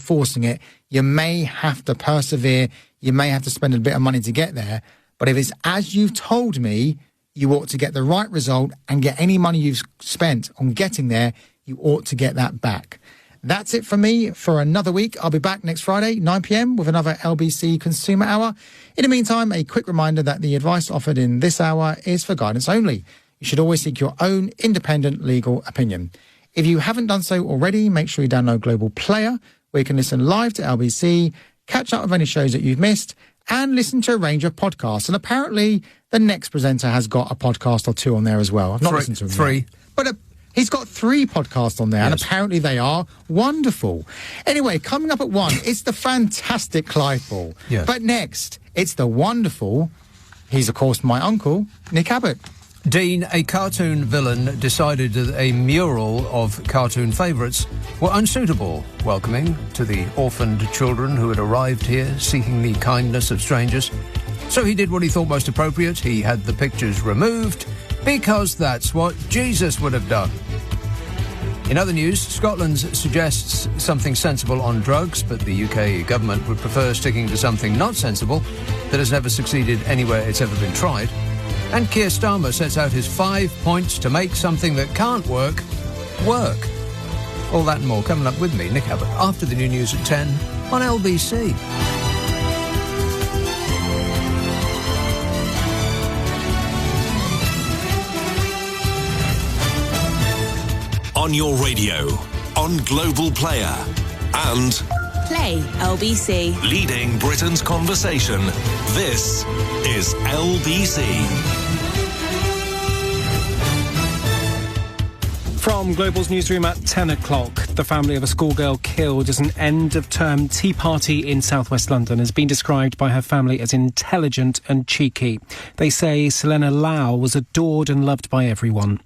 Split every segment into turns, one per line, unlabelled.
forcing it. You may have to persevere. You may have to spend a bit of money to get there. But if it's as you've told me, you ought to get the right result and get any money you've spent on getting there, you ought to get that back. That's it for me for another week. I'll be back next Friday, 9 p.m, with another LBC Consumer Hour. In the meantime, a quick reminder that the advice offered in this hour is for guidance only. You should always seek your own independent legal opinion. If you haven't done so already, make sure you download Global Player, where you can listen live to LBC, catch up with any shows that you've missed, and listen to a range of podcasts. And apparently, the next presenter has got a podcast or two on there as well. I've not listened to him
three.
yet. But he's got 3 podcasts on there,
yes.
And apparently they are wonderful. Anyway, coming up at 1, it's the fantastic Clive Ball.
Yes.
But next, it's the wonderful, he's of course my uncle, Nick Abbot.
Dean, a cartoon villain, decided that a mural of cartoon favourites were unsuitable, welcoming to the orphaned children who had arrived here seeking the kindness of strangers. So he did what he thought most appropriate. He had the pictures removed because that's what Jesus would have done. In other news, Scotland suggests something sensible on drugs, but the UK government would prefer sticking to something not sensible that has never succeeded anywhere it's ever been tried. And Keir Starmer sets out his 5 points to make something that can't work, work. All that and more coming up with me, Nick Abbot, after the new news at 10 on LBC.
On your radio, on Global Player, and
Play LBC.
leading Britain's conversation. This is LBC.
From Global's newsroom at 10 o'clock, the family of a schoolgirl killed at an end-of-term tea party in southwest London has been described by her family as intelligent and cheeky. They say Selena Lau was adored and loved by everyone.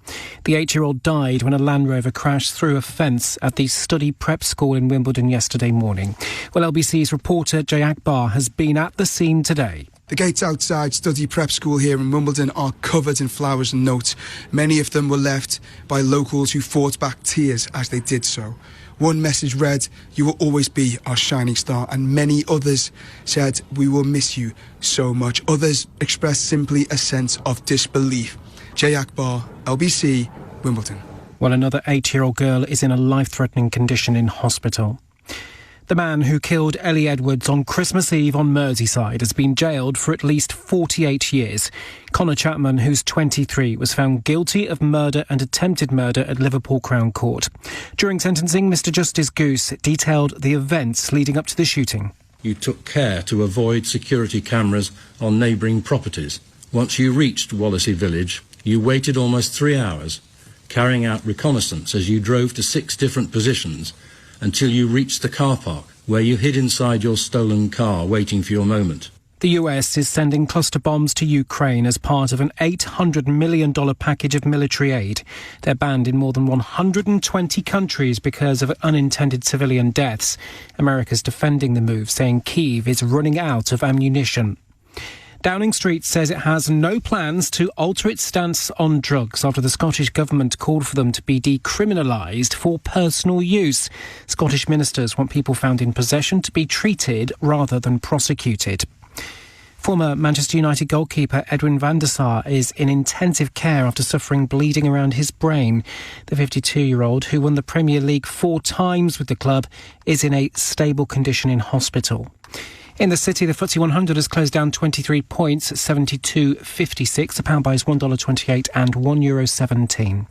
The 8-year-old died when a Land Rover crashed through a fence at the study prep school in Wimbledon yesterday morning. Well, LBC's reporter Jay Akbar has been at the scene today.
The gates outside Study Prep School here in Wimbledon are covered in flowers and notes. Many of them were left by locals who fought back tears as they did so. One message read, "You will always be our shining star," and many others said, "We will miss you so much." Others expressed simply a sense of disbelief. Jay Akbar, LBC, Wimbledon.
Well, another 8-year-old girl is in a life-threatening condition in hospital. The man who killed Ellie Edwards on Christmas Eve on Merseyside has been jailed for at least 48 years. Connor Chapman, who's 23, was found guilty of murder and attempted murder at Liverpool Crown Court. During sentencing, Mr Justice Goose detailed the events leading up to the shooting.
You took care to avoid security cameras on neighbouring properties. Once you reached Wallasey Village, you waited almost 3 hours, carrying out reconnaissance as you drove to 6 different positions until you reached the car park, where you hid inside your stolen car waiting for your moment.
The US is sending cluster bombs to Ukraine as part of an $800 million package of military aid. They're banned in more than 120 countries because of unintended civilian deaths. America's defending the move, saying Kyiv is running out of ammunition. Downing Street says it has no plans to alter its stance on drugs after the Scottish Government called for them to be decriminalised for personal use. Scottish ministers want people found in possession to be treated rather than prosecuted. Former Manchester United goalkeeper Edwin van der Sar is in intensive care after suffering bleeding around his brain. The 52-year-old, who won the Premier League 4 times with the club, is in a stable condition in hospital. In the city, the FTSE 100 has closed down 23 points at 72.56. The pound buys $1.28 and €1.17.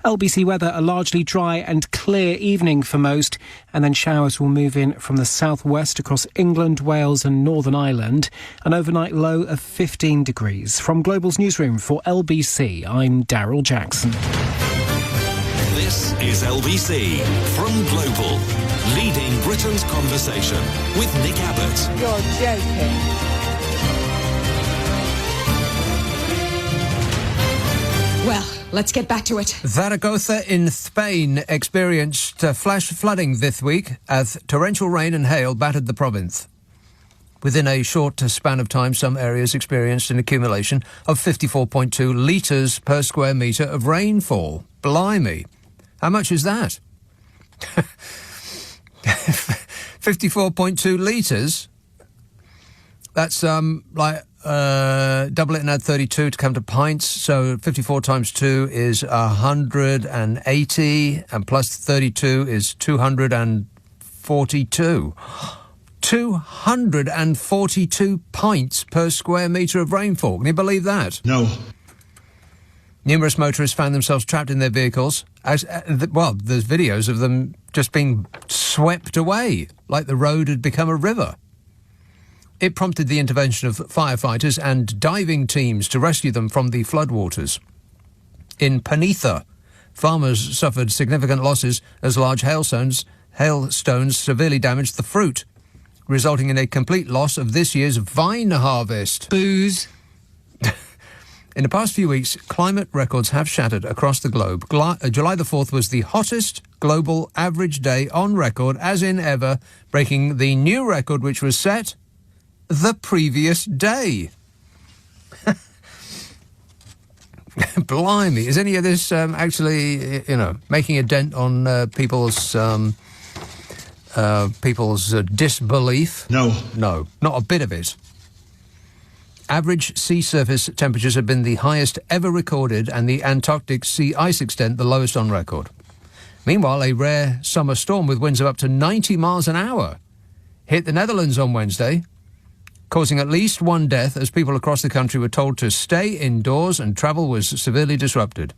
LBC weather, a largely dry and clear evening for most, and then showers will move in from the southwest across England, Wales and Northern Ireland. An overnight low of 15 degrees. From Global's newsroom for LBC, I'm Daryl Jackson.
This is LBC from Global, leading Britain's conversation with Nick Abbot.
You're joking. Well, let's get back to it.
Zaragoza in Spain experienced flash flooding this week as torrential rain and hail battered the province. Within a short span of time, some areas experienced an accumulation of 54.2 litres per square metre of rainfall. Blimey. How much is that? 54.2 litres. That's double it and add 32 to come to pints. So 54 times 2 is 180, and plus 32 is 242. 242 pints per square metre of rainfall. Can you believe that?
No.
Numerous motorists found themselves trapped in their vehicles. There's videos of them just being swept away, like the road had become a river. It prompted the intervention of firefighters and diving teams to rescue them from the floodwaters. In Panetha, farmers suffered significant losses as large hailstones severely damaged the fruit, resulting in a complete loss of this year's vine harvest.
Booze.
In the past few weeks, climate records have shattered across the globe. July the 4th was the hottest global average day on record, as in ever, breaking the new record which was set the previous day. Blimey. Is any of this actually, making a dent on people's disbelief?
No.
No, not a bit of it. Average sea surface temperatures have been the highest ever recorded, and the Antarctic sea ice extent the lowest on record. Meanwhile, a rare summer storm with winds of up to 90 miles an hour hit the Netherlands on Wednesday, causing at least one death as people across the country were told to stay indoors and travel was severely disrupted.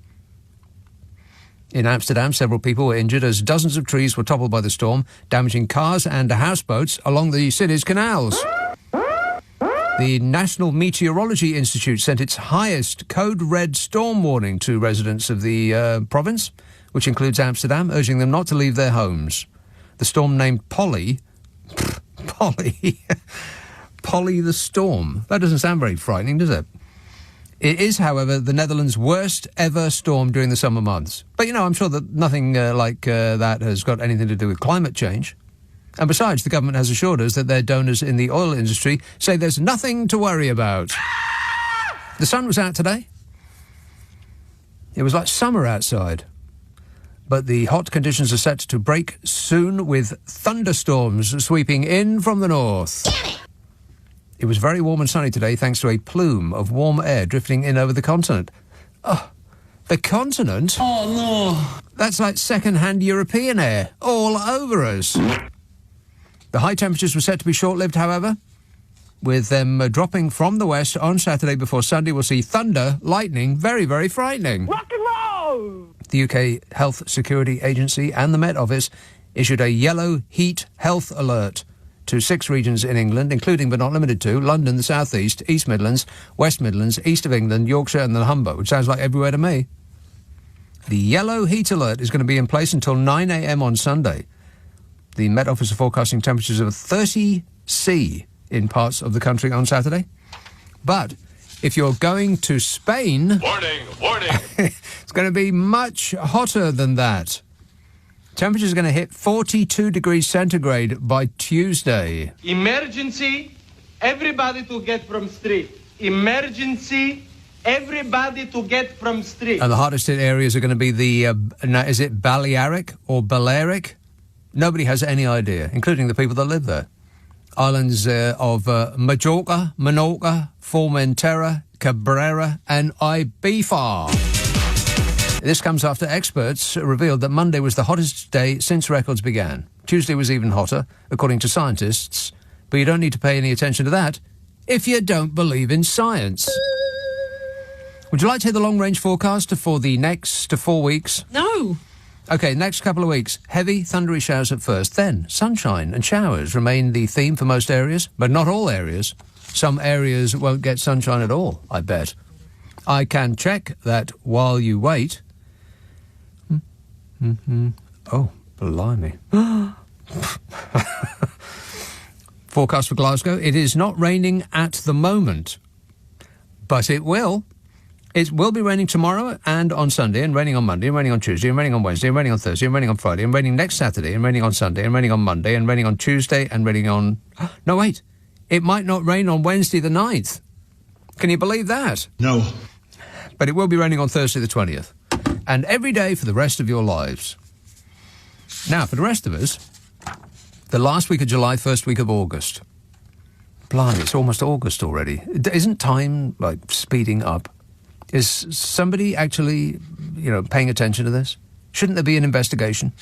In Amsterdam, several people were injured as dozens of trees were toppled by the storm, damaging cars and houseboats along the city's canals. The National Meteorology Institute sent its highest code red storm warning to residents of the province, which includes Amsterdam, urging them not to leave their homes. The storm named Polly the storm. That doesn't sound very frightening, does it? It is, however, the Netherlands' worst ever storm during the summer months. But, I'm sure that nothing like that has got anything to do with climate change. And besides, the government has assured us that their donors in the oil industry say there's nothing to worry about. The sun was out today. It was like summer outside. But the hot conditions are set to break soon, with thunderstorms sweeping in from the north. It was very warm and sunny today thanks to a plume of warm air drifting in over the continent. Oh, the continent?
Oh, no.
That's like second-hand European air all over us. The high temperatures were set to be short-lived, however, with them dropping from the west on Saturday before Sunday. We'll see thunder, lightning, very, very frightening. Rock and roll! The UK Health Security Agency and the Met Office issued a yellow heat health alert to 6 regions in England, including but not limited to London, the South East, East Midlands, West Midlands, East of England, Yorkshire and the Humber, which sounds like everywhere to me. The yellow heat alert is going to be in place until 9 a.m. on Sunday. The Met Office are forecasting temperatures of 30 C in parts of the country on Saturday. But if you're going to Spain...
Warning, warning!
It's going to be much hotter than that. Temperatures are going to hit 42 degrees centigrade by Tuesday.
Emergency, everybody to get from street. Emergency, everybody to get from street.
And the hardest hit areas are going to be the, is it Balearic or Balearic? Nobody has any idea, including the people that live there. Islands of Majorca, Menorca, Formentera, Cabrera and Ibiza. This comes after experts revealed that Monday was the hottest day since records began. Tuesday was even hotter, according to scientists. But you don't need to pay any attention to that if you don't believe in science. Would you like to hear the long-range forecast for the next 4 weeks?
No.
OK, next couple of weeks. Heavy, thundery showers at first. Then sunshine and showers remain the theme for most areas, but not all areas. Some areas won't get sunshine at all, I bet. I can check that while you wait. Oh, blimey. Forecast for Glasgow. It is not raining at the moment, but it will. It will be raining tomorrow and on Sunday, and raining on Monday, and raining on Tuesday, and raining on Wednesday, and raining on Thursday, and raining on Friday, and raining next Saturday, and raining on Sunday, and raining on Monday, and raining on Tuesday, and raining on... No, wait. It might not rain on Wednesday the 9th. Can you believe that?
No.
But it will be raining on Thursday the 20th. And every day for the rest of your lives. Now, for the rest of us, The last week of July, first week of August. Blimey, it's almost August already. Isn't time, like, speeding up? Is somebody actually, paying attention to this? Shouldn't there be an investigation?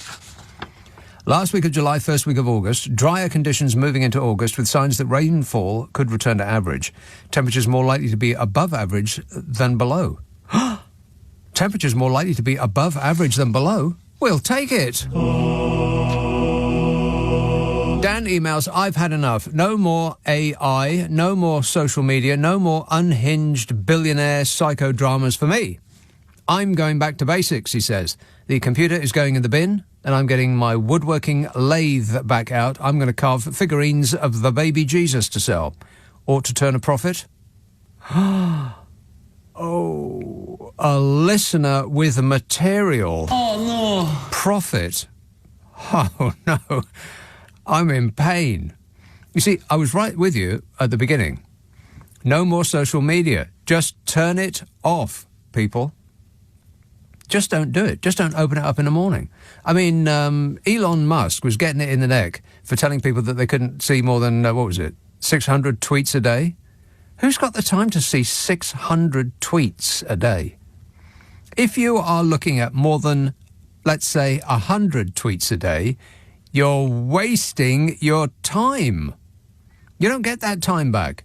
Last week of July, first week of August. Drier conditions moving into August with signs that rainfall could return to average. Temperatures more likely to be above average than below. Temperatures more likely to be above average than below? We'll take it. Dan emails, I've had enough. No more AI, no more social media, no more unhinged billionaire psychodramas for me. I'm going back to basics, he says. The computer is going in the bin, and I'm getting my woodworking lathe back out. I'm going to carve figurines of the baby Jesus to sell. Ought to turn a profit. Oh, a listener with material. Oh, no. Profit. Oh, no. I'm in pain. You see, I was right with you at the beginning. No more social media. Just turn it off, people. Just don't do it. Just don't open it up in the morning. I mean, Elon Musk was getting it in the neck for telling people that they couldn't see more than, 600 tweets a day? Who's got the time to see 600 tweets a day? If you are looking at more than, let's say, 100 tweets a day, you're wasting your time. You don't get that time back.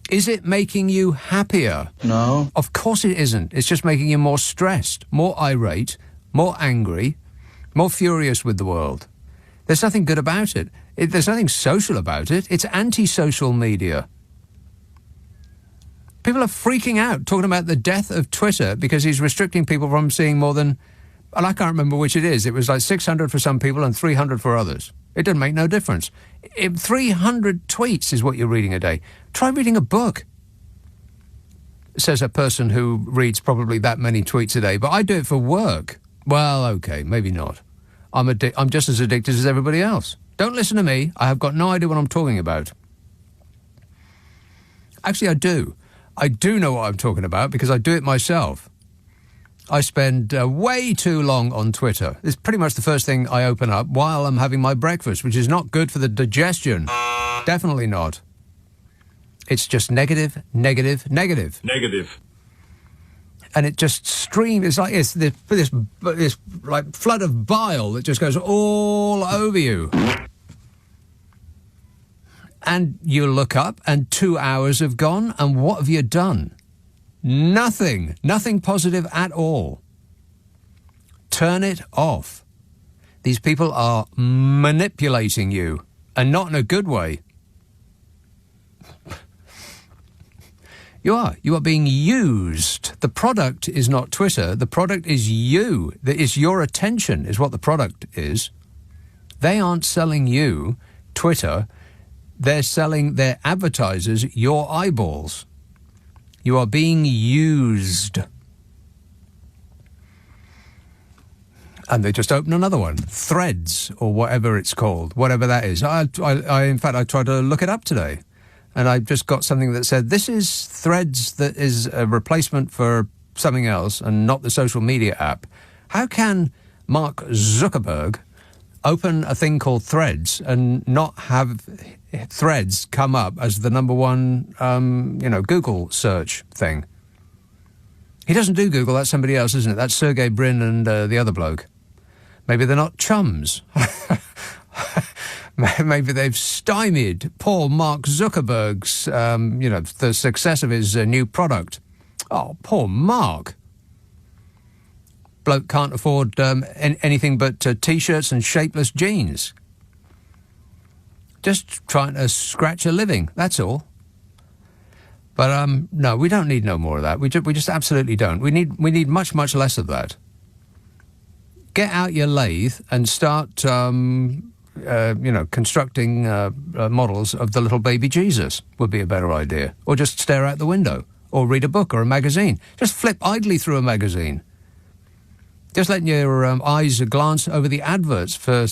Is it making you happier?
No.
Of course it isn't. It's just making you more stressed, more irate, more angry, more furious with the world. There's nothing good about it. There's nothing social about it. It's anti-social media. People are freaking out, talking about the death of Twitter because he's restricting people from seeing more than... And I can't remember which it is. It was like 600 for some people and 300 for others. It doesn't make no difference. 300 tweets is what you're reading a day. Try reading a book, says a person who reads probably that many tweets a day. But I do it for work. Well, okay, maybe not. I'm just as addicted as everybody else. Don't listen to me. I have got no idea what I'm talking about. Actually, I do. I do know what I'm talking about because I do it myself. I spend way too long on Twitter. It's pretty much the first thing I open up while I'm having my breakfast, which is not good for the digestion. Definitely not. It's just negative, negative, negative.
Negative.
And it just streams. It's like this like flood of bile that just goes all over you. And you look up and 2 hours have gone, and what have you done? Nothing. Nothing positive at all. Turn it off. These people are manipulating you, and not in a good way. You are being used. The product is not Twitter. The product is you. It's your attention is what the product is. They aren't selling you Twitter. They're selling their advertisers your eyeballs. You are being used. And they just open another one. Threads, or whatever it's called, whatever that is. In fact, I tried to look it up today. And I just got something that said, this is Threads that is a replacement for something else and not the social media app. How can Mark Zuckerberg open a thing called Threads and not have Threads come up as the number one, Google search thing? He doesn't do Google, that's somebody else, isn't it? That's Sergey Brin and the other bloke. Maybe they're not chums. Maybe they've stymied poor Mark Zuckerberg's, the success of his new product. Oh, poor Mark. Bloke can't afford anything but T-shirts and shapeless jeans. Just trying to scratch a living, that's all. But no, we don't need no more of that. We just absolutely don't. We need much, much less of that. Get out your lathe and start, constructing models of the little baby Jesus would be a better idea. Or just stare out the window, or read a book or a magazine. Just flip idly through a magazine. Just letting your eyes glance over the adverts for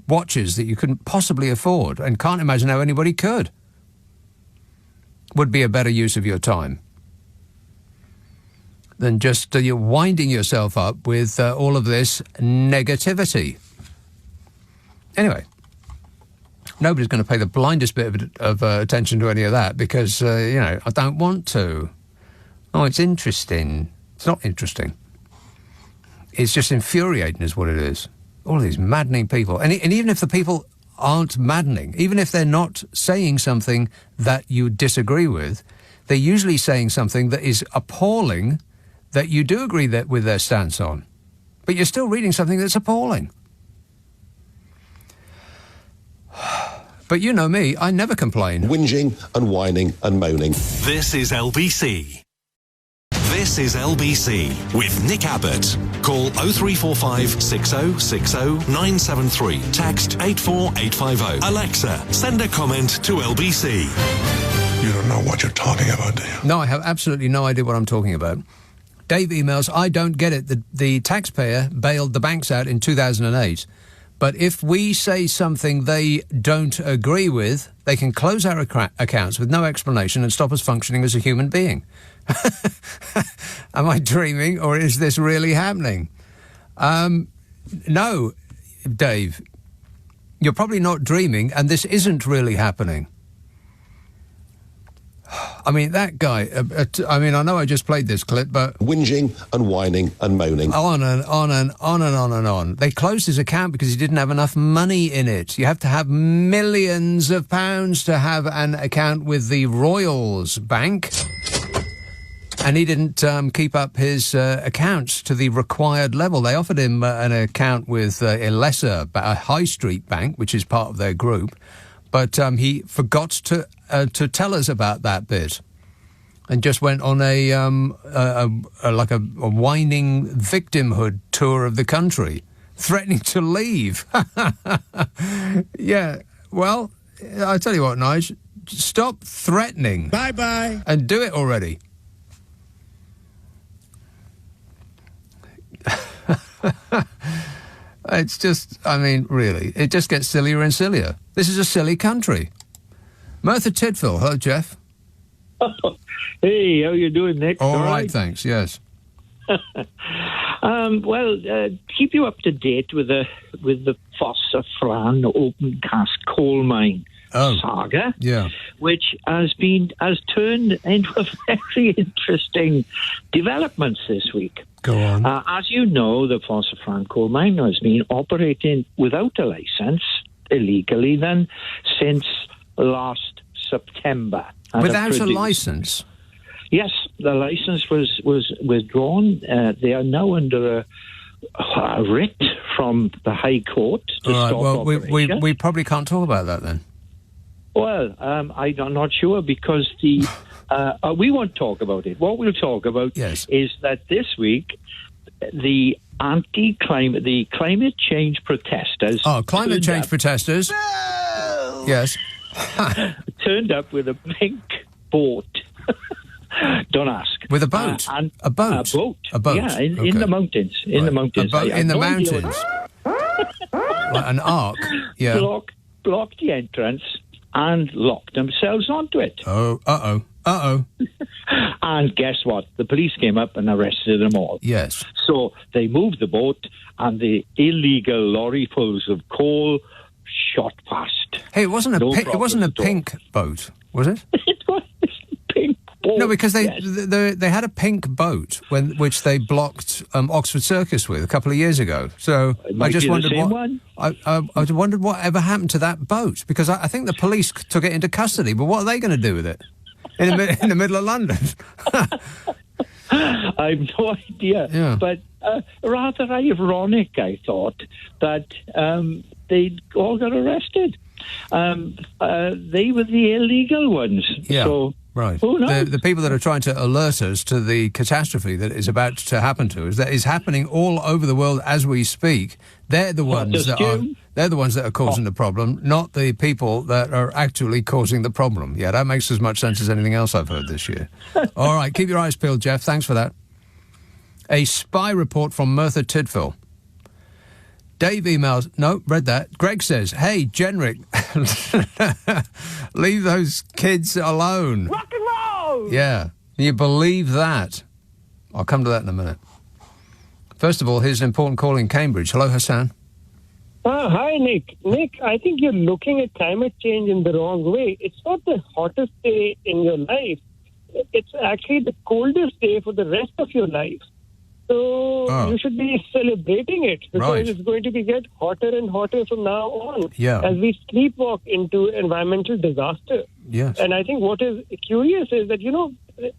watches that you couldn't possibly afford and can't imagine how anybody could would be a better use of your time than just you're winding yourself up with all of this negativity. Anyway, nobody's going to pay the blindest bit of attention to any of that because, I don't want to. Oh, it's interesting. It's not interesting. It's just infuriating is what it is. All these maddening people. And even if the people aren't maddening, even if they're not saying something that you disagree with, they're usually saying something that is appalling that you do agree with their stance on. But you're still reading something that's appalling. But you know me, I never complain.
Whinging and whining and moaning.
This is LBC. This is LBC with Nick Abbott. Call 0345 6060 973. Text 84850. Alexa, send a comment to LBC.
You don't know what you're talking about, do you?
No, I have absolutely no idea what I'm talking about. Dave emails, I don't get it. The taxpayer bailed the banks out in 2008. But if we say something they don't agree with, they can close our accounts with no explanation and stop us functioning as a human being. Am I dreaming or is this really happening? No, Dave, you're probably not dreaming and this isn't really happening. I mean, that guy, I know I just played this clip, but...
Whinging and whining and moaning.
On and on and on and on and on. They closed his account because he didn't have enough money in it. You have to have millions of pounds to have an account with the Royals Bank. And he didn't keep up his accounts to the required level. They offered him an account with a high street bank, which is part of their group. But he forgot to tell us about that bit, and just went on a whining victimhood tour of the country, threatening to leave. Yeah, well, I tell you what, Nige, stop threatening.
Bye-bye.
And do it already. It's just, really, it just gets sillier and sillier. This is a silly country. Merthyr Tydfil. Hello, Jeff.
Hey, how you doing, Nick?
All right, thanks, yes.
Keep you up to date with the Fossa Fran open cast coal mine saga, which has turned into a very interesting developments this week.
Go on.
As you know, the Fossa Fran coal mine has been operating without a licence, illegally then, since last September.
Without a licence?
Yes, the licence was withdrawn. They are now under a writ from the High Court to stop operation.
We probably can't talk about that then.
Well, I'm not sure because we won't talk about it. What we'll talk about is that this week the climate change protesters...
Oh, climate change protesters?
No!
Yes.
turned up with a pink boat. Don't ask.
With a boat?
A boat.
A boat.
Yeah, in the mountains. In the mountains.
A boat in the mountains. Like an ark. Yeah.
Blocked the entrance and locked themselves onto it.
Oh, uh-oh.
And guess what? The police came up and arrested them all.
Yes.
So they moved the boat and the illegal lorryfuls of coal shot past.
Hey, it wasn't a pink boat, was it?
It was pink boat.
No, because they had a pink boat which they blocked Oxford Circus with a couple of years ago. So I just wondered I wondered what happened to that boat, because I think the police took it into custody. But what are they going to do with it in the middle of London?
I've no idea.
Yeah.
But rather ironic, I thought, that they all got arrested. They were the illegal ones.
Yeah.
So,
right.
Who knows?
The people that are trying to alert us to the catastrophe that is about to happen to us, that is happening all over the world as we speak, they're the ones that are causing the problem, not the people that are actually causing the problem. Yeah, that makes as much sense as anything else I've heard this year. All right, keep your eyes peeled, Jeff. Thanks for that. A spy report from Merthyr Tydfil. Dave emails, no, read that. Greg says, hey, Jenrick, leave those kids alone.
Rock and roll!
Yeah, can you believe that? I'll come to that in a minute. First of all, here's an important call in Cambridge. Hello, Hassan.
Hi, Nick. Nick, I think you're looking at climate change in the wrong way. It's not the hottest day in your life. It's actually the coldest day for the rest of your life. So you should be celebrating it because it's going to get hotter and hotter from now on as we sleepwalk into environmental disaster.
Yes.
And I think what is curious is that,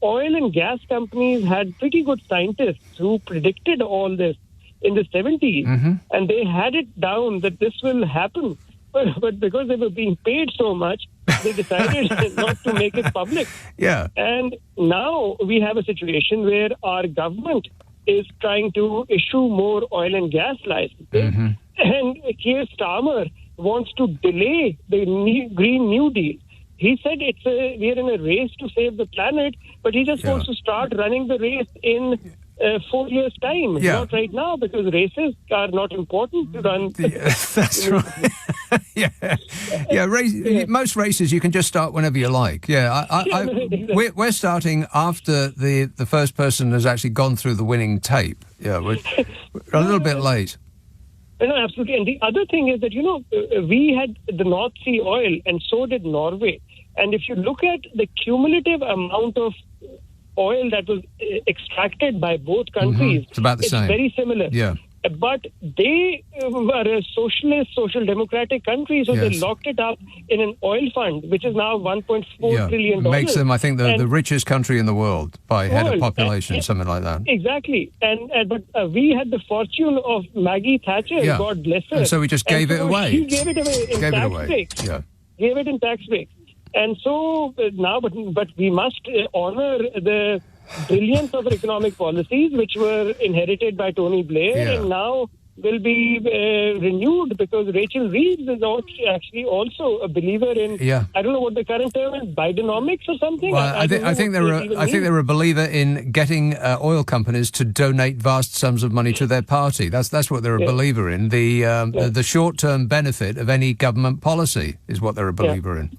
oil and gas companies had pretty good scientists who predicted all this in the 70s, and they had it down that this will happen. But because they were being paid so much, they decided not to make it public.
Yeah.
And now we have a situation where our government is trying to issue more oil and gas licenses. And Keir Starmer wants to delay the Green New Deal. He said we are in a race to save the planet, but he just wants to start running the race in 4 years' time. Not right now, because races are not important to run.
That's right. Most races you can just start whenever you like. We're starting after the first person has actually gone through the winning tape. We're a little bit late.
No, absolutely. And the other thing is that, we had the North Sea oil and so did Norway. And if you look at the cumulative amount of oil that was extracted by both countries,
it's about the same.
It's very similar.
Yeah.
But they were a socialist, social democratic country, so they locked it up in an oil fund, which is now $1.4 trillion.
Makes them, I think, the richest country in the world by head of population, something like that.
Exactly. But we had the fortune of Maggie Thatcher, God bless her.
And so we just gave it away.
She gave it away in tax breaks. Gave it in tax breaks. And so now, but we must honour the brilliance of economic policies which were inherited by Tony Blair and now will be renewed because Rachel Reeves is actually also a believer in, I don't know what the current term is, Bidenomics or something?
Well, I think they're a believer in getting oil companies to donate vast sums of money to their party. That's what they're a believer in. The short-term benefit of any government policy is what they're a believer in.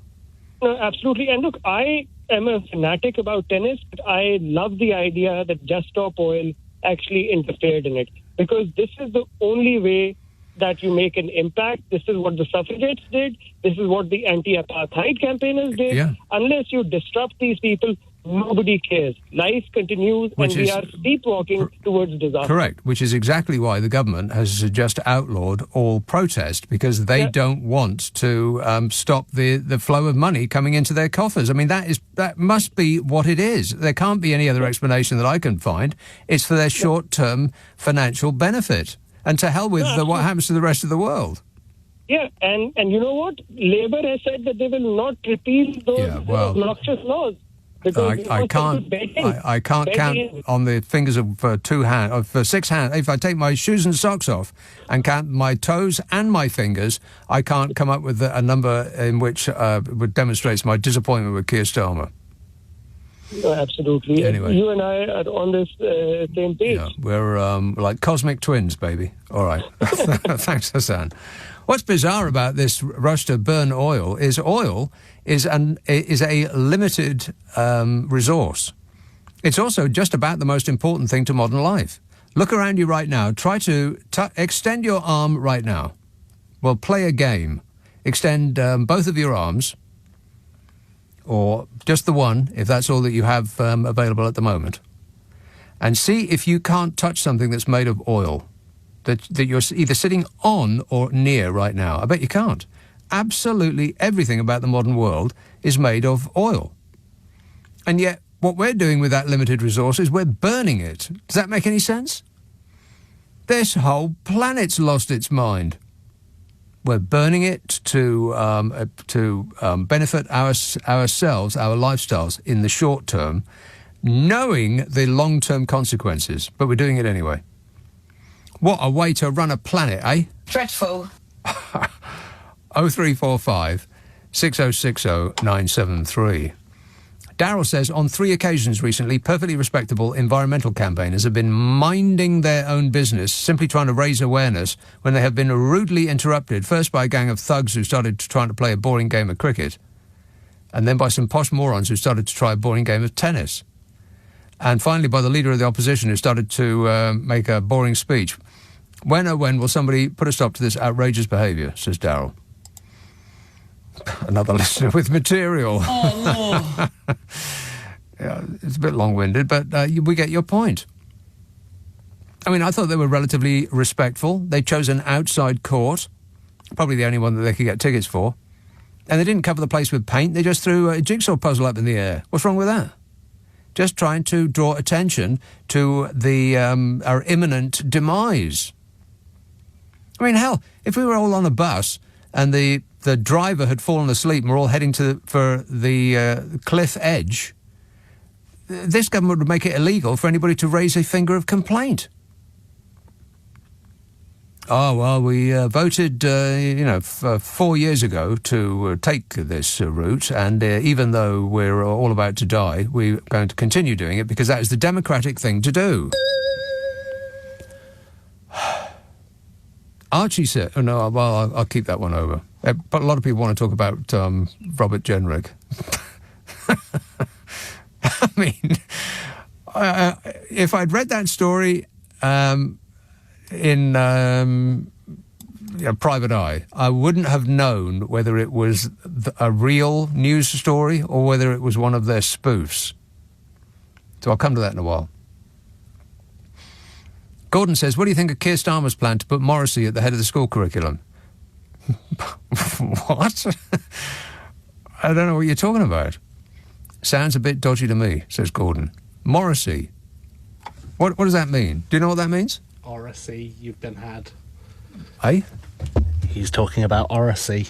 No, absolutely. And look, I am a fanatic about tennis, but I love the idea that Just Stop Oil actually interfered in it, because this is the only way that you make an impact. This is what the suffragettes did. This is what the anti-apartheid campaigners did.
Yeah.
Unless you disrupt these people, nobody cares. Life continues, and we are sleepwalking towards disaster.
Correct, which is exactly why the government has just outlawed all protest, because they don't want to stop the flow of money coming into their coffers. I mean, that must be what it is. There can't be any other explanation that I can find. It's for their short-term financial benefit. And to hell with what happens to the rest of the world.
Yeah, and you know what? Labour has said that they will not repeal those obnoxious laws.
I can't count on the fingers of 6 hands. If I take my shoes and socks off and count my toes and my fingers, I can't come up with a number in which would demonstrate my disappointment with Keir Starmer.
No, absolutely.
Anyway.
You and I are on this same page.
Yeah, we're like cosmic twins, baby. All right. Thanks, Hassan. What's bizarre about this rush to burn oil is a limited resource. It's also just about the most important thing to modern life. Look around you right now. Try to extend your arm right now. Well, play a game. Extend both of your arms, or just the one, if that's all that you have available at the moment, and see if you can't touch something that's made of oil, that you're either sitting on or near right now. I bet you can't. Absolutely everything about the modern world is made of oil. And yet, what we're doing with that limited resource is we're burning it. Does that make any sense? This whole planet's lost its mind. We're burning it to benefit ourselves, our lifestyles in the short term, knowing the long-term consequences, but we're doing it anyway. What a way to run a planet, eh?
Dreadful.
0345 6060 973. Darryl says, on 3 occasions recently, perfectly respectable environmental campaigners have been minding their own business, simply trying to raise awareness, when they have been rudely interrupted, first by a gang of thugs who started trying to play a boring game of cricket, and then by some posh morons who started to try a boring game of tennis, and finally by the leader of the opposition who started to make a boring speech. When will somebody put a stop to this outrageous behaviour, says Darryl. Another listener with material.
Oh, no.
Yeah, it's a bit long-winded, but we get your point. I mean, I thought they were relatively respectful. They chose an outside court, probably the only one that they could get tickets for. And they didn't cover the place with paint. They just threw a jigsaw puzzle up in the air. What's wrong with that? Just trying to draw attention to our imminent demise. I mean, hell, if we were all on a bus and the driver had fallen asleep and we're all heading for the cliff edge, this government would make it illegal for anybody to raise a finger of complaint. Oh, well, we voted, 4 years ago to take this route, and even though we're all about to die, we're going to continue doing it because that is the democratic thing to do. Archie said... Oh, no, well, I'll keep that one over. But a lot of people want to talk about Robert Jenrick. I mean, if I'd read that story... in Private Eye, I wouldn't have known whether it was a real news story or whether it was one of their spoofs. So I'll come to that in a while. Gordon says, what do you think of Keir Starmer's plan to put Morrissey at the head of the school curriculum? What? I don't know what you're talking about. Sounds a bit dodgy to me, says Gordon. Morrissey. What does that mean? Do you know what that means?
Oracy, you've been had.
Eh?
He's talking about oracy.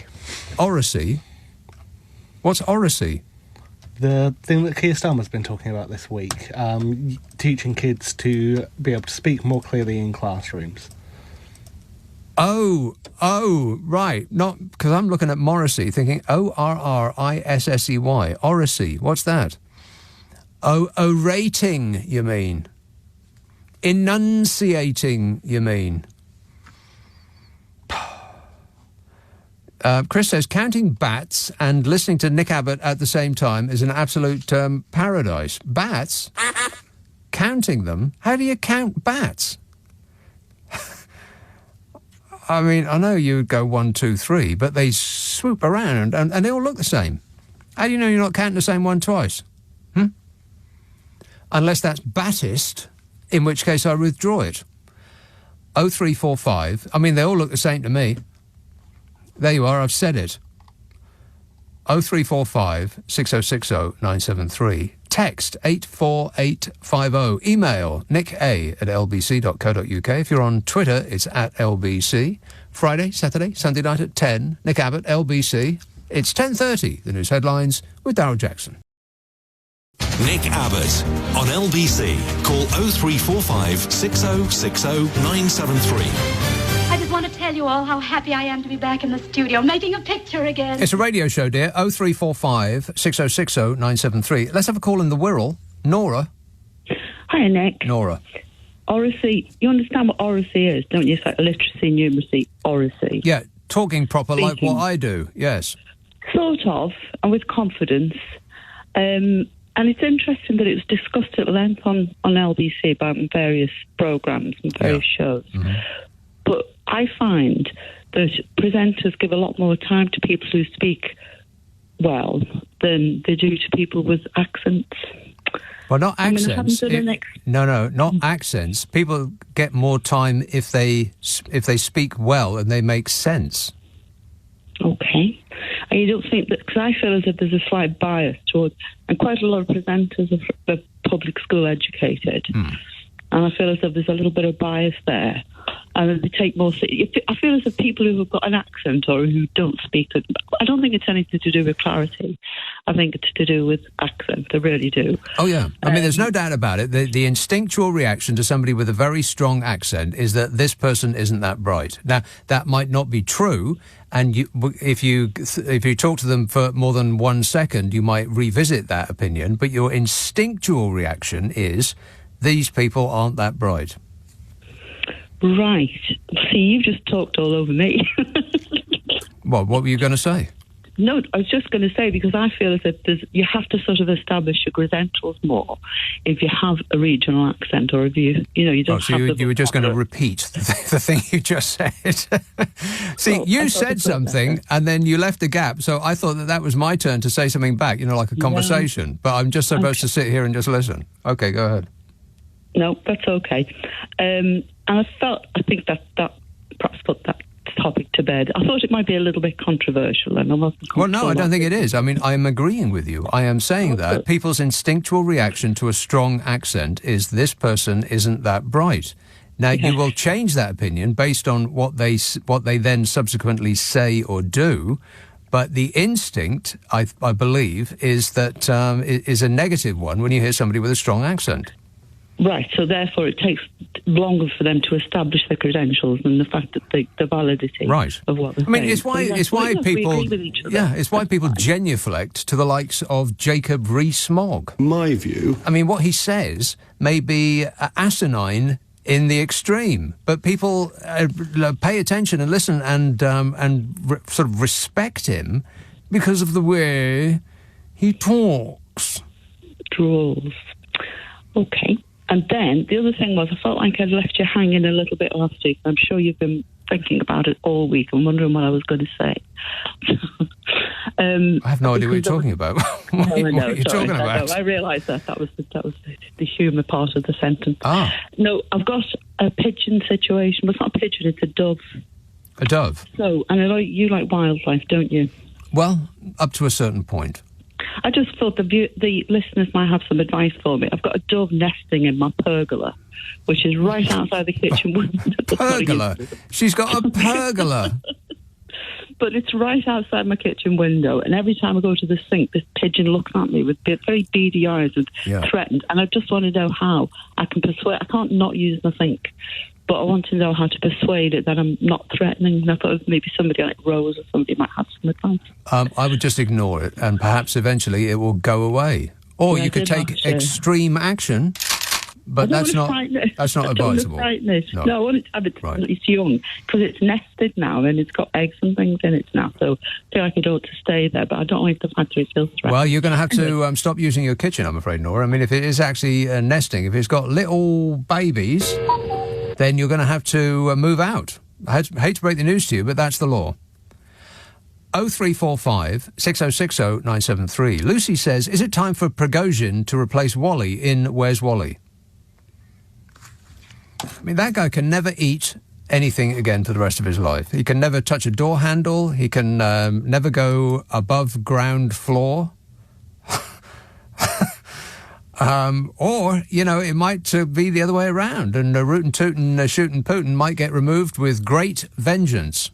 Oracy? What's oracy?
The thing that Keir Starmer's been talking about this week. Teaching kids to be able to speak more clearly in classrooms.
Oh, right. Not because I'm looking at Morrissey thinking O-R-R-I-S-S-E-Y. Oracy. What's that? Orating, you mean? Enunciating, you mean? Chris says, counting bats and listening to Nick Abbott at the same time is an absolute paradise. Bats? Counting them? How do you count bats? I mean, I know you would go 1, 2, 3, but they swoop around and they all look the same. How do you know you're not counting the same one twice? Unless that's Battist, in which case I withdraw it. 0345. I mean, they all look the same to me. There you are, I've said it. 0345 6060 973. Text 84850. Email nicka@lbc.co.uk. If you're on Twitter, it's @LBC. Friday, Saturday, Sunday night at 10. Nick Abbott, LBC. It's 10:30. The news headlines with Darryl Jackson.
Nick Abbott on LBC. Call 0345 6060 973.
I just want to tell you all how happy I am to be back in the studio, making a picture again.
It's a radio show, dear. 0345 6060 973. Let's have a call in the Wirral. Nora.
Hi, Nick.
Nora.
Oracy. You understand what oracy is, don't you? It's like literacy, numeracy, oracy.
Yeah, talking proper
Speaking.
like what I do, yes.
Sort of, and with confidence. And it's interesting that it was discussed at length on LBC about various programmes and various shows. Mm-hmm. But I find that presenters give a lot more time to people who speak well than they do to people with accents.
Well, not accents. Not
Mm.
accents. People get more time if they speak well and they make sense.
Okay. And you don't think that, because I feel as if there's a slight bias towards, and quite a lot of presenters are public school educated, and I feel as if there's a little bit of bias there, and they take more. I feel as if people who have got an accent or who don't speak, I don't think it's anything to do with clarity. I think it's to do with accent. I really do.
Oh yeah, I mean, there's no doubt about it. The instinctual reaction to somebody with a very strong accent is that this person isn't that bright. Now that might not be true. And if you talk to them for more than 1 second, you might revisit that opinion. But your instinctual reaction is, these people aren't that bright.
Right. See, you've just talked all over me.
What were you going to say?
No, I was just going to say, because I feel as if you have to sort of establish your credentials more if you have a regional accent, or if you don't
so
have
you were just going to repeat the thing you just said. See, you said something and then you left a gap, so I thought that was my turn to say something back, like a conversation, but I'm just supposed to sit here and just listen. Okay, go ahead.
No, that's okay. And I think that perhaps put that topic to bed. I thought it might be a little bit controversial, and I wasn't.
Well, no, I don't think it is. I mean, I am agreeing with you. I am saying that people's instinctual reaction to a strong accent is this person isn't that bright. Now, you will change that opinion based on what they then subsequently say or do, but the instinct, I believe, is that is a negative one when you hear somebody with a strong accent.
Right, so therefore it takes longer for them to establish their credentials than the fact that the validity of what they're saying.
I mean, it's why people genuflect to the likes of Jacob Rees-Mogg.
My view.
I mean, what he says may be asinine in the extreme, but people pay attention and listen and sort of respect him because of the way he talks.
Drawls. Okay. And then the other thing was, I felt like I'd left you hanging a little bit last week. I'm sure you've been thinking about it all week and wondering what I was going to say.
I have no idea what you're talking about. What are you talking about?
I realised that was the humour part of the sentence.
Ah.
No, I've got a pigeon situation. Well, it's not a pigeon, it's a dove.
A dove?
So, and you like wildlife, don't you?
Well, up to a certain point.
I just thought the listeners might have some advice for me. I've got a dove nesting in my pergola, which is right outside the kitchen window.
Pergola? She's got a pergola.
But it's right outside my kitchen window, and every time I go to the sink, this pigeon looks at me with very beady eyes and threatened. And I just want to know how I can persuade. I can't not use the sink, but I want to know how to persuade it that I'm not threatening. And I thought maybe somebody like Rose or somebody might have some advice.
I would just ignore it, and perhaps eventually it will go away. Or you could take extreme action. But that's not advisable.
No, I want it to have it. It's young because it's nested now and it's got eggs and things in it now. So I feel like it ought to stay there, but I don't want the fact that it feels threatened.
Well, you're going to have to stop using your kitchen, I'm afraid, Nora. I mean, if it is actually nesting, if it's got little babies, then you're going to have to move out. I hate to break the news to you, but that's the law. 0345 6060 973. Lucy says, is it time for Prigozhin to replace Wally in Where's Wally? I mean, that guy can never eat anything again for the rest of his life. He can never touch a door handle. He can never go above ground floor. Or, it might be the other way around, and Rootin' Tootin' Shootin' Putin might get removed with great vengeance.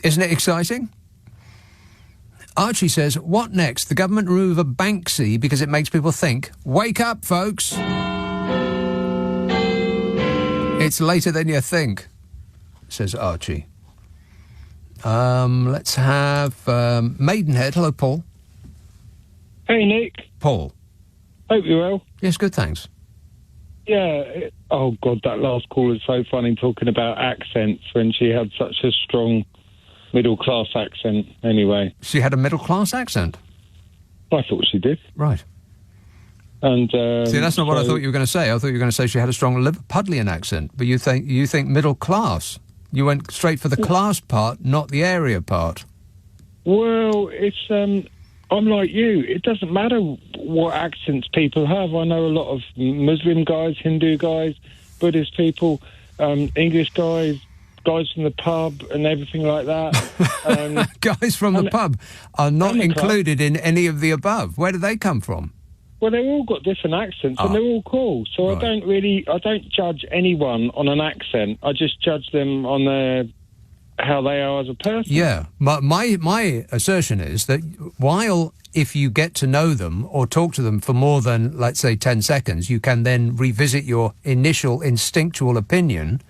Isn't it exciting? Archie says, what next? The government remove a Banksy because it makes people think. Wake up, folks! It's later than you think, says Archie. Let's have Maidenhead. Hello, Paul.
Hey, Nick.
Paul.
Hope you're well.
Yes, good, thanks.
Yeah. Oh, God, that last call is so funny, talking about accents when she had such a strong middle-class accent anyway.
She had a middle-class accent?
I thought she did.
Right.
And
see, that's not what I thought you were going to say. I thought you were going to say she had a strong Liverpudlian accent, but you think middle class. You went straight for the class part, not the area part.
Well, it's I'm like you. It doesn't matter what accents people have. I know a lot of Muslim guys, Hindu guys, Buddhist people, English guys from the pub and everything like that.
Guys from the pub are not included in any of the above. Where do they come from?
Well, they've all got different accents and they're all cool. So right. I don't judge anyone on an accent. I just judge them on how they are as a person.
Yeah. My assertion is that while if you get to know them or talk to them for more than, let's say, 10 seconds, you can then revisit your initial instinctual opinion.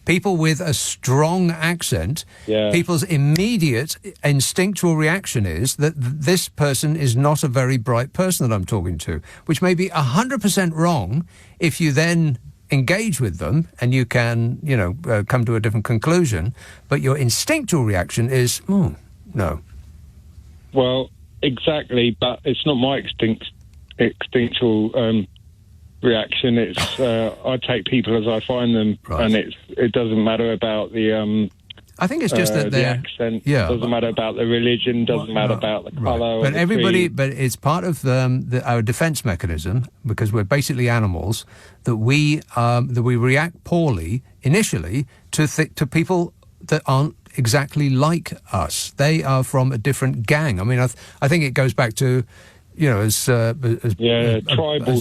People with a strong accent, people's immediate instinctual reaction is that this person is not a very bright person that I'm talking to, which may be 100% wrong if you then engage with them and you can, come to a different conclusion. But your instinctual reaction is, no.
Well, exactly, but it's not my instinctual reaction. It's I take people as I find them, and it doesn't matter about the.
I think it's just that
the accent.
Yeah,
doesn't matter about the religion. Doesn't matter about the colour.
But but it's part of our defence mechanism, because we're basically animals, that we react poorly initially to people that aren't exactly like us. They are from a different gang. I mean, I think it goes back to, as
tribal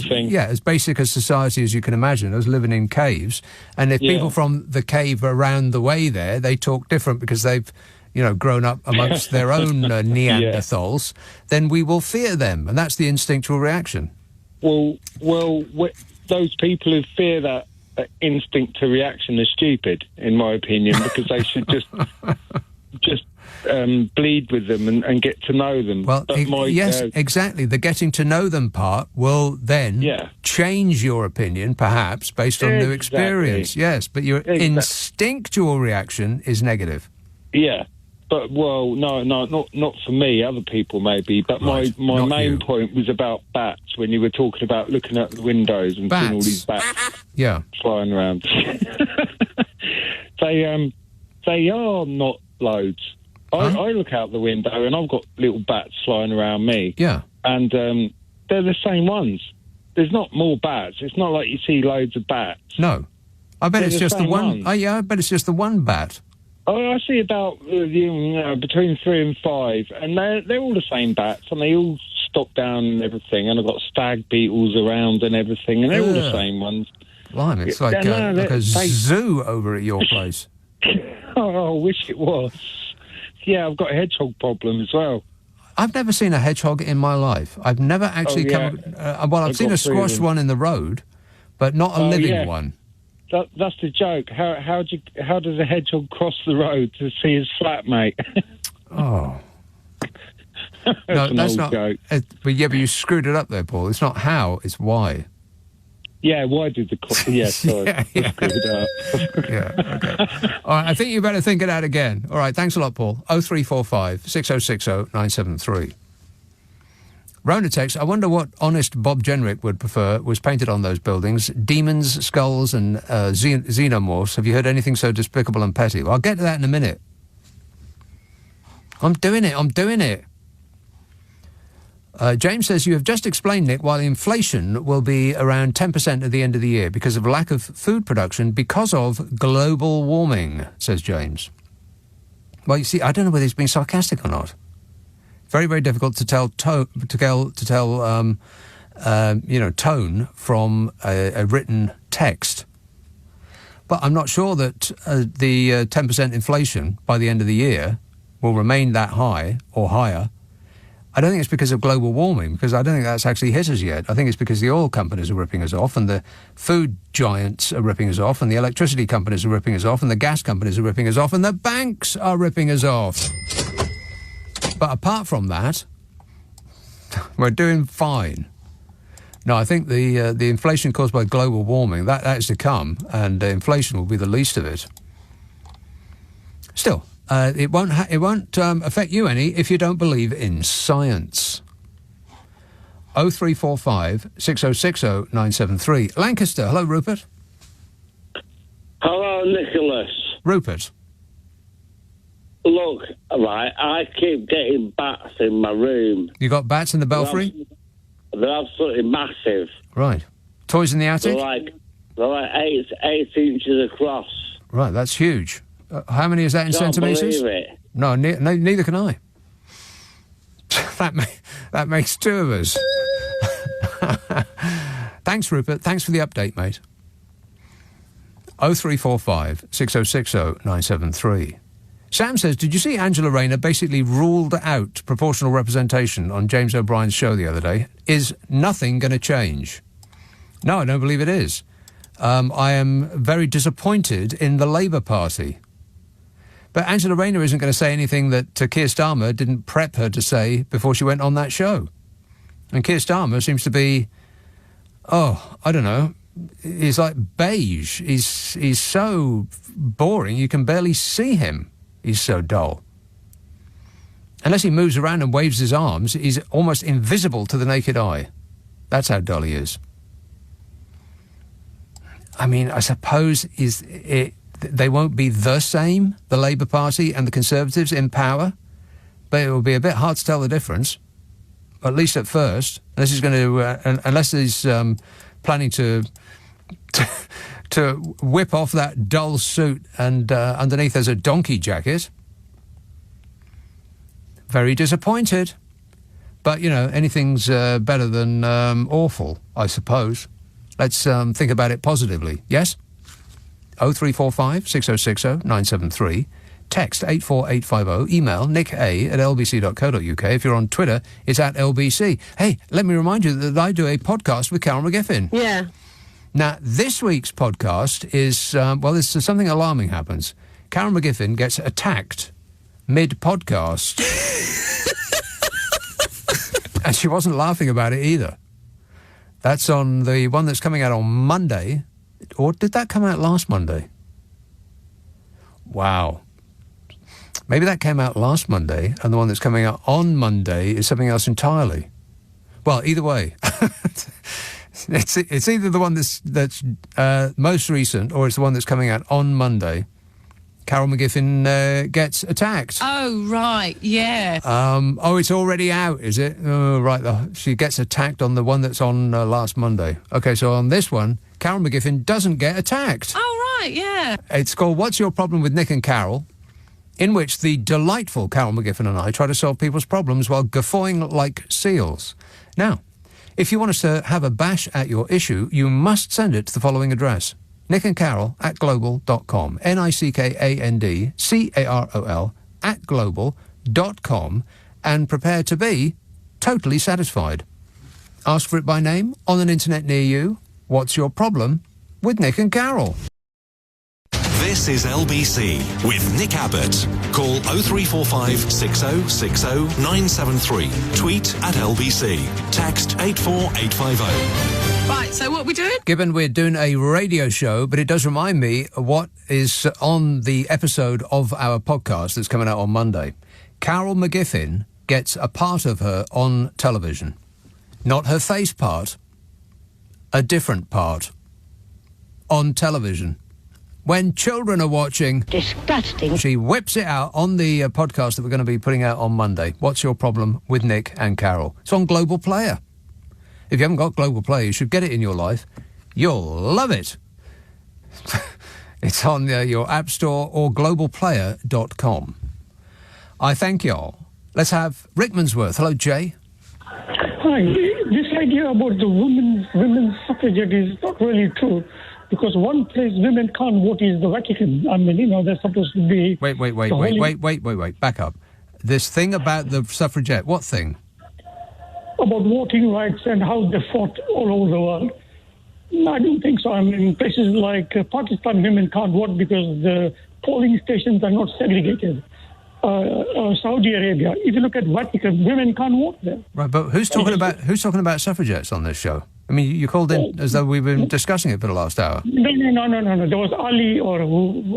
thing.
Yeah, as basic a society as you can imagine, as living in caves. And if people from the cave around the way there, they talk different because they've, grown up amongst their own Neanderthals, then we will fear them, and that's the instinctual reaction.
Well, those people who fear that instinct to reaction are stupid, in my opinion, because they should just bleed with them and get to know them.
Well, exactly. The getting to know them part will then change your opinion, perhaps, based on new experience. Yes, but your instinctual reaction is negative.
Yeah, but, no, not for me. Other people maybe. But my main point was about bats, when you were talking about looking out the windows and seeing all these bats flying around. They are not loads. I look out the window and I've got little bats flying around me.
Yeah.
And they're the same ones. There's not more bats. It's not like you see loads of bats.
No. I bet it's just the one. Ones. Oh, yeah, I bet it's just the one bat.
Oh, I see about between 3 and 5, and they're all the same bats, and they all stop down and everything, and I've got stag beetles around and everything, and they're all the same ones.
Blimey, it's like a zoo over at your place.
Oh, I wish it was. Yeah, I've got a hedgehog problem as well.
I've never seen a hedgehog in my life. I've never actually I've seen a squashed one in the road, but not a living one.
That's the joke. How does a hedgehog cross the road to see his flatmate?
Oh.
That's an old joke.
But you screwed it up there, Paul. It's not how, it's why.
Yeah, why did the... sorry. Screwed it up.
Yeah, okay. All right, I think you better think it out again. All right, thanks a lot, Paul. 0345 6060 973. Rona text, I wonder what honest Bob Jenrick would prefer was painted on those buildings. Demons, skulls and xenomorphs. Have you heard anything so despicable and petty? Well, I'll get to that in a minute. I'm doing it. James says, you have just explained, Nick, why inflation will be around 10% at the end of the year because of lack of food production because of global warming, says James. Well, you see, I don't know whether he's being sarcastic or not. Very, very difficult to tell tone from a written text. But I'm not sure that the 10% inflation by the end of the year will remain that high or higher. I don't think it's because of global warming, because I don't think that's actually hit us yet. I think it's because the oil companies are ripping us off, and the food giants are ripping us off, and the electricity companies are ripping us off, and the gas companies are ripping us off, and the banks are ripping us off. But apart from that, we're doing fine. No, I think the inflation caused by global warming, that is to come, and inflation will be the least of it. Still, it won't affect you any if you don't believe in science. 0345 6060 973. Lancaster, hello, Rupert.
Hello, Nicholas.
Rupert.
Look, right, I keep getting bats in my room.
You got bats in the belfry?
They're absolutely massive.
Right. Toys in the attic?
They're like 8 inches across.
Right, that's huge. How many is that in centimetres?
Believe it.
No, neither can I. That makes two of us. Thanks, Rupert. Thanks for the update, mate. 0345 6060 973. Sam says, did you see Angela Rayner basically ruled out proportional representation on James O'Brien's show the other day? Is nothing going to change? No, I don't believe it is. I am very disappointed in the Labour Party. But Angela Rayner isn't going to say anything that Keir Starmer didn't prep her to say before she went on that show. And Keir Starmer seems to be, I don't know, he's like beige. He's so boring, you can barely see him. He's so dull. Unless he moves around and waves his arms, he's almost invisible to the naked eye. That's how dull he is. I mean, I suppose they won't be the same, the Labour Party and the Conservatives in power, but it will be a bit hard to tell the difference, at least at first, unless he's going to, unless he's planning to whip off that dull suit and underneath there's a donkey jacket. Very disappointed. But, you know, anything's better than awful, I suppose. Let's think about it positively. Yes? 0345 6060 973. Text 84850. Email nick@lbc.co.uk. If you're on Twitter, it's @LBC. Hey, let me remind you that I do a podcast with Carol McGiffin.
Yeah.
Now, this week's podcast is, there's something alarming happens. Carol McGiffin gets attacked mid-podcast. And she wasn't laughing about it either. That's on the one that's coming out on Monday. Or did that come out last Monday? Wow. Maybe that came out last Monday, and the one that's coming out on Monday is something else entirely. Well, either way. It's either the one that's most recent, or it's the one that's coming out on Monday. Carol McGiffin gets attacked.
Oh, right, yeah.
It's already out, is it? Oh, right. She gets attacked on the one that's on last Monday. Okay, so on this one, Carol McGiffin doesn't get attacked.
Oh, right, yeah.
It's called What's Your Problem with Nick and Carol, in which the delightful Carol McGiffin and I try to solve people's problems while guffawing like seals. Now, if you want us to have a bash at your issue, you must send it to the following address. nickandcarol@global.com. NICKANDCAROL @global.com, and prepare to be totally satisfied. Ask for it by name on an internet near you. What's your problem with Nick and Carol?
This is LBC with Nick Abbott. Call 0345 6060 973. Tweet @LBC. Text 84850.
Right, so what are we doing?
Given we're doing a radio show, but it does remind me what is on the episode of our podcast that's coming out on Monday. Carol McGiffin gets a part of her on television. Not her face part, a different part. On television. When children are watching...
Disgusting.
She whips it out on the podcast that we're going to be putting out on Monday. What's Your Problem with Nick and Carol? It's on Global Player. If you haven't got Global Player, you should get it in your life. You'll love it. It's on your App Store or globalplayer.com. I thank you all. Let's have Rick Mansworth. Hello, Jay.
Hi. This idea about the women's suffragette is not really true. Because one place women can't vote is the Vatican. I mean, they're supposed to be...
Wait. Back up. This thing about the suffragette, what thing?
About voting rights and how they fought all over the world. No, I don't think so. I mean, places like Pakistan, women can't vote because the polling stations are not segregated. Saudi Arabia, if you look at Vatican, women can't vote there.
Right, but who's talking about suffragettes on this show? I mean, you called in as though we've been discussing it for the last hour.
No. There was Ali or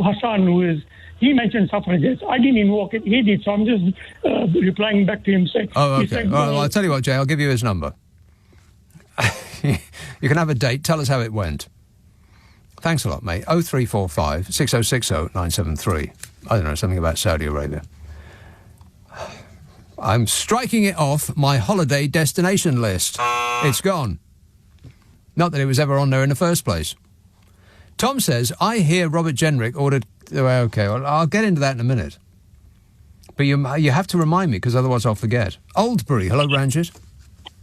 Hassan he mentioned suffragettes. I didn't invoke it. He did, so I'm just replying back to him saying...
Oh, okay. Well, I'll tell you what, Jay, I'll give you his number. You can have a date. Tell us how it went. Thanks a lot, mate. 0345 6060 973. I don't know, something about Saudi Arabia. I'm striking it off my holiday destination list. It's gone. Not that it was ever on there in the first place. Tom says, I hear Robert Jenrick ordered... Okay, well, I'll get into that in a minute. But you have to remind me, because otherwise I'll forget. Oldbury, hello, Ranjit.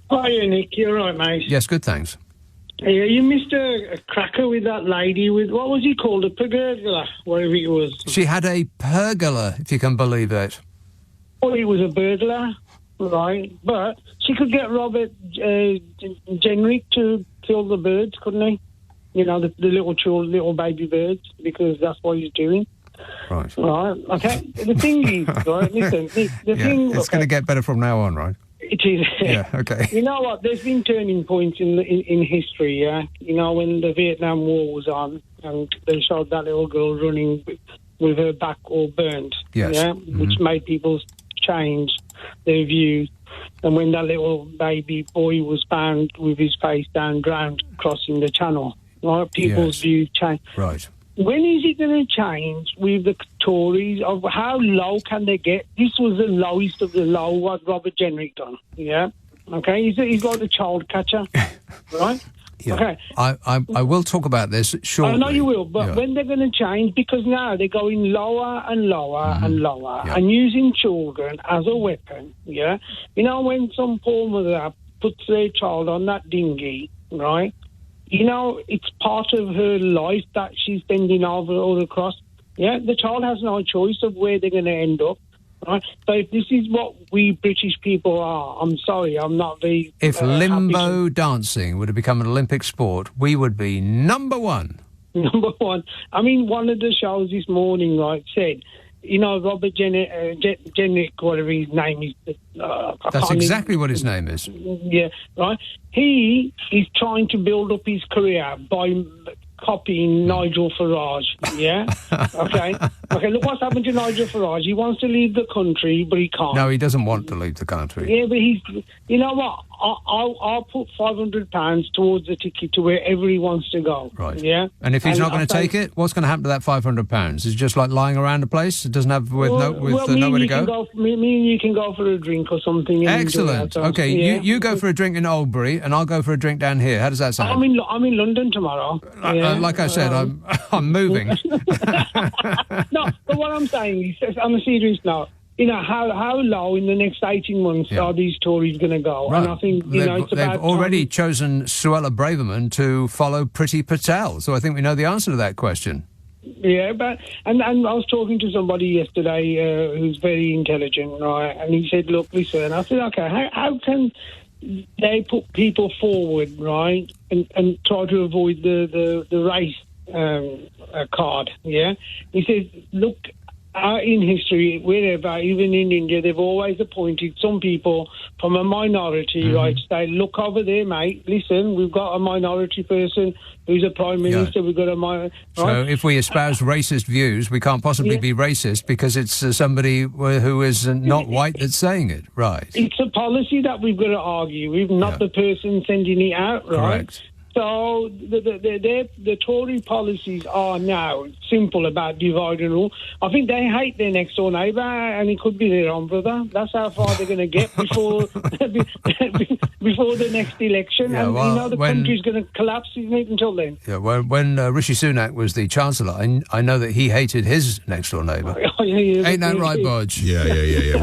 Hi, Nick. You're right, mate.
Yes, good, thanks.
Yeah, you missed a cracker with that lady with... What was he called? A pergola? Whatever it was.
She had a pergola, if you can believe it.
Oh, it was a burglar, right? But she could get Robert Jenrick to kill the birds, couldn't he? The little baby birds, because that's what he's doing.
Right.
Right, okay. The thing is, right, listen,
it's going to get better from now on, right?
It is.
Yeah, okay.
You know what? There's been turning points in history, yeah? When the Vietnam War was on, and they showed that little girl running with her back all burnt,
yes.
yeah? Which made people changed their views. And when that little baby boy was found with his face down, drowned, crossing the channel, right? People's views changed.
Right.
When is it going to change with the Tories? Of how low can they get? This was the lowest of the low, what Robert Jenrick done, yeah? Okay, he's like the child catcher, right?
Yeah.
Okay.
I will talk about this shortly.
I know you will, but when they're going to change, because now they're going lower and lower and lower and using children as a weapon, yeah? You know, when some poor mother puts their child on that dinghy, right? You know, it's part of her life that she's bending over all across. Yeah, the child has no choice of where they're going to end up. Right? So if this is what we British people are, I'm sorry, I'm not very...
If limbo dancing would have become an Olympic sport, we would be number one.
Number one. I mean, one of the shows this morning, right, said, you know, Robert Jenrick, whatever his name is...
That's exactly what his name is.
Yeah, right? He is trying to build up his career by copying Nigel Farage, yeah? Okay, look what's happened to Nigel Farage. He wants to leave the country, but he can't.
No, he doesn't want to leave the country.
Yeah, but you know what? I'll put £500 towards the ticket to wherever he wants to go.
Right.
Yeah?
And if he's not going to take it, what's going to happen to that £500? Is it just like lying around a place? It doesn't have nowhere to go?
Me and you can go for a drink or something.
Excellent. Okay,
yeah.
you go for a drink in Oldbury, and I'll go for a drink down here. How does that sound?
I'm in London tomorrow.
Like I said, I'm moving.
No, but what I'm saying is, on a serious note, you know, how low in the next 18 months are these Tories going to go?
Right.
And I think,
they've already chosen Suella Braverman to follow Priti Patel, so I think we know the answer to that question.
Yeah, but and I was talking to somebody yesterday who's very intelligent, right? And he said, look, listen, I said, okay, how can they put people forward, right, and try to avoid the race card, yeah? He says, look, in history, wherever, even in India, they've always appointed some people from a minority, right? Say, look over there, mate. Listen, we've got a minority person who's a prime minister. We've got a minority. Right?
So if we espouse racist views, we can't possibly be racist because it's somebody who is not white that's saying it, right?
It's a policy that we've got to argue with, not the person sending it out, right?
Correct.
So the Tory policies are now simple about divide and rule. I think they hate their next door neighbour, and it could be their own brother. That's how far they're going to get before before the next election.
Yeah,
and
well,
the country's going to collapse, isn't it, until then?
Yeah, when Rishi Sunak was the Chancellor, I know that he hated his next door neighbour. Ain't that right, Bodge?
Yeah.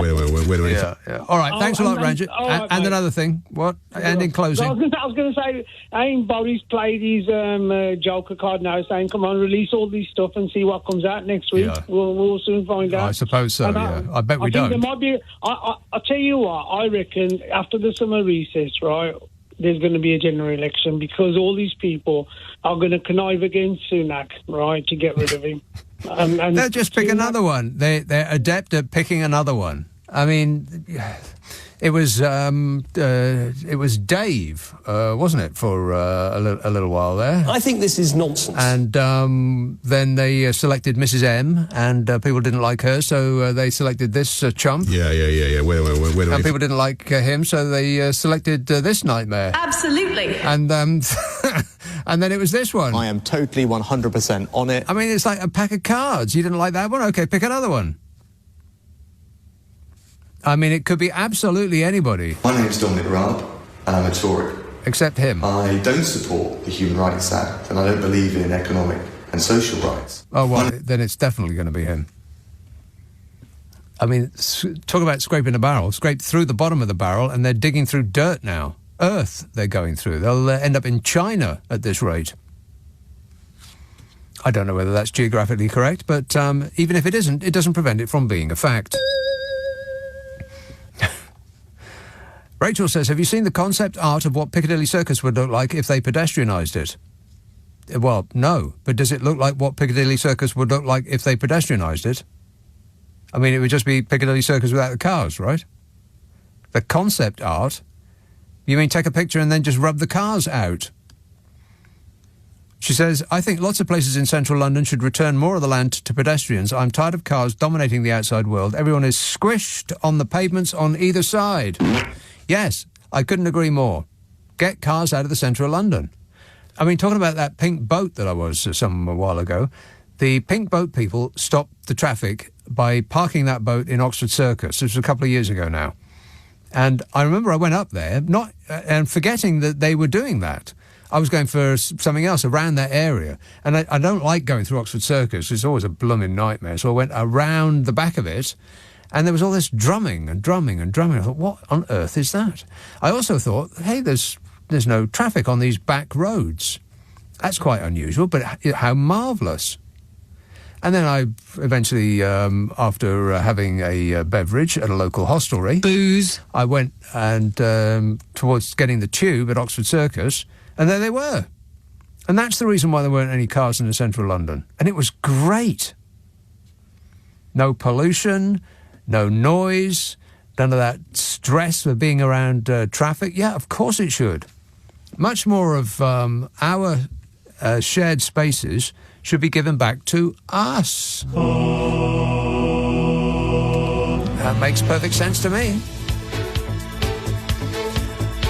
Wait a minute.
Yeah. All right, thanks a lot, Ranger. And another thing, what? And in closing.
I was going to say, Boris played his Joker card now, saying, come on, release all this stuff and see what comes out next week.
Yeah.
We'll soon find out.
I suppose so, yeah. I bet we don't.
There might be... I'll tell you what, I reckon after the summer recess, right, there's going to be a general election because all these people are going to connive against Sunak, right, to get rid of him. And
they'll just pick another one. They're adept at picking another one. I mean... It was Dave, wasn't it, for a little while there?
I think this is nonsense.
And then they selected Mrs. M, and people didn't like her, so they selected this chump.
Yeah. Wait a minute.
And people didn't like him, so they selected this nightmare.
Absolutely.
And and then it was this one.
I am totally 100% on it.
I mean, it's like a pack of cards. You didn't like that one? Okay, pick another one. I mean, it could be absolutely anybody.
My name's Dominic Raab, and I'm a Tory.
Except him.
I don't support the Human Rights Act, and I don't believe in economic and social rights.
Oh, well, then it's definitely going to be him. I mean, talk about scraping a barrel. Scrape through the bottom of the barrel, and they're digging through dirt now. Earth they're going through. They'll end up in China at this rate. I don't know whether that's geographically correct, but even if it isn't, it doesn't prevent it from being a fact. Rachel says, have you seen the concept art of what Piccadilly Circus would look like if they pedestrianised it? Well, no. But does it look like what Piccadilly Circus would look like if they pedestrianised it? I mean, it would just be Piccadilly Circus without the cars, right? The concept art? You mean take a picture and then just rub the cars out? She says, I think lots of places in central London should return more of the land to pedestrians. I'm tired of cars dominating the outside world. Everyone is squished on the pavements on either side. Yes, I couldn't agree more. Get cars out of the centre of London. I mean, talking about that pink boat that I was a while ago, the pink boat people stopped the traffic by parking that boat in Oxford Circus. This was a couple of years ago now. And I remember I went up there, and forgetting that they were doing that. I was going for something else around that area. And I don't like going through Oxford Circus. It's always a blooming nightmare. So I went around the back of it, and there was all this drumming and drumming and drumming. I thought, what on earth is that? I also thought, hey, there's no traffic on these back roads. That's quite unusual, but how marvellous. And then I eventually, after having a beverage at a local hostelry...
Booze.
I went and towards getting the tube at Oxford Circus... And there they were. And that's the reason why there weren't any cars in the centre of London. And it was great. No pollution, no noise, none of that stress of being around traffic. Yeah, of course it should. Much more of our shared spaces should be given back to us. That makes perfect sense to me.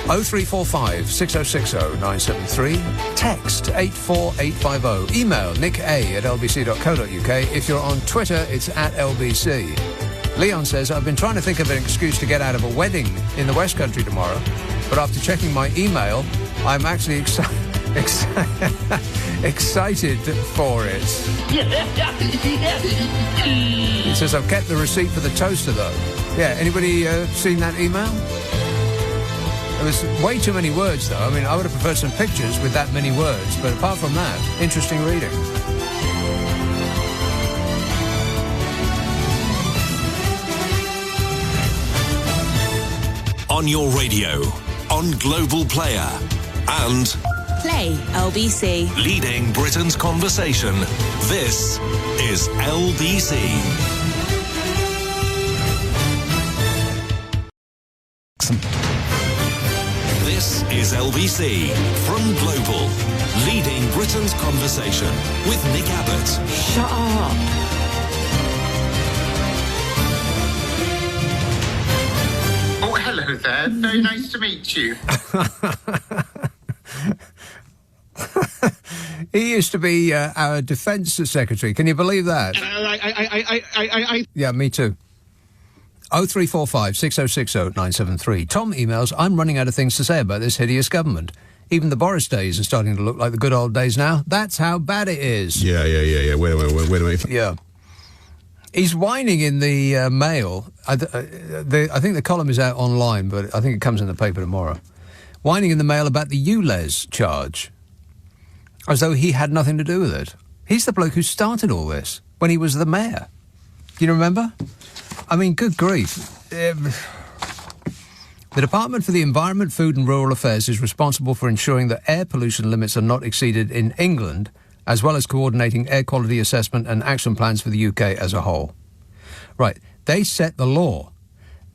0345 6060 973. Text 84850. Email nick@lbc.co.uk. If you're on Twitter, it's @LBC. Leon says, I've been trying to think of an excuse to get out of a wedding in the West Country tomorrow, but after checking my email, I'm actually excited for it. He says, I've kept the receipt for the toaster, though. Yeah, anybody seen that email? There was way too many words, though. I mean, I would have preferred some pictures with that many words, but apart from that, interesting reading.
On your radio, on Global Player, and...
Play LBC.
Leading Britain's conversation. This is LBC. This is LBC from Global, leading Britain's conversation with Nick Abbot.
Shut up.
Oh, hello there. Very nice to meet you.
He used to be our Defence Secretary. Can you believe that? Yeah, me too. 0345 6060 973. Tom emails, I'm running out of things to say about this hideous government. Even the Boris days are starting to look like the good old days now. That's how bad it is.
Yeah. Wait a minute.
Yeah. He's whining in the Mail. I think the column is out online, but I think it comes in the paper tomorrow. Whining in the Mail about the ULEZ charge. As though he had nothing to do with it. He's the bloke who started all this when he was the mayor. Do you remember? I mean, good grief. The Department for the Environment, Food and Rural Affairs is responsible for ensuring that air pollution limits are not exceeded in England, as well as coordinating air quality assessment and action plans for the UK as a whole. Right, they set the law.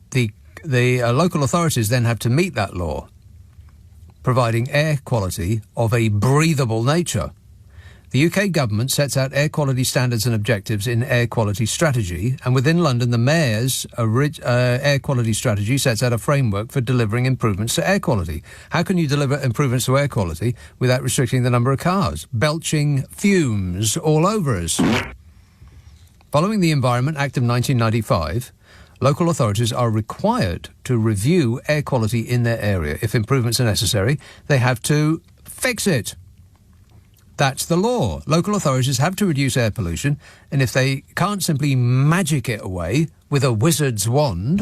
The local authorities then have to meet that law, providing air quality of a breathable nature. The UK government sets out air quality standards and objectives in air quality strategy, and within London, the mayor's air quality strategy sets out a framework for delivering improvements to air quality. How can you deliver improvements to air quality without restricting the number of cars, belching fumes all over us? Following the Environment Act of 1995, local authorities are required to review air quality in their area. If improvements are necessary, they have to fix it. That's the law. Local authorities have to reduce air pollution, and if they can't simply magic it away with a wizard's wand,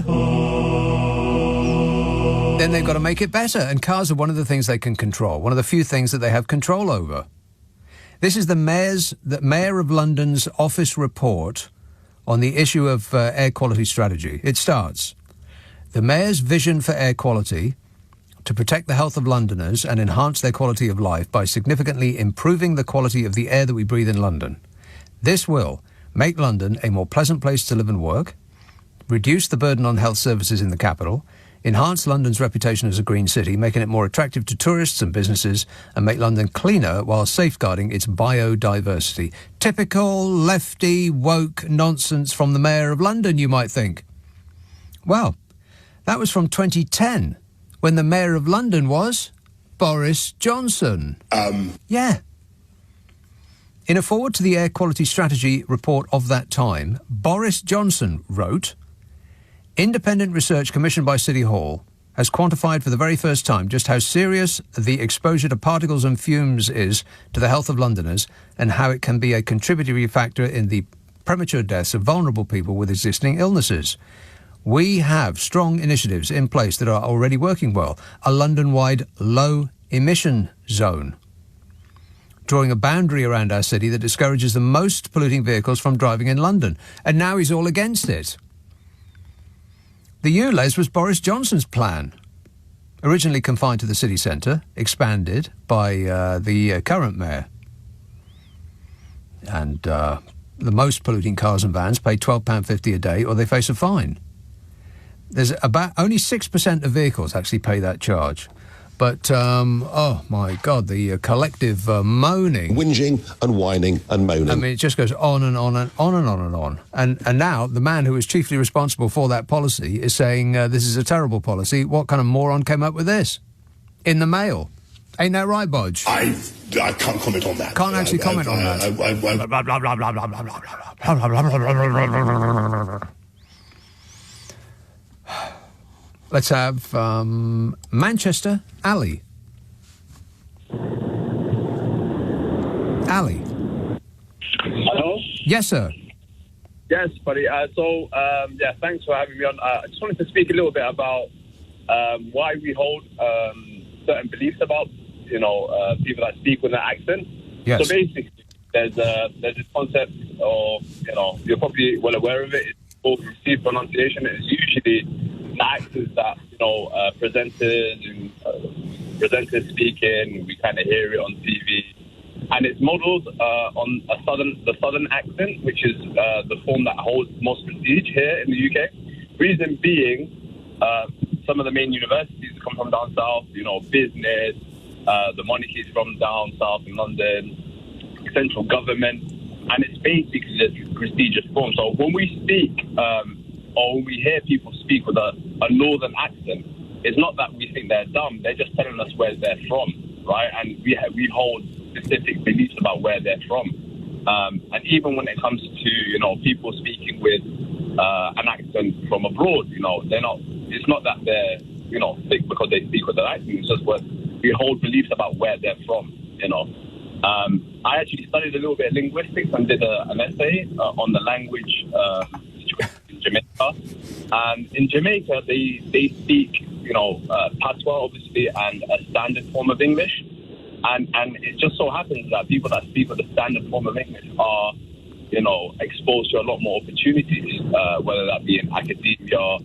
then they've got to make it better. And cars are one of the things they can control, one of the few things that they have control over. This is the Mayor of London's office report on the issue of air quality strategy. It starts, the Mayor's vision for air quality to protect the health of Londoners and enhance their quality of life by significantly improving the quality of the air that we breathe in London. This will make London a more pleasant place to live and work, reduce the burden on health services in the capital, enhance London's reputation as a green city, making it more attractive to tourists and businesses, and make London cleaner while safeguarding its biodiversity. Typical lefty, woke nonsense from the Mayor of London, you might think. Well, that was from 2010, when the Mayor of London was Boris Johnson. Yeah. In a forward to the air quality strategy report of that time, Boris Johnson wrote, independent research commissioned by City Hall has quantified for the very first time just how serious the exposure to particles and fumes is to the health of Londoners and how it can be a contributory factor in the premature deaths of vulnerable people with existing illnesses. We have strong initiatives in place that are already working well. A London-wide low-emission zone, drawing a boundary around our city that discourages the most polluting vehicles from driving in London. And now he's all against it. The ULEZ was Boris Johnson's plan. Originally confined to the city centre, expanded by the current mayor. And the most polluting cars and vans pay £12.50 a day or they face a fine. There's about only 6% of vehicles actually pay that charge. But, oh, my God, the collective moaning.
Whinging and whining and moaning.
I mean, it just goes on and on and on and on and on. And now the man who is chiefly responsible for that policy is saying this is a terrible policy. What kind of moron came up with this? In the Mail. Ain't that right, Bodge?
I can't comment on that.
Can't actually comment on that. Let's have Manchester, Ali. Ali.
Hello?
Yes, sir.
Yes, buddy. Thanks for having me on. I just wanted to speak a little bit about why we hold certain beliefs about, people that speak with an accent.
Yes.
So basically, there's this concept of, you're probably well aware of it. It's called received pronunciation. It's usually the accents that, presenters speaking. We kind of hear it on TV. And it's modelled on the southern accent, which is the form that holds most prestige here in the UK. Reason being, some of the main universities come from down south, business, the monarchy is from down south in London, central government, and it's basically a prestigious form. So when we speak, or when we hear people speak with a northern accent, it's not that we think they're dumb, they're just telling us where they're from, right? And we hold specific beliefs about where they're from. And even when it comes to, people speaking with an accent from abroad, it's not that they're, thick because they speak with an accent, it's just what we hold beliefs about where they're from, I actually studied a little bit of linguistics and did an essay on the language situation in Jamaica. And in Jamaica, they speak, patois, obviously, and a standard form of English. And it just so happens that people that speak with the standard form of English are, exposed to a lot more opportunities, whether that be in academia,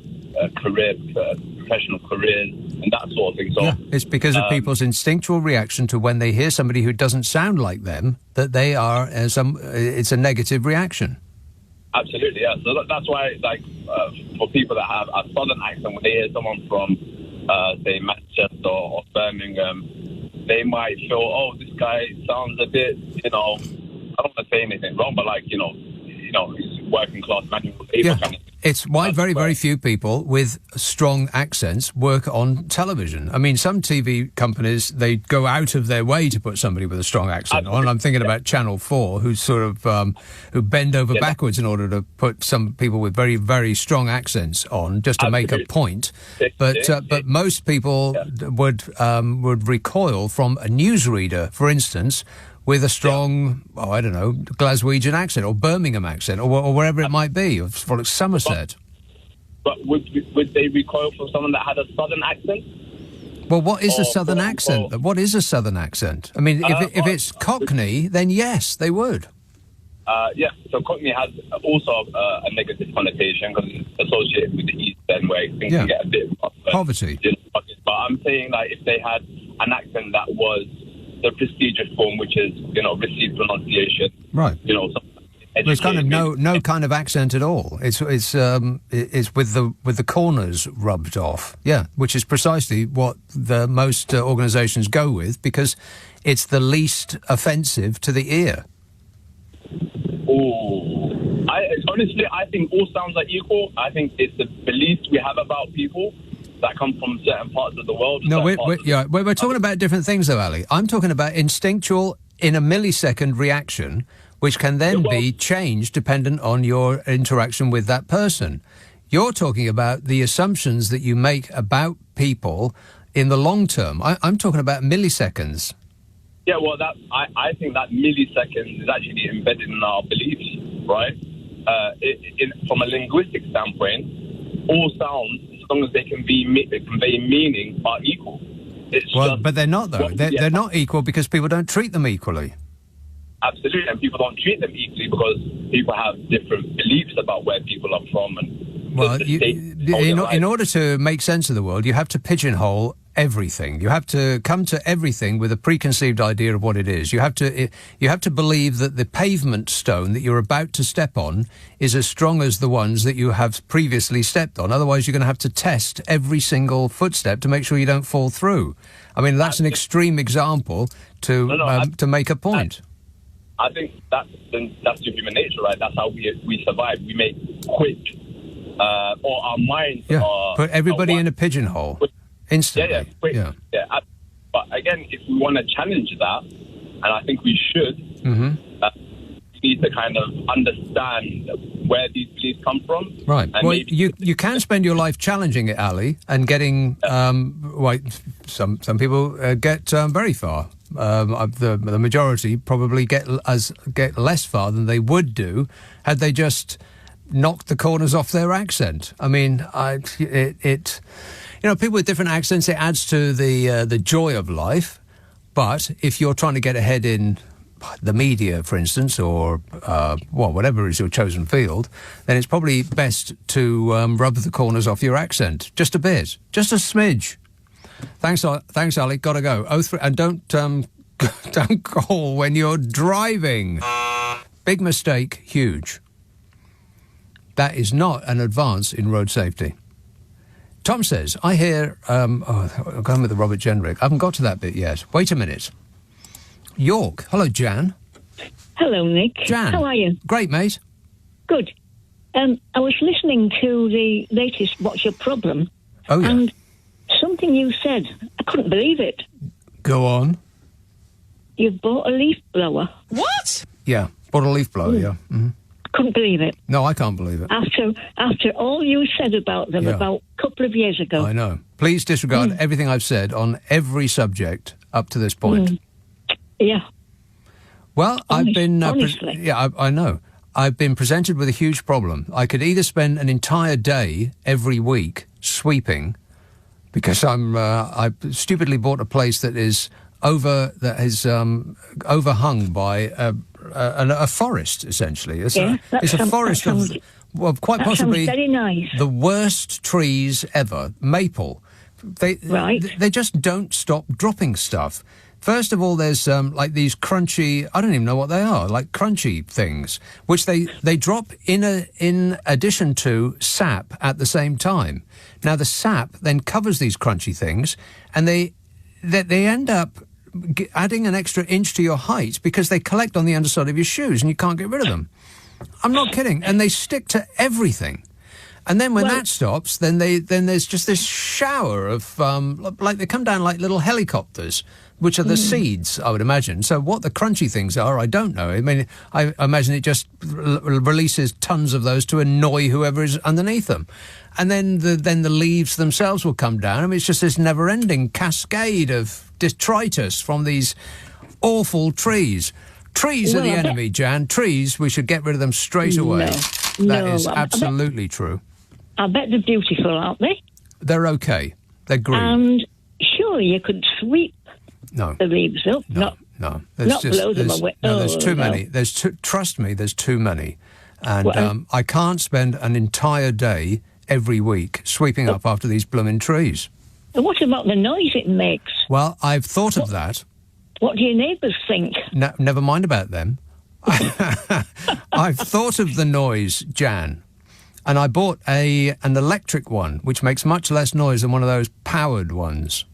professional careers, and that sort of thing. So
it's because of people's instinctual reaction to when they hear somebody who doesn't sound like them, that they are it's a negative reaction.
Absolutely, yeah. So that's why, for people that have a southern accent, when they hear someone from, say, Manchester or Birmingham, they might feel, oh, this guy sounds a bit, I don't want to say anything wrong, but he's working class manual labor kind of thing.
It's why very few people with strong accents work on television. I mean, some TV companies, they go out of their way to put somebody with a strong accent on. I'm thinking about Channel 4, who sort of who bend over backwards in order to put some people with very, very strong accents on, just to make a point. But most people would recoil from a newsreader, for instance, with a strong, Glaswegian accent or Birmingham accent or wherever it might be, or Somerset.
But would they recoil from someone that had a southern accent?
Well, what is a southern accent? What is a southern accent? I mean, if it's Cockney, then yes, they would.
So Cockney has also a negative connotation because it's associated with the East End, where things can get a bit rough.
Poverty.
But I'm saying if they had an accent that was the prestigious form, which is, received pronunciation.
Right.
Something
It's kind of no kind of accent at all. It's with the corners rubbed off. Yeah, which is precisely what the most organisations go with, because it's the least offensive to the ear.
Honestly, I think all sounds like equal. I think it's the beliefs we have about people that come from certain parts of the world.
No, we're talking about different things, though, Ali. I'm talking about instinctual, in a millisecond reaction, which can then be changed dependent on your interaction with that person. You're talking about the assumptions that you make about people in the long term. I'm talking about milliseconds.
Yeah, well, I think that millisecond is actually embedded in our beliefs, right? From a linguistic standpoint, all sounds, as long as they can convey meaning, are equal.
But they're not, though. They're not equal because people don't treat them equally.
Absolutely, and people don't treat them equally because people have different beliefs about where people are from. And
in order to make sense of the world, you have to pigeonhole everything. You have to come to everything with a preconceived idea of what it is. You have to believe that the pavement stone that you're about to step on is as strong as the ones that you have previously stepped on. Otherwise, you're going to have to test every single footstep to make sure you don't fall through. I mean, that's an extreme example to make a point.
I think that's your human nature, right? That's how we survive. We make quick, or our minds are...
Put everybody in a pigeonhole instantly.
Quick. Yeah. But again, if we want to challenge that, and I think we should, we need to kind of understand where these beliefs come from.
Right. Well, you can spend your life challenging it, Ali, and getting... some people get very far. The majority probably get less far than they would do had they just knocked the corners off their accent. I mean, people with different accents, it adds to the joy of life. But if you're trying to get ahead in the media, for instance, or whatever is your chosen field, then it's probably best to rub the corners off your accent just a bit, just a smidge. Thanks, Ali. Gotta go. And don't call when you're driving. Big mistake. Huge. That is not an advance in road safety. Tom says, I hear... I'm going with the Robert Jenrick. I haven't got to that bit yet. Wait a minute. York. Hello, Jan.
Hello, Nick.
Jan.
How are you?
Great, mate.
Good. I was listening to the latest What's Your Problem?
Oh, yeah.
And something you said, I couldn't believe it.
Go on.
You bought a leaf blower.
What?
Yeah, bought a leaf blower, yeah. Mm-hmm.
Couldn't believe it.
No, I can't believe it.
After all you said about them about a couple of years ago.
I know. Please disregard everything I've said on every subject up to this point.
Yeah.
Well, I've been...
honestly.
I know. I've been presented with a huge problem. I could either spend an entire day every week sweeping, because I stupidly bought a place that is overhung by a forest, essentially. It's a forest of quite possibly
very nice.
The worst trees ever. Maple. They just don't stop dropping stuff. First of all, there's like these crunchy, I don't even know what they are, like crunchy things, which they drop in addition to sap at the same time. Now, the sap then covers these crunchy things, and they end up adding an extra inch to your height because they collect on the underside of your shoes and you can't get rid of them. I'm not kidding. And they stick to everything. And then when that stops, then there's just this shower of, like they come down like little helicopters, which are the seeds, I would imagine. So what the crunchy things are, I don't know. I mean, I imagine it just releases tons of those to annoy whoever is underneath them. And then the leaves themselves will come down. I mean, it's just this never-ending cascade of detritus from these awful trees. Trees are the enemy, Jan. Trees, we should get rid of them straight away. That is absolutely true.
I bet they're beautiful, aren't they?
They're okay. They're green.
And surely you could sweep the leaves up.
No.
Not blow them away.
No, there's too many. Trust me, there's too many. And I can't spend an entire day every week sweeping up after these blooming trees.
And what about the noise it makes?
Well, I've thought of that.
What do your neighbours think?
Never mind about them. I've thought of the noise, Jan, and I bought an electric one, which makes much less noise than one of those powered ones.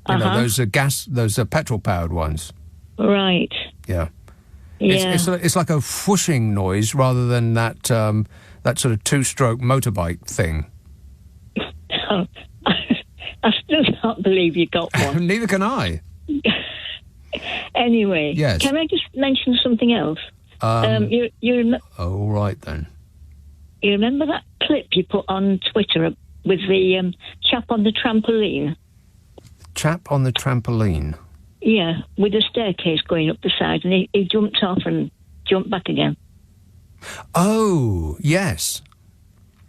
You know, those are petrol-powered ones.
Right.
Yeah.
Yeah.
It's like a whooshing noise rather than that sort of two-stroke motorbike thing.
I still can't believe you got one.
Neither can I.
Anyway,
yes.
Can I just mention something else? You
oh, right then.
You remember that clip you put on Twitter with the chap on the trampoline?
Chap on the trampoline?
Yeah, with a staircase going up the side, and he jumped off and jumped back again.
Oh, yes.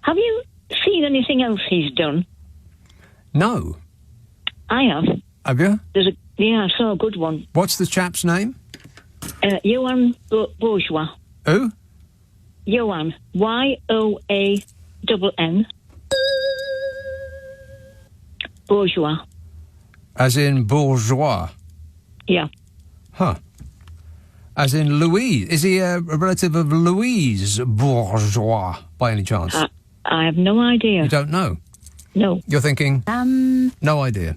Have you seen anything else he's done?
No.
I have.
Have you?
I saw a good one.
What's the chap's name?
Johan Bourgeois.
Who?
Johan. Yoann. Bourgeois.
As in bourgeois?
Yeah.
Huh. As in Louise. Is he a relative of Louise Bourgeois, by any chance?
I have no idea.
You don't know?
No.
You're thinking? No idea.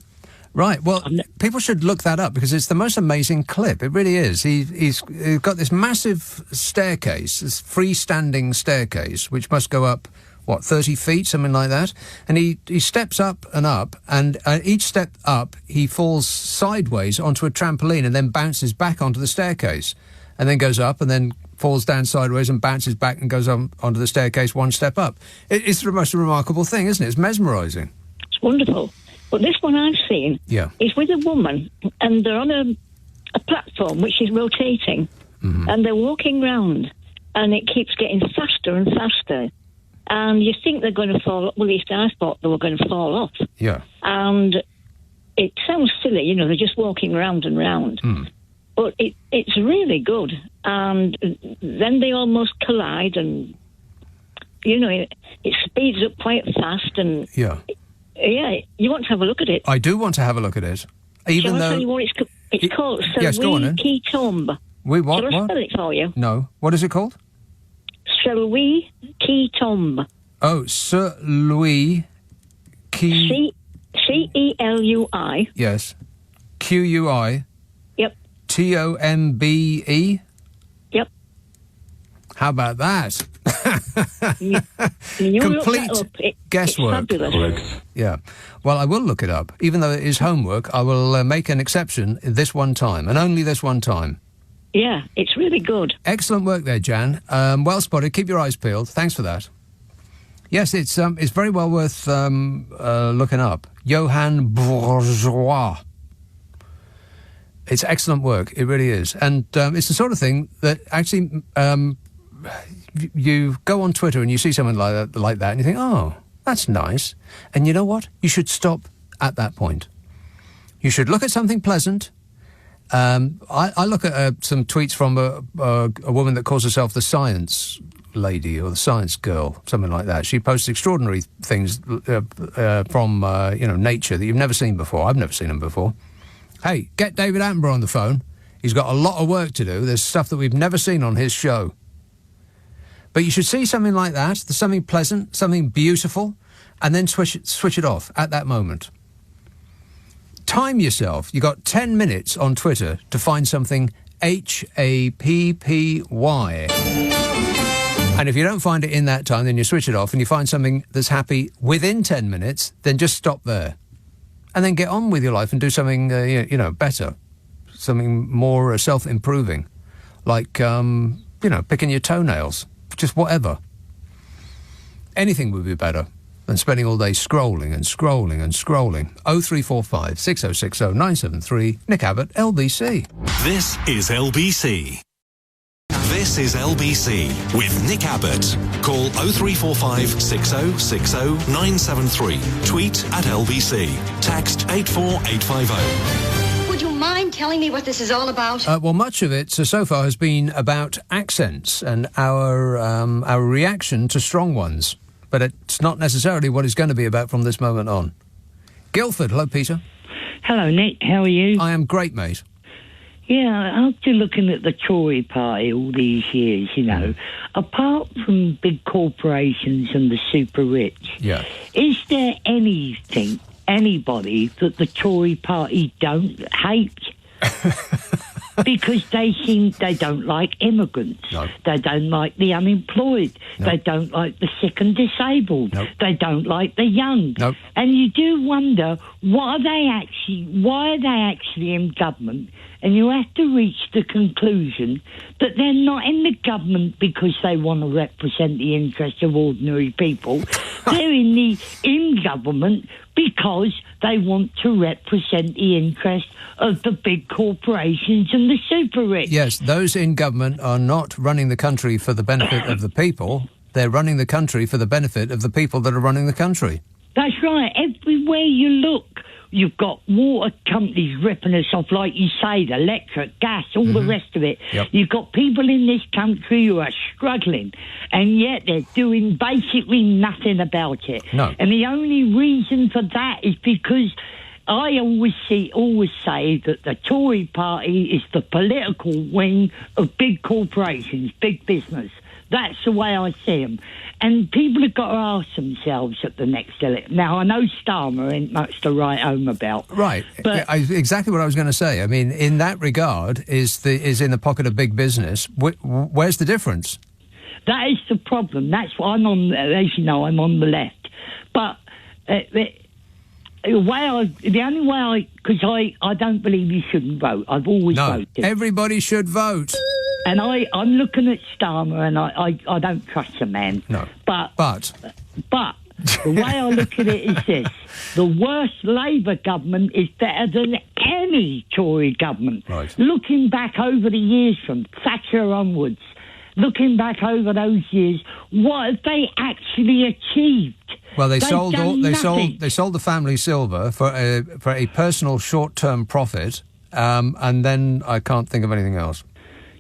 Right, well, people should look that up because it's the most amazing clip. It really is. He's got this massive staircase, this freestanding staircase, which must go up, 30 feet, something like that? And he steps up, and each step up, he falls sideways onto a trampoline and then bounces back onto the staircase, and then goes up and then falls down sideways and bounces back and goes onto the staircase one step up. It's the most remarkable thing, isn't it? It's mesmerising.
It's wonderful. But this one I've seen is with a woman, and they're on a platform which is rotating, and they're walking round, and it keeps getting faster and faster. And you think they're going to fall off. Well, at least I thought they were going to fall off.
Yeah.
And it sounds silly, they're just walking round and round. But it's really good. And then they almost collide, and, it speeds up quite fast. And yeah, you want to have a look at it.
I do want to have a look at it. Even
Shall
though
I tell you what it's called?
Yes, go on then.
Qui tombe.
We what?
Shall I spell it for you?
No. What is it called?
Celui qui tombe.
Oh, Sir Louis qui...
C-E-L-U-I.
Yes. Q-U-I.
Yep.
T-O-M-B-E.
Yep.
How about that?
Complete
guesswork.
It's fabulous.
Yeah. Well, I will look it up. Even though it is homework, I will make an exception this one time, and only this one time.
Yeah, it's really good.
Excellent work there, Jan. Well spotted. Keep your eyes peeled. Thanks for that. Yes, it's very well worth looking up. Johan Bourgeois. It's excellent work. It really is. And it's the sort of thing that actually you go on Twitter and you see something like that and you think, oh, that's nice. And you know what? You should stop at that point. You should look at something pleasant. I look at some tweets from a woman that calls herself the science lady or the science girl, something like that. She posts extraordinary things from nature that you've never seen before. I've never seen them before. Hey, get David Attenborough on the phone. He's got a lot of work to do. There's stuff that we've never seen on his show. But you should see something like that, something pleasant, something beautiful, and then switch it off at that moment. Time yourself. You got 10 minutes on Twitter to find something happy. And if you don't find it in that time, then you switch it off and you find something that's happy within 10 minutes, then just stop there. And then get on with your life and do something, better. Something more self-improving. Like, picking your toenails. Just whatever. Anything would be better than spending all day scrolling and scrolling and scrolling. 0345 6060 973. Nick Abbott, LBC.
This is LBC. This is LBC with Nick Abbott. Call 0345 6060 973. Tweet at LBC. Text 84850.
Would you mind telling me what this is all about?
Well, much of it so far has been about accents and our reaction to strong ones. But it's not necessarily what it's going to be about from this moment on. Guildford, hello, Peter.
Hello, Nick. How are you?
I am great, mate.
Yeah, after looking at the Tory party all these years, apart from big corporations and the super rich, is there anybody that the Tory party don't hate? Because they don't like immigrants. No. They don't like the unemployed. No. They don't like the sick and disabled. No. They don't like the young. No. And you do wonder, why are they actually in government? And you have to reach the conclusion that they're not in the government because they want to represent the interests of ordinary people. They're in government because they want to represent the interests of the big corporations and the super rich.
Yes, those in government are not running the country for the benefit of the people. They're running the country for the benefit of the people that are running the country.
That's right. Everywhere you look, you've got water companies ripping us off, like you say, the electric, gas, all the rest of it. Yep. You've got people in this country who are struggling, and yet they're doing basically nothing about it. No. And the only reason for that is because I always say that the Tory party is the political wing of big corporations, big business. That's the way I see them. And people have got to ask themselves at the next election. Now, I know Starmer ain't much to write home about. Right. But
exactly what I was going to say. I mean, in that regard, is in the pocket of big business. Where's the difference?
That is the problem. That's why I'm on, as you know, I'm on the left. But the only way because I don't believe you shouldn't vote. I've always voted.
Everybody should vote.
And I'm looking at Starmer, and I don't trust the man. No. But the way I look at it is this: the worst Labour government is better than any Tory government. Right. Looking back over the years from Thatcher onwards, looking back over those years, what have they actually achieved?
Well, they sold the family silver for a personal short-term profit, and then I can't think of anything else.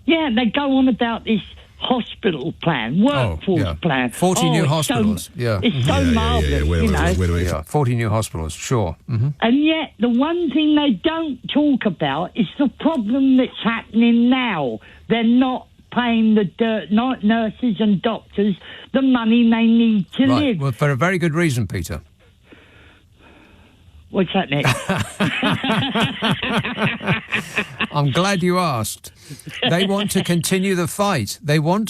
Yeah, they go on about this hospital plan, workforce plan.
40 new hospitals.
It's so marvellous,
40 new hospitals, sure. Mm-hmm.
And yet, the one thing they don't talk about is the problem that's happening now. They're not paying the nurses and doctors the money they need to live.
Well, for a very good reason, Peter.
What's that, Nick?
I'm glad you asked. They want to continue the fight.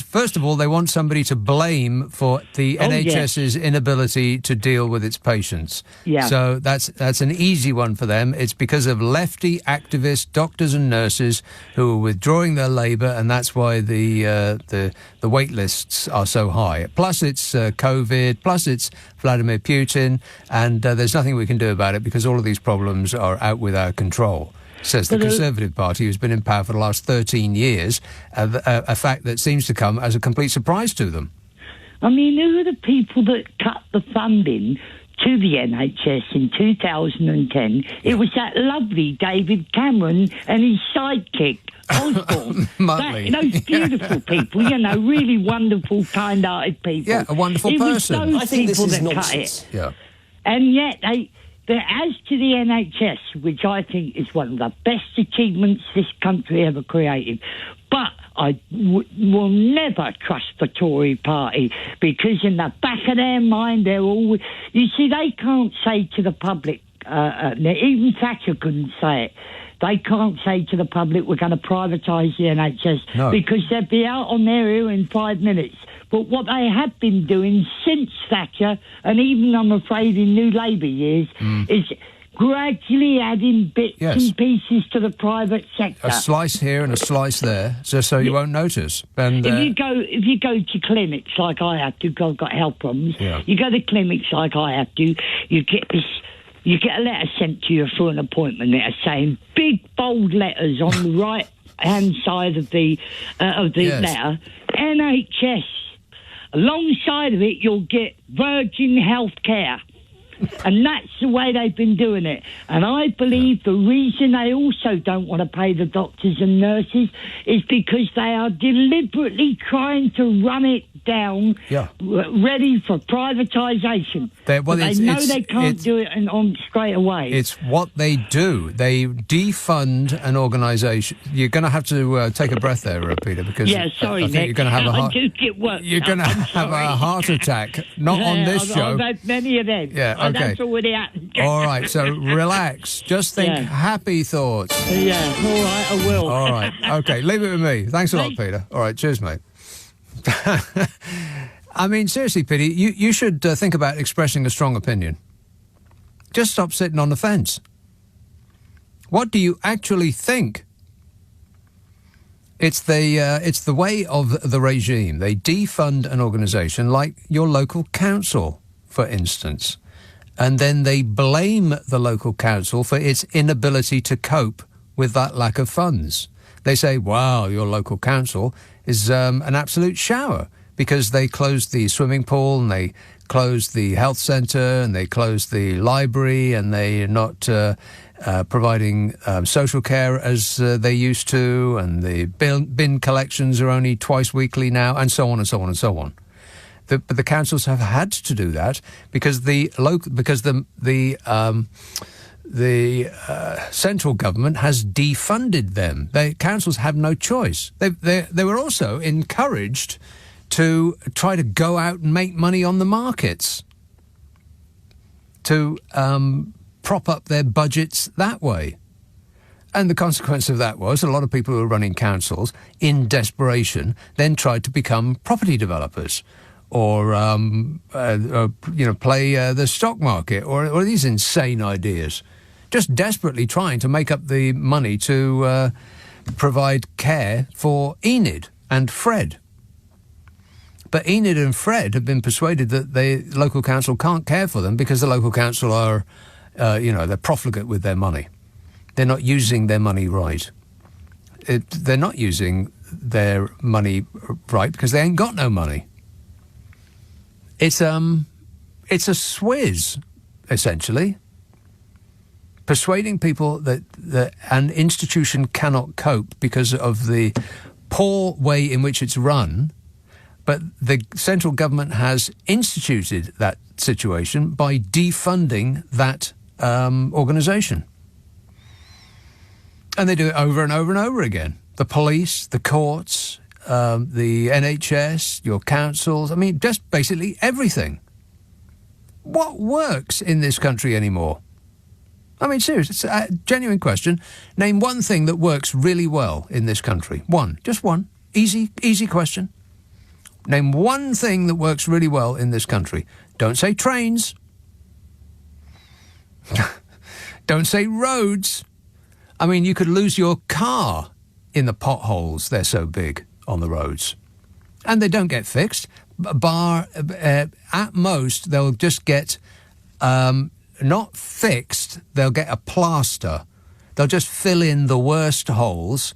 First of all, they want somebody to blame for the NHS's inability to deal with its patients. Yeah. So that's an easy one for them. It's because of lefty activist doctors and nurses who are withdrawing their labour, and that's why the wait lists are so high. Plus it's COVID, plus it's Vladimir Putin, and there's nothing we can do about it because all of these problems are out with our control. Says the Conservative Party, who's been in power for the last 13 years, a fact that seems to come as a complete surprise to them.
I mean, who are the people that cut the funding to the NHS in 2010? It was that lovely David Cameron and his sidekick, Osborne. Those beautiful people, really wonderful, kind-hearted people.
Yeah, a wonderful person.
I think this is nonsense. Yeah. And yet as to the NHS, which I think is one of the best achievements this country ever created, but I will never trust the Tory party because in the back of their mind, they're always... You see, they can't say to the public, even Thatcher couldn't say it, they can't say to the public, we're going to privatise the NHS, because they'd be out on their ear in 5 minutes. But what they have been doing since Thatcher, and even, I'm afraid, in New Labour years, is gradually adding bits and pieces to the private sector.
A slice here and a slice there, so you won't notice. And
if you go to clinics like I have to, because I've got health problems, you go to clinics like I have to, you get a letter sent to you for an appointment letter saying big bold letters on the right hand side of the letter, NHS. Alongside of it, you'll get Virgin Healthcare. And that's the way they've been doing it. And I believe the reason they also don't want to pay the doctors and nurses is because they are deliberately trying to run it down, ready for privatisation. They know they can't do it on straight away.
It's what they do. They defund an organisation. You're going to have to take a breath there, Peter, because I think
Nick.
you're going to have
You're
going to have a heart attack. Not on this show.
I've had many of them.
Yeah, okay.
That's already happened.
All right, so relax. Just think happy thoughts.
Yeah, all right, I will.
All right, okay, leave it with me. Thanks a lot, Peter. All right, cheers, mate. I mean, seriously, Peter, you should think about expressing a strong opinion. Just stop sitting on the fence. What do you actually think? It's the way of the regime. They defund an organisation like your local council, for instance, and then they blame the local council for its inability to cope with that lack of funds. They say, wow, your local council is an absolute shower because they closed the swimming pool and they closed the health centre and they closed the library and they're not providing social care as they used to, and the bin collections are only twice weekly now, and so on and so on and so on. But the councils have had to do that because the central government has defunded them. The councils have no choice. They were also encouraged to try to go out and make money on the markets, to prop up their budgets that way. And the consequence of that was a lot of people who were running councils in desperation then tried to become property developers or play the stock market or these insane ideas, just desperately trying to make up the money to provide care for Enid and Fred. But Enid and Fred have been persuaded that the local council can't care for them because the local council are, they're profligate with their money. They're not using their money right. They're not using their money right because they ain't got no money. It's a swizz, essentially. Persuading people that an institution cannot cope because of the poor way in which it's run, but the central government has instituted that situation by defunding that organisation. And they do it over and over and over again. The police, the courts, the NHS, your councils, I mean, just basically everything. What works in this country anymore? I mean, seriously, it's a genuine question. Name one thing that works really well in this country. One. Just one. Easy question. Name one thing that works really well in this country. Don't say trains. Don't say roads. I mean, you could lose your car in the potholes. They're so big on the roads. And they don't get fixed. At most, they'll just get, not fixed, they'll get a plaster. They'll just fill in the worst holes.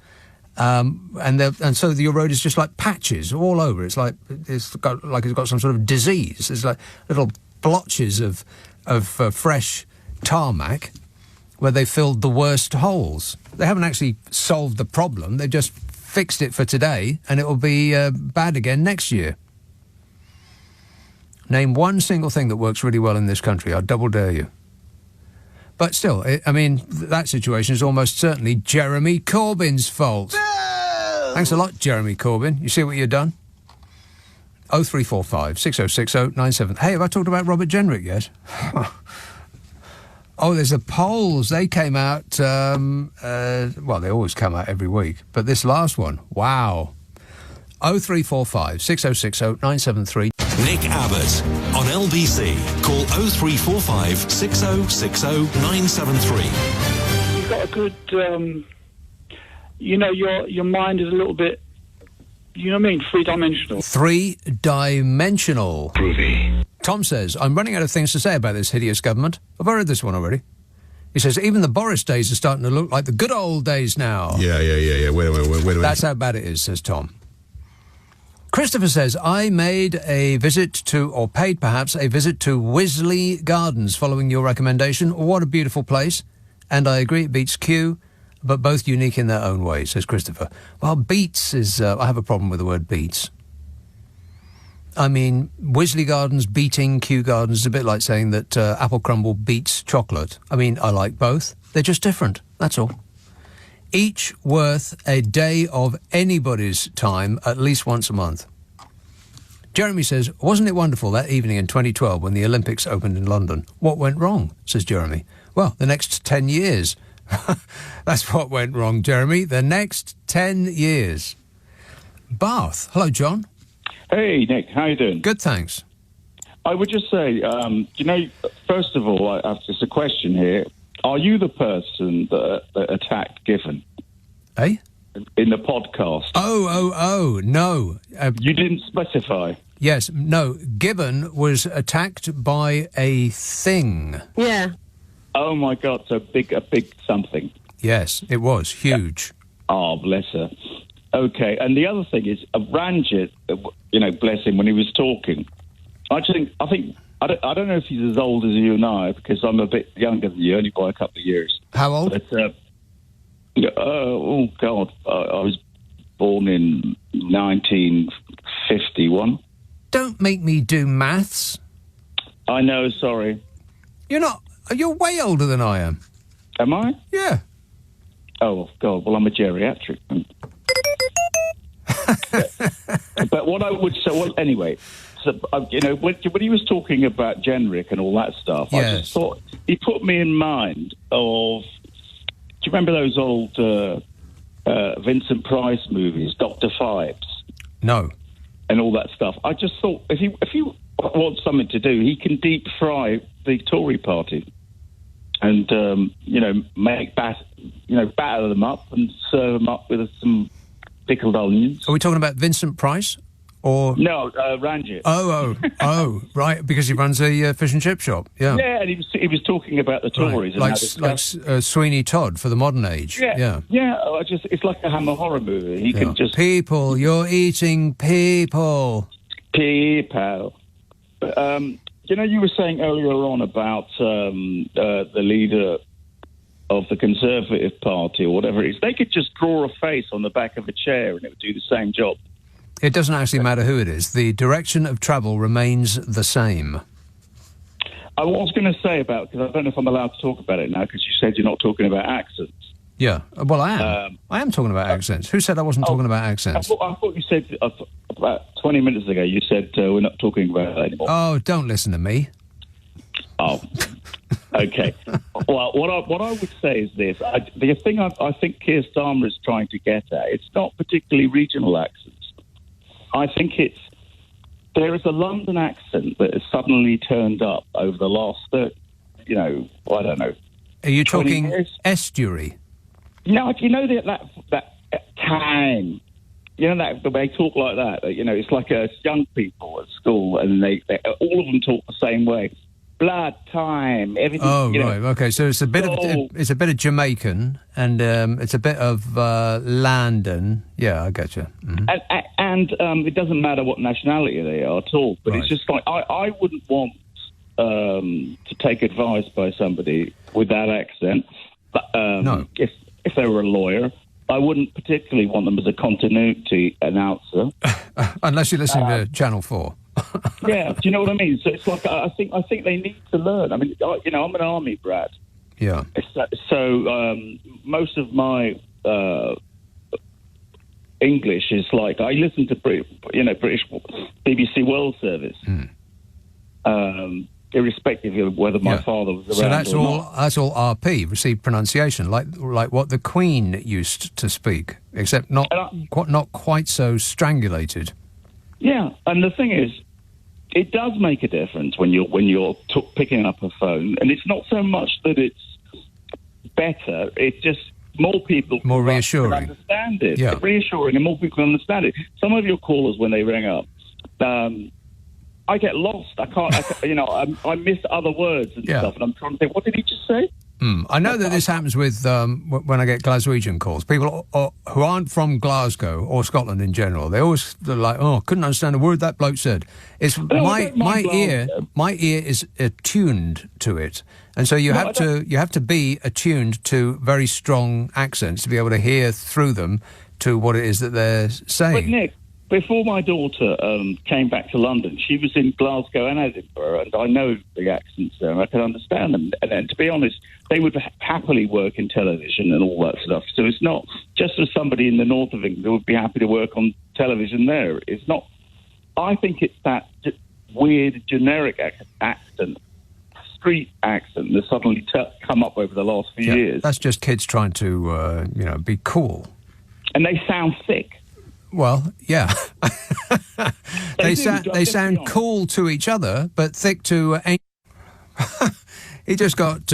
And so your road is just like patches all over. It's got some sort of disease. It's like little blotches of fresh tarmac where they filled the worst holes. They haven't actually solved the problem. They've just fixed it for today, and it will be bad again next year. Name one single thing that works really well in this country. I'll double dare you. But still, that situation is almost certainly Jeremy Corbyn's fault. No! Thanks a lot, Jeremy Corbyn. You see what you've done? 0345 6060 97. Hey, have I talked about Robert Jenrick yet? Oh, there's the polls. They came out, they always come out every week. But this last one, wow. 0345 6060 973.
Nick Abbott on LBC. Call 0345 6060 973.
You've got a good, your mind is a little bit, you know what I mean, three-dimensional.
Three-dimensional.
Groovy.
Tom says, I'm running out of things to say about this hideous government. I've heard this one already. He says, even the Boris days are starting to look like the good old days now.
Yeah. Wait a minute.
That's how bad it is, says Tom. Christopher says, I made a visit to, or paid perhaps, a visit to Wisley Gardens following your recommendation. What a beautiful place. And I agree it beats Kew, but both unique in their own way, says Christopher. Well, beats is... I have a problem with the word beats. I mean, Wisley Gardens beating Kew Gardens is a bit like saying that apple crumble beats chocolate. I mean, I like both. They're just different, that's all. Each worth a day of anybody's time at least once a month. Jeremy says, wasn't it wonderful that evening in 2012 when the Olympics opened in London? What went wrong, says Jeremy. Well, the next 10 years. That's what went wrong, Jeremy. The next 10 years. Bath. Hello, John.
Hey, Nick. How you doing?
Good, thanks.
I would just say, first of all, I have just a question here. Are you the person that attacked Giffen?
Eh?
In the podcast?
Oh, no.
You didn't specify.
Yes, no. Gibbon was attacked by a thing.
Yeah.
Oh, my God, so a big something.
Yes, it was. Huge.
Oh, bless her. Okay, and the other thing is, Ranjit, bless him, when he was talking, I don't know if he's as old as you and I, because I'm a bit younger than you, only by a couple of years.
How old?
But, oh, God, I was born in 1951.
Don't make me do maths.
I know, sorry.
You're not... You're way older than I am.
Am I?
Yeah.
Oh, God, well, I'm a geriatric. But what I would say... Well, anyway... So, when he was talking about Jenrick and all that stuff,
yes.
I just thought he put me in mind of. Do you remember those old Vincent Price movies, Dr. Phibes?
No.
And all that stuff. I just thought if he wants something to do, he can deep fry the Tory party, and batter them up and serve them up with some pickled onions.
Are we talking about Vincent Price? Or
no, Ranjit.
Oh, right, because he runs a fish and chip shop. Yeah,
yeah, and he was talking about the Tories,
right. like Sweeney Todd for the modern age.
Yeah. It's like a Hammer horror movie. He can just
people. You're eating people.
People. But, you were saying earlier on about the leader of the Conservative Party or whatever it is. They could just draw a face on the back of a chair and it would do the same job.
It doesn't actually matter who it is. The direction of travel remains the same.
I was going to say about, because I don't know if I'm allowed to talk about it now, because you said you're not talking about accents.
Yeah, well, I am. I am talking about accents. Who said I wasn't talking about accents?
I thought you said, about 20 minutes ago, you said we're not talking about that anymore.
Oh, don't listen to me.
Oh, okay. Well, what I would say is this. The thing I think Keir Starmer is trying to get at, it's not particularly regional accents. I think there is a London accent that has suddenly turned up over the last, I don't know.
Are you talking
years.
estuary?
No, that time. That they talk like that. It's like young people at school, and they all of them talk the same way. Blood time, everything.
Oh, right, okay. So it's a bit of Jamaican, and it's a bit of London. Yeah, I get you. Mm-hmm.
And it doesn't matter what nationality they are at all. But It's just like I wouldn't want to take advice by somebody with that accent. But,
no.
If they were a lawyer, I wouldn't particularly want them as a continuity announcer.
Unless you're listening to Channel 4.
Yeah, do you know what I mean? So it's like I think they need to learn. I mean, I'm an army brat.
Yeah.
So most of my English is like I listen to British BBC World Service, irrespective of whether my father was around.
So that's all RP, received pronunciation, like what the Queen used to speak, except not quite so strangulated.
Yeah, and the thing is, it does make a difference when you're picking up a phone, and it's not so much that it's better; it's just more people
more reassuring
understand it.
Yeah.
Reassuring, and more people understand it. Some of your callers, when they ring up, I get lost. I can't. I miss other words and stuff, and I'm trying to think, what did he just say?
I know that this happens with when I get Glaswegian calls. People who aren't from Glasgow or Scotland in general, they're like, "Oh, couldn't understand a word that bloke said." It's my ear is attuned to it, and so you have to be attuned to very strong accents to be able to hear through them to what it is that they're saying.
But Nick, before my daughter came back to London, she was in Glasgow and Edinburgh, and I know the accents there, and I can understand them. And to be honest, they would happily work in television and all that stuff. So it's not just as somebody in the north of England who would be happy to work on television there. It's not. I think it's that weird generic accent, street accent, that's suddenly come up over the last few years.
That's just kids trying to, be cool.
And they sound thick.
Well, yeah. they sound cool to each other, but thick to... he just got,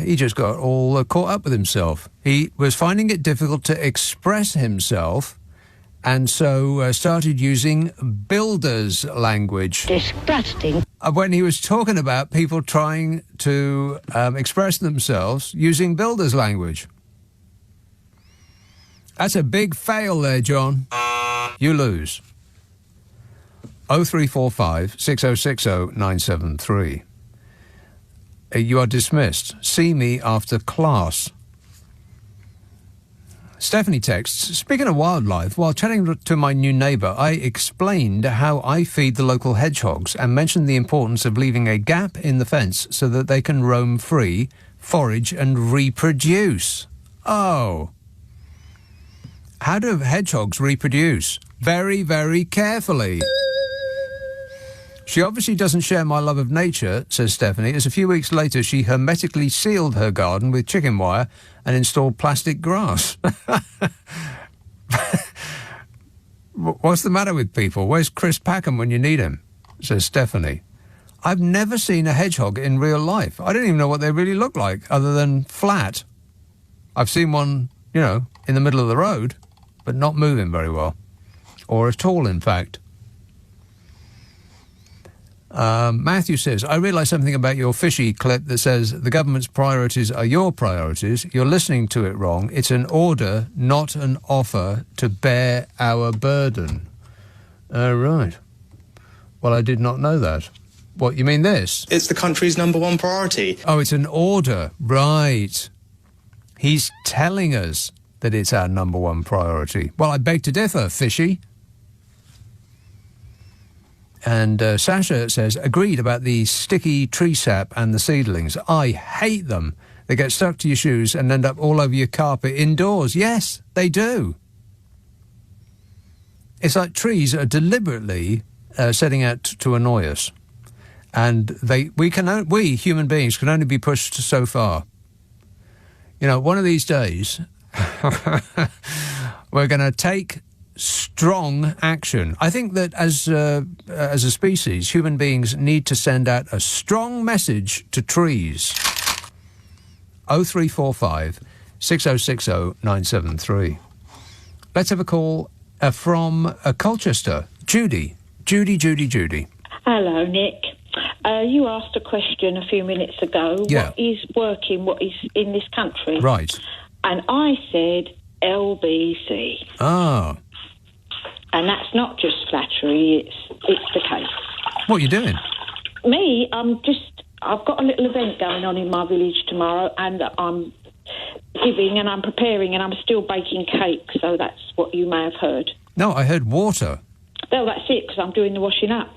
he just got all caught up with himself. He was finding it difficult to express himself, and so started using builder's language.
Disgusting.
When he was talking about people trying to express themselves using builder's language. That's a big fail there, John. You lose. 0345 6060 973. You are dismissed. See me after class. Stephanie texts, speaking of wildlife, while chatting to my new neighbour, I explained how I feed the local hedgehogs and mentioned the importance of leaving a gap in the fence so that they can roam free, forage and reproduce. Oh. How do hedgehogs reproduce? Very, very carefully. She obviously doesn't share my love of nature, says Stephanie, as a few weeks later she hermetically sealed her garden with chicken wire and installed plastic grass. What's the matter with people? Where's Chris Packham when you need him? Says Stephanie. I've never seen a hedgehog in real life. I don't even know what they really look like, other than flat. I've seen one, in the middle of the road, but not moving very well. Or at all, in fact. Matthew says, I realise something about your fishy clip that says the government's priorities are your priorities. You're listening to it wrong. It's an order, not an offer to bear our burden. Right. Well, I did not know that. What, you mean this?
It's the country's number one priority.
Oh, it's an order. Right. He's telling us that it's our number one priority. Well, I beg to differ, fishy. And Sasha says, agreed about the sticky tree sap and the seedlings. I hate them. They get stuck to your shoes and end up all over your carpet indoors. Yes, they do. It's like trees are deliberately setting out to annoy us. And we human beings can only be pushed so far. One of these days, we're going to take strong action. I think that as a species, human beings need to send out a strong message to trees. 0345 6060 973. Let's have a call from Colchester. Judy.
Hello, Nick. You asked a question a few minutes ago.
Yeah.
What is working, what is in this country?
Right.
And I said LBC.
Oh.
And that's not just flattery, it's the case.
What are you doing?
Me, I've got a little event going on in my village tomorrow, and I'm giving and I'm preparing and I'm still baking cake, so that's what you may have heard.
No, I heard water.
Well, that's it, because I'm doing the washing up.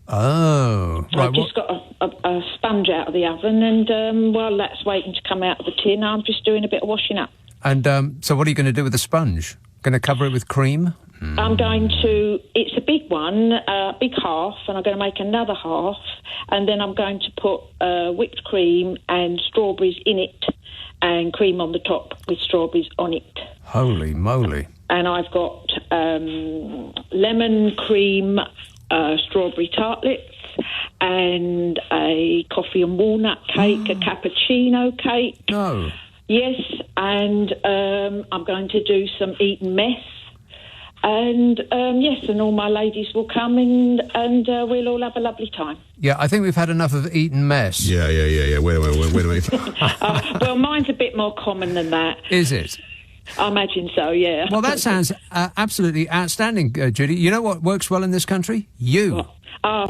Oh. Right,
I've just got a sponge out of the oven, and while that's waiting to come out of the tin, I'm just doing a bit of washing up.
And so what are you going to do with the sponge? Going to cover it with cream?
I'm going to... It's a big one, big half, and I'm going to make another half, and then I'm going to put whipped cream and strawberries in it, and cream on the top with strawberries on it.
Holy moly.
And I've got lemon cream strawberry tartlets and a coffee and walnut cake, a cappuccino cake.
No.
Yes, and I'm going to do some Eton mess And yes, and all my ladies will come and we'll all have a lovely time.
Yeah, I think we've had enough of eating mess.
Yeah. Wait a minute.
Well, mine's a bit more common than that.
Is it?
I imagine so, yeah.
Well, that sounds absolutely outstanding, Judy. You know what works well in this country? You.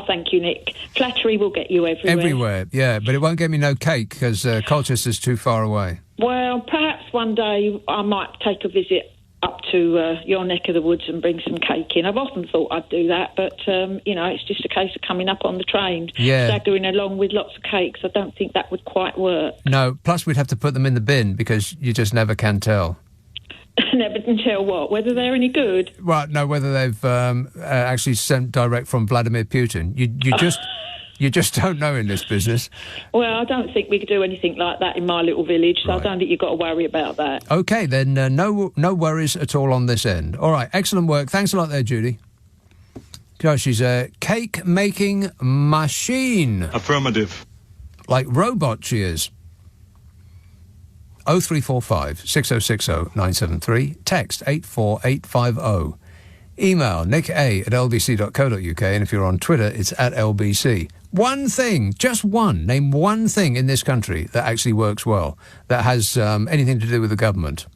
Thank you, Nick. Flattery will get you everywhere.
Everywhere, yeah, but it won't get me no cake because Colchester's too far away.
Well, perhaps one day I might take a visit up to your neck of the woods and bring some cake in. I've often thought I'd do that, but, it's just a case of coming up on the train, staggering along with lots of cakes. I don't think that would quite work.
No, plus we'd have to put them in the bin because you just never can tell.
Never can tell what? Whether they're any good?
Well, no, whether they've actually sent direct from Vladimir Putin. You just don't know in this business.
Well, I don't think we could do anything like that in my little village, so I don't think you've got to worry about that.
OK, then no worries at all on this end. All right, excellent work. Thanks a lot there, Judy. Gosh, she's a cake-making machine.
Affirmative.
Like robot she is. 0345 6060 973. Text 84850. Email nick@lbc.co.uk, and if you're on Twitter, it's @LBC. One thing, just one, name one thing in this country that actually works well, that has anything to do with the government.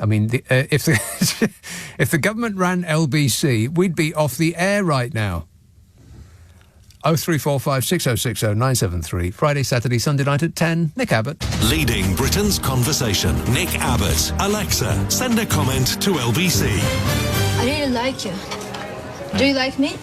I mean, if the government ran LBC, we'd be off the air right now. 0345 6060 973. Friday, Saturday, Sunday night at 10. Nick Abbott.
Leading Britain's conversation. Nick Abbott. Alexa, send a comment to LBC.
I really like you. Do you like me?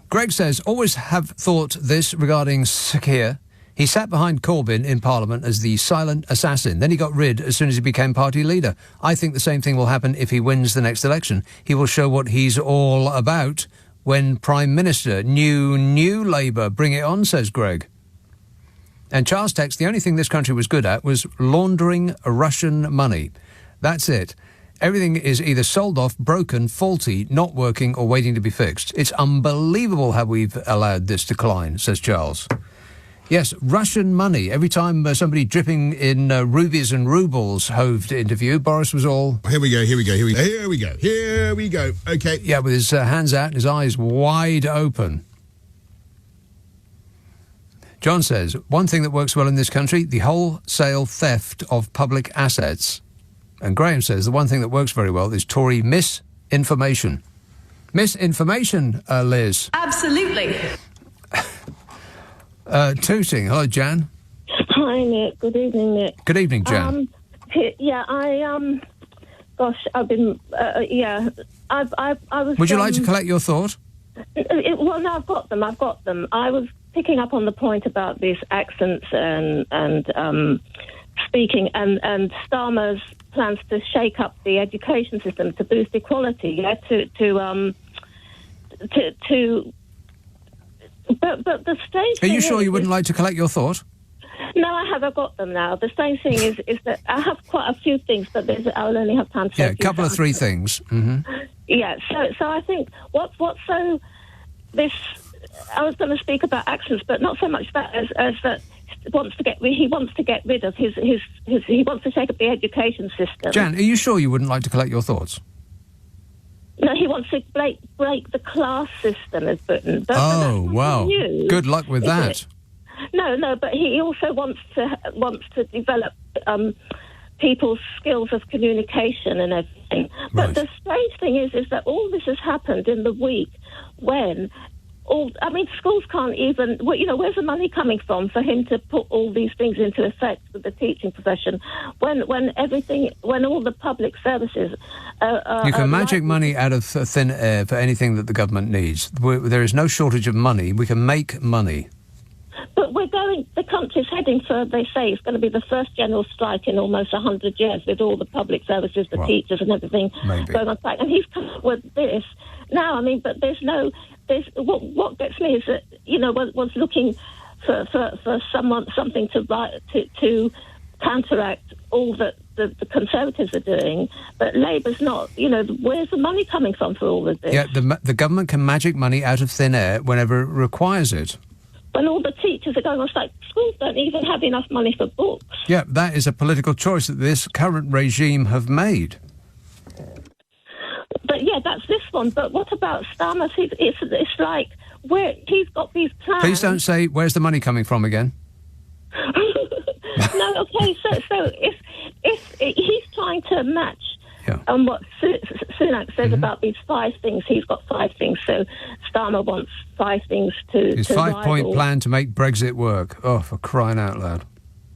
Greg says, always have thought this regarding Sakir. He sat behind Corbyn in Parliament as the silent assassin. Then he got rid as soon as he became party leader. I think the same thing will happen if he wins the next election. He will show what he's all about when Prime Minister. New Labour. Bring it on, says Greg. And Charles texts, the only thing this country was good at was laundering Russian money. That's it. Everything is either sold off, broken, faulty, not working, or waiting to be fixed. It's unbelievable how we've allowed this decline, says Charles. Yes, Russian money. Every time somebody dripping in rubies and rubles hove into view, Boris was all...
Here we go. OK.
Yeah, with his hands out and his eyes wide open. John says, one thing that works well in this country, the wholesale theft of public assets. And Graham says, the one thing that works very well is Tory misinformation. Misinformation, Liz.
Absolutely.
Tooting. Hello, Jan.
Hi, Nick. Good evening, Nick.
Good evening, Jan.
I've been, I was...
Would you like to collect your thought?
Well, no, I've got them. I was picking up on the point about these accents and speaking and Starmer's plans to shake up the education system to boost equality, But the strange thing
Are you sure you wouldn't like to collect your thought?
No, I've got them now. The strange thing is that I have quite a few things, but I'll only have time to say
a couple of three things. Mm-hmm.
Yeah, so I think what's so this. I was going to speak about accents, but not so much that as that he wants to get rid of his he wants to shake up the education system.
Jan, are you sure you wouldn't like to collect your thoughts?
No, he wants to break the class system of Britain. But
wow!
New,
good luck with that.
No, but he also wants to develop people's skills of communication and everything. But the strange thing is that all this has happened in the week when schools can't even. Where's the money coming from for him to put all these things into effect with the teaching profession? When all the public services.
You can magic money out of thin air for anything that the government needs. There is no shortage of money. We can make money.
But the country's heading for, they say, it's going to be the first general strike in almost 100 years with all the public services, the teachers and everything going on strike. And he's come up with this now. But what gets me is that, was looking for something to counteract all that the Conservatives are doing, but Labour's not. Where's the money coming from for all of this?
Yeah, the government can magic money out of thin air whenever it requires it.
When all the teachers are going on strike, schools don't even have enough money for books.
Yeah, that is a political choice that this current regime have made.
But yeah, that's this one. But what about Starmer? It's like where he's got these plans.
Please don't say where's the money coming from again.
No, okay. So if he's trying to match what Sunak says about these 5 things, he's got 5 things. So Starmer wants 5 things to.
His 5-point plan to make Brexit work. Oh, for crying out loud!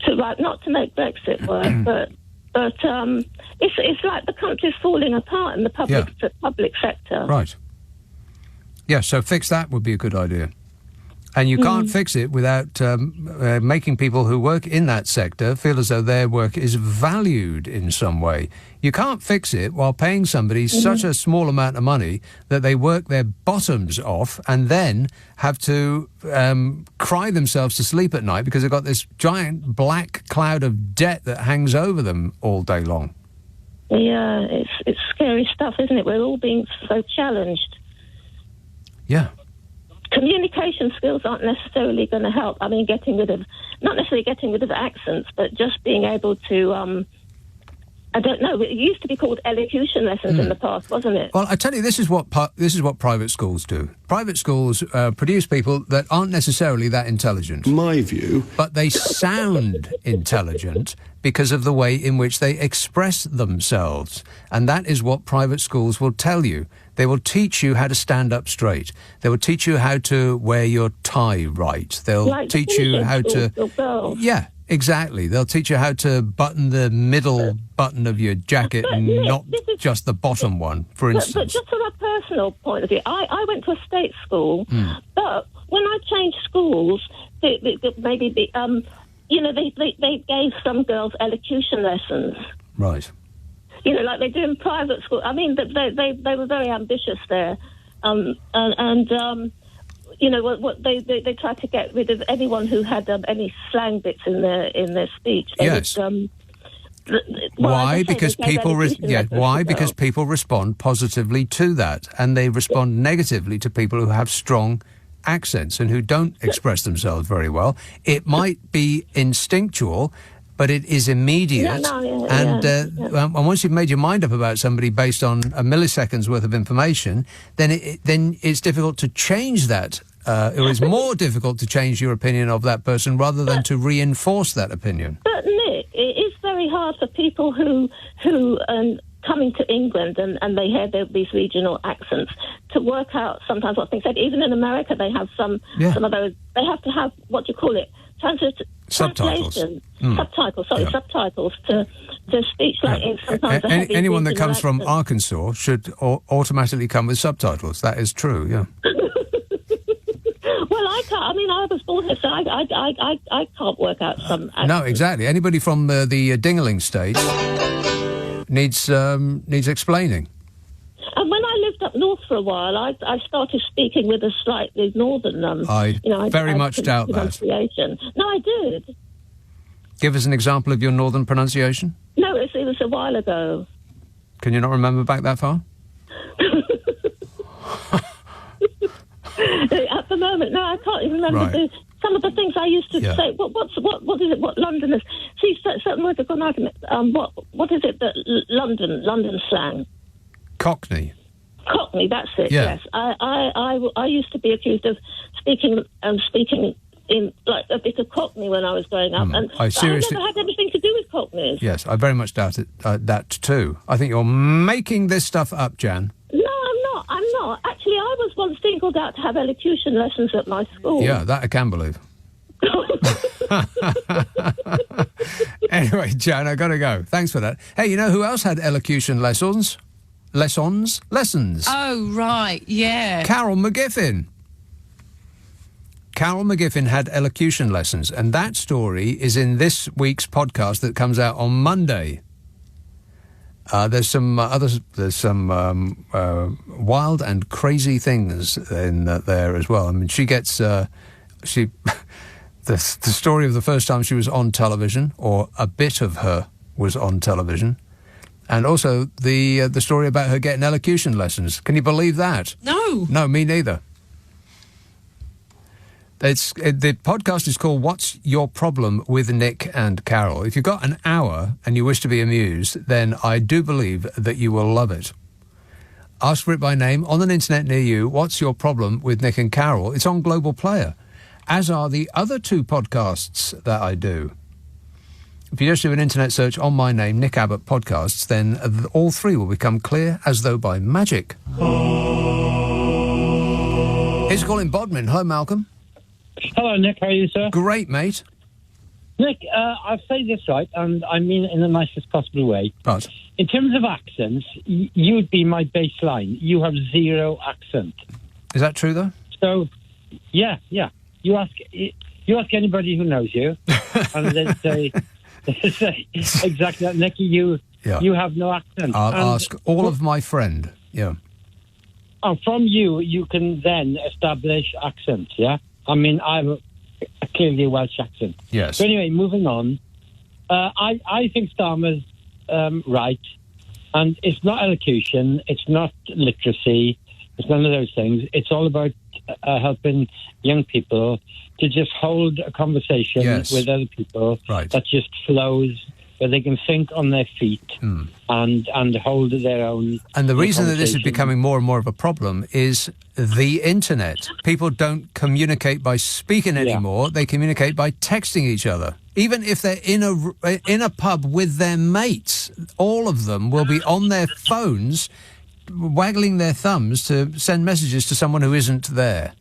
Not to make Brexit work, but it's like the country's falling apart in the public sector.
Right. Yeah. So fix that would be a good idea. And you can't fix it without making people who work in that sector feel as though their work is valued in some way. You can't fix it while paying somebody such a small amount of money that they work their bottoms off and then have to cry themselves to sleep at night because they've got this giant black cloud of debt that hangs over them all day long.
Yeah, it's scary stuff, isn't it? We're all being so challenged.
Yeah.
Communication skills aren't necessarily going to help. I mean, not necessarily getting rid of accents, but just being able to, I don't know, it used to be called elocution lessons in the past, wasn't it?
Well, I tell you, this is what private schools do. Private schools produce people that aren't necessarily that intelligent.
My view.
But they sound intelligent because of the way in which they express themselves. And that is what private schools will tell you. They will teach you how to stand up straight. They will teach you how to wear your tie right. They'll teach you how to... Yeah, exactly. They'll teach you how to button the middle button of your jacket and not just the bottom one, for instance.
But just from a personal point of view, I went to a state school, but when I changed schools, they gave some girls elocution lessons.
Right.
You know, like they do in private school. I mean, they were very ambitious there, you know, what they tried to get rid of anyone who had any slang bits in their speech.
Yes. Why? Because people because people respond positively to that, and they respond negatively to people who have strong accents and who don't express themselves very well. It might be instinctual, but it is immediate. And once you've made your mind up about somebody based on a millisecond's worth of information, then it's difficult to change that. It is more difficult to change your opinion of that person rather than to reinforce that opinion.
But Nick, it is very hard for people who coming to England and they hear these regional accents to work out sometimes what things said. Even in America, they have some of those. They have to have, what do you call it?
Subtitles.
Subtitles to speech like sometimes.
Anyone that comes from Arkansas should automatically come with subtitles. That is true, yeah.
Well, I can't. I mean, I was born here, so I can't work out some accents.
No, exactly. Anybody from the Dingaling states needs explaining.
And when I lived up north for a while, I started speaking with a slightly northern...
I very much doubt that.
No, I did.
Give us an example of your northern pronunciation.
No, it was a while ago.
Can you not remember back that far?
At the moment, no, I can't even remember some of the things I used to say. What is it? What London is? See, certain words have gone out. What is it that London slang?
Cockney,
that's it.
Yeah.
Yes, I used to be accused of speaking in like a bit of Cockney when I was growing up, and I never had anything to do with Cockneys.
Yes, I very much doubt it. That too. I think you're making this stuff up, Jan.
No, I'm not. Actually, I was once singled out to have elocution lessons at my school.
Yeah, that I can believe. Anyway, Jan, I got to go. Thanks for that. Hey, you know who else had elocution lessons? Lessons?
Oh, right, yeah.
Carol McGiffin. Carol McGiffin had elocution lessons, and that story is in this week's podcast that comes out on Monday. There's some wild and crazy things in there as well. I mean, she gets the story of the first time she was on television, or a bit of her was on television, and also the story about her getting elocution lessons. Can you believe that? No, me neither. The podcast is called What's Your Problem with Nick and Carol. If you've got an hour and you wish to be amused, then I do believe that you will love it. Ask for it by name on an internet near you. What's your problem with Nick and Carol? It's on Global Player, as are the other 2 podcasts that I do. If you just do an internet search on my name, Nick Abbott Podcasts, then all 3 will become clear as though by magic. Here's a call in Bodmin. Hello, Malcolm.
Hello, Nick. How are you, sir?
Great, mate.
Nick, I'll say this right, and I mean it in the nicest possible way.
Right.
In terms of accents, you'd be my baseline. You have 0 accent.
Is that true, though?
So, yeah. You ask anybody who knows you, and they say exactly that, Nicky. You have no accent.
I'll ask all of my friend. Yeah.
And from you can then establish accents. Yeah. I mean, I'm clearly a Welsh accent.
Yes.
So anyway, moving on. I think Starmer's right, and it's not elocution, it's not literacy, it's none of those things. It's all about helping young people to just hold a conversation with other people that just flows, where they can think on their feet and hold their own.
And the reason that this is becoming more and more of a problem is the internet. People don't communicate by speaking anymore. They communicate by texting each other. Even if they're in a pub with their mates, all of them will be on their phones waggling their thumbs to send messages to someone who isn't there.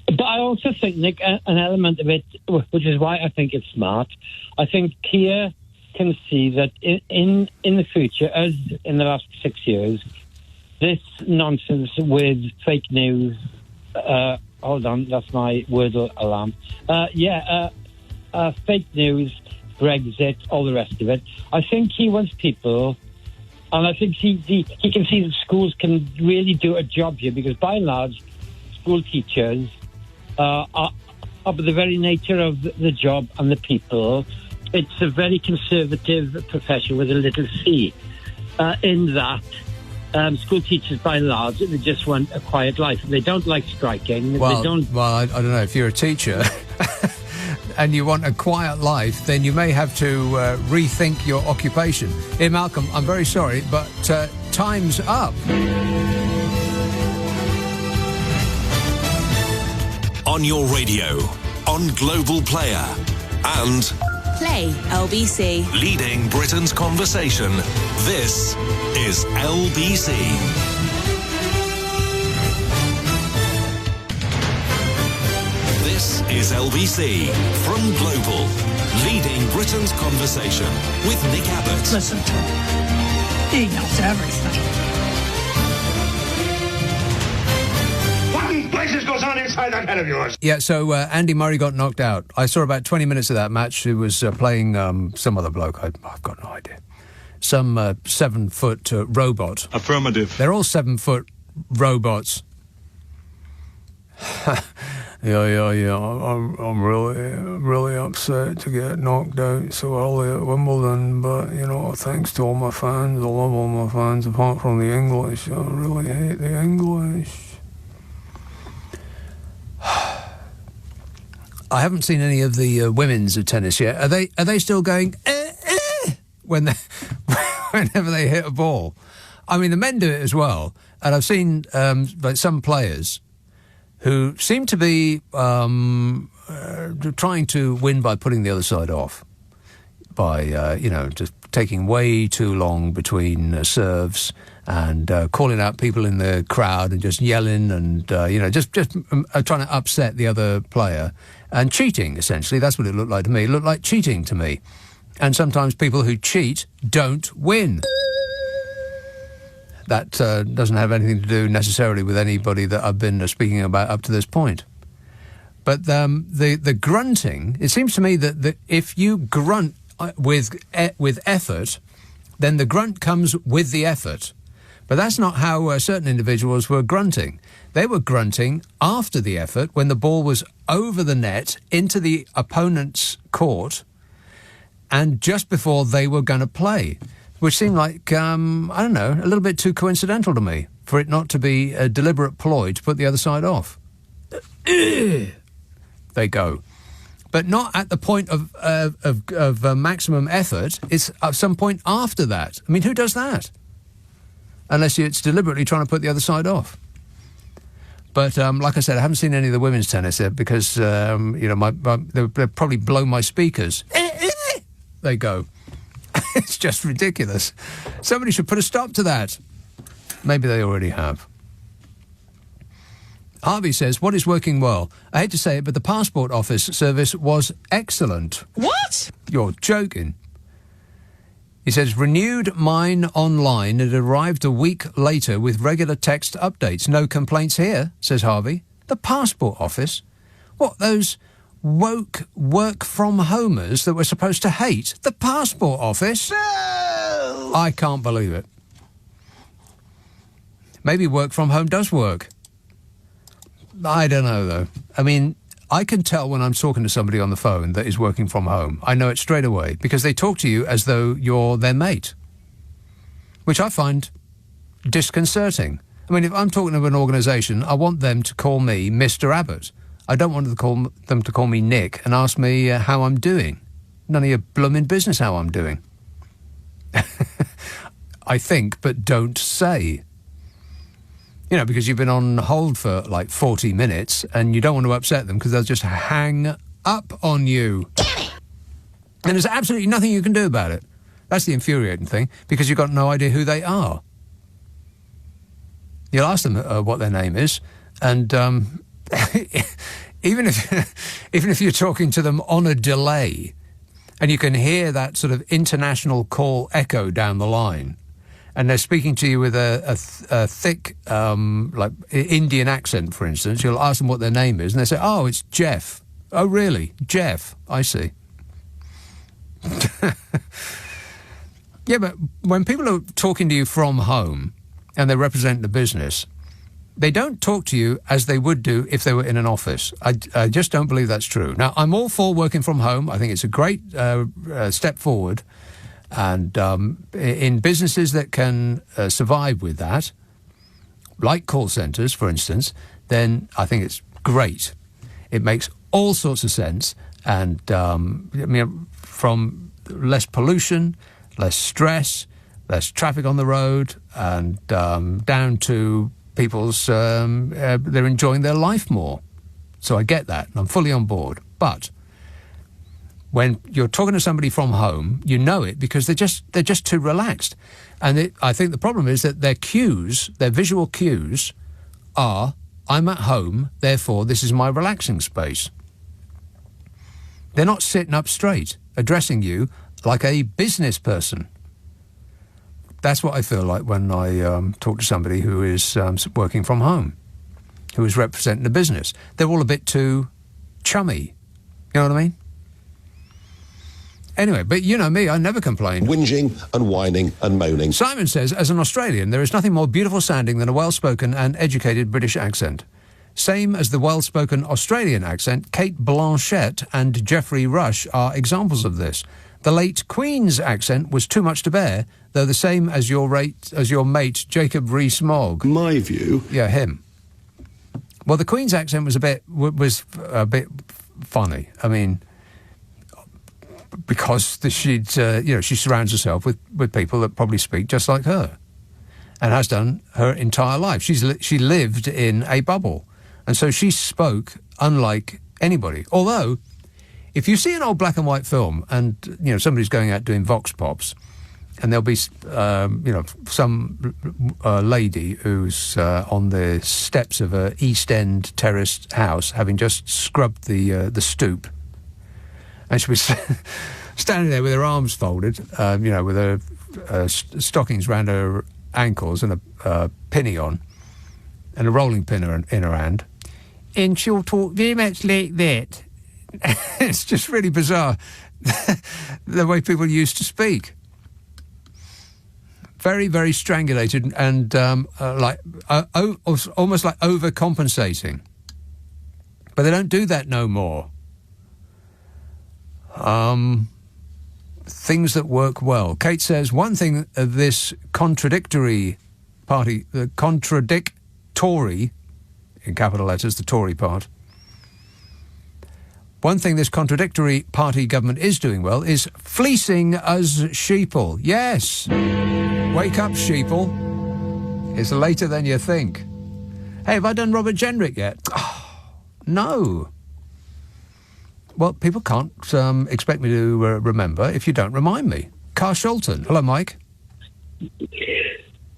But I also think, Nick, an element of it, which is why I think it's smart, I think Keir can see that in the future, as in the last 6 years, this nonsense with fake news, hold on, that's my Wordle alarm. Fake news, Brexit, all the rest of it. I think he wants people, and I think he can see that schools can really do a job here, because by and large, school teachers are by the very nature of the job and the people, it's a very conservative profession with a little c. In that, school teachers, by and large, they just want a quiet life. They don't like striking.
Well,
they don't.
Well, I don't know. If you're a teacher and you want a quiet life, then you may have to rethink your occupation. Hey, Malcolm, I'm very sorry, but time's up.
On your radio, on Global Player, and
Play LBC.
Leading Britain's conversation. This is LBC. This is LBC from Global. Leading Britain's conversation with Nick Abbott.
Listen to him. He knows everything.
Places goes on inside that head of yours.
Yeah, so Andy Murray got knocked out. I saw about 20 minutes of that match. He was playing some other bloke. I've got no idea. Some 7-foot robot.
Affirmative.
They're all 7-foot robots. Yeah. I'm really upset to get knocked out so early at Wimbledon, but, thanks to all my fans. I love all my fans, apart from the English. I really hate the English. I haven't seen any of the women's tennis yet. Are they still going whenever they hit a ball? I mean, the men do it as well, and I've seen some players who seem to be trying to win by putting the other side off, by just taking way too long between serves and calling out people in the crowd and just yelling and just trying to upset the other player. And cheating, essentially. That's what it looked like to me. It looked like cheating to me. And sometimes people who cheat don't win. That doesn't have anything to do necessarily with anybody that I've been speaking about up to this point. But the grunting, it seems to me that if you grunt with effort, then the grunt comes with the effort. But that's not how certain individuals were grunting. They were grunting after the effort, when the ball was over the net into the opponent's court and just before they were going to play, which seemed like, I don't know, a little bit too coincidental to me for it not to be a deliberate ploy to put the other side off. They go. But not at the point of maximum effort. It's at some point after that. I mean, who does that? unless it's deliberately trying to put the other side off. But like I said, I haven't seen any of the women's tennis yet because, they'll probably blow my speakers. They go. It's just ridiculous. Somebody should put a stop to that. Maybe they already have. Harvey says, what is working well? I hate to say it, but the passport office service was excellent.
What?
You're joking. He says, renewed mine online. It arrived a week later with regular text updates. No complaints here, says Harvey. The passport office? What, those woke work-from-homers that we're supposed to hate? The passport office? No! I can't believe it. Maybe work from home does work. I don't know, though. I mean, I can tell when I'm talking to somebody on the phone that is working from home. I know it straight away because they talk to you as though you're their mate, which I find disconcerting. I mean, if I'm talking to an organisation, I want them to call me Mr. Abbot. I don't want them to call me Nick and ask me how I'm doing. None of your blooming business how I'm doing. I think, but don't say. You know, because you've been on hold for like 40 minutes and you don't want to upset them because they'll just hang up on you. And there's absolutely nothing you can do about it. That's the infuriating thing, because you've got no idea who they are. You'll ask them what their name is, and even if you're talking to them on a delay, and you can hear that sort of international call echo down the line, and they're speaking to you with a thick, like Indian accent, for instance, you'll ask them what their name is, and they say, oh, it's Jeff. Oh, really? Jeff. I see. Yeah, but when people are talking to you from home and they represent the business, they don't talk to you as they would do if they were in an office. I just don't believe that's true. Now, I'm all for working from home. I think it's a great step forward. And in businesses that can survive with that, like call centres, for instance, then I think it's great. It makes all sorts of sense. And, I mean, from less pollution, less stress, less traffic on the road, and down to people's, they're enjoying their life more. So I get that, and I'm fully on board. But when you're talking to somebody from home, you know it because they're just too relaxed. And I think the problem is that their cues, their visual cues, are, I'm at home, therefore this is my relaxing space. They're not sitting up straight, addressing you like a business person. That's what I feel like when I talk to somebody who is working from home, who is representing the business. They're all a bit too chummy. You know what I mean? Anyway, but you know me, I never complain.
Whinging and whining and moaning.
Simon says, as an Australian, there is nothing more beautiful sounding than a well-spoken and educated British accent. Same as the well-spoken Australian accent, Kate Blanchett and Geoffrey Rush are examples of this. The late Queen's accent was too much to bear, though the same as your mate Jacob Rees-Mogg.
My view.
Yeah, him. Well, the Queen's accent was a bit funny. I mean, because she surrounds herself with people that probably speak just like her, and has done her entire life. She lived in a bubble, and so she spoke unlike anybody. Although, if you see an old black and white film, and somebody's going out doing vox pops, and there'll be some lady who's on the steps of a East End terraced house, having just scrubbed the stoop. And she'll be standing there with her arms folded, with her stockings round her ankles and a pinny on, and a rolling pin in her hand. And she'll talk very much like that. It's just really bizarre, the way people used to speak. Very, very strangulated and almost like overcompensating. But they don't do that no more. Things that work well. Kate says, one thing this contradictory party, the contradictory, in capital letters, the Tory part, one thing this contradictory party government is doing well is fleecing us sheeple. Yes. Wake up, sheeple. It's later than you think. Hey, have I done Robert Jenrick yet? Oh, no. Well, people can't expect me to remember if you don't remind me. Carl Sholton. Hello, Mike.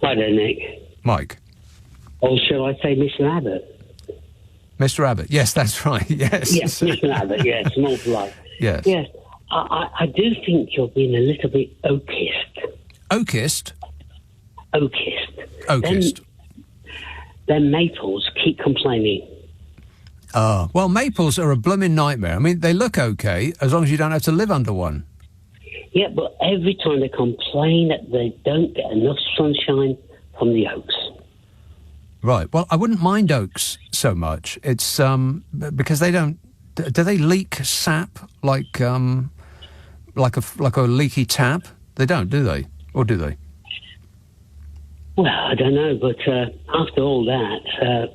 Hi there, Nick.
Mike.
Or shall I say Mr. Abbott?
Mr. Abbott. Yes, that's right. Yes.
Yes, Mr. Abbott. Yes, more polite.
Yes.
Yes. I do think you're being a little bit oakist.
Oakist?
Oakist.
Oakist.
Then maples keep complaining.
Well, maples are a blooming nightmare. I mean, they look okay as long as you don't have to live under one.
Yeah, but every time they complain that they don't get enough sunshine from the oaks.
Right. Well, I wouldn't mind oaks so much. It's because they don't. Do they leak sap like a leaky tap? They don't, do they? Or do they?
Well, I don't know, but after all that,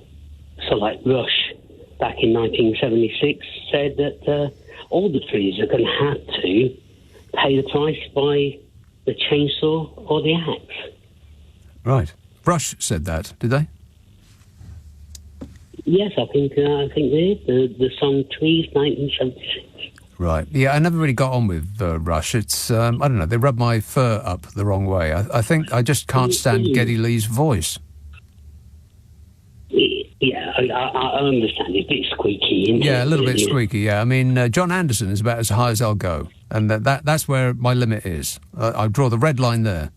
so like Rush back in 1976 said that all the trees are going to have to pay the price by the chainsaw or the axe.
Right. Rush said that, did they?
Yes, I think they did. The song Trees, 1976.
Right. Yeah, I never really got on with Rush. It's, I don't know, they rub my fur up the wrong way. I think I just can't stand Geddy Lee's voice.
Yeah, I understand. It's a bit squeaky, isn't it?
Yeah, a little bit squeaky, yeah. I mean, John Anderson is about as high as I'll go. And that's where my limit is. I draw the red line there.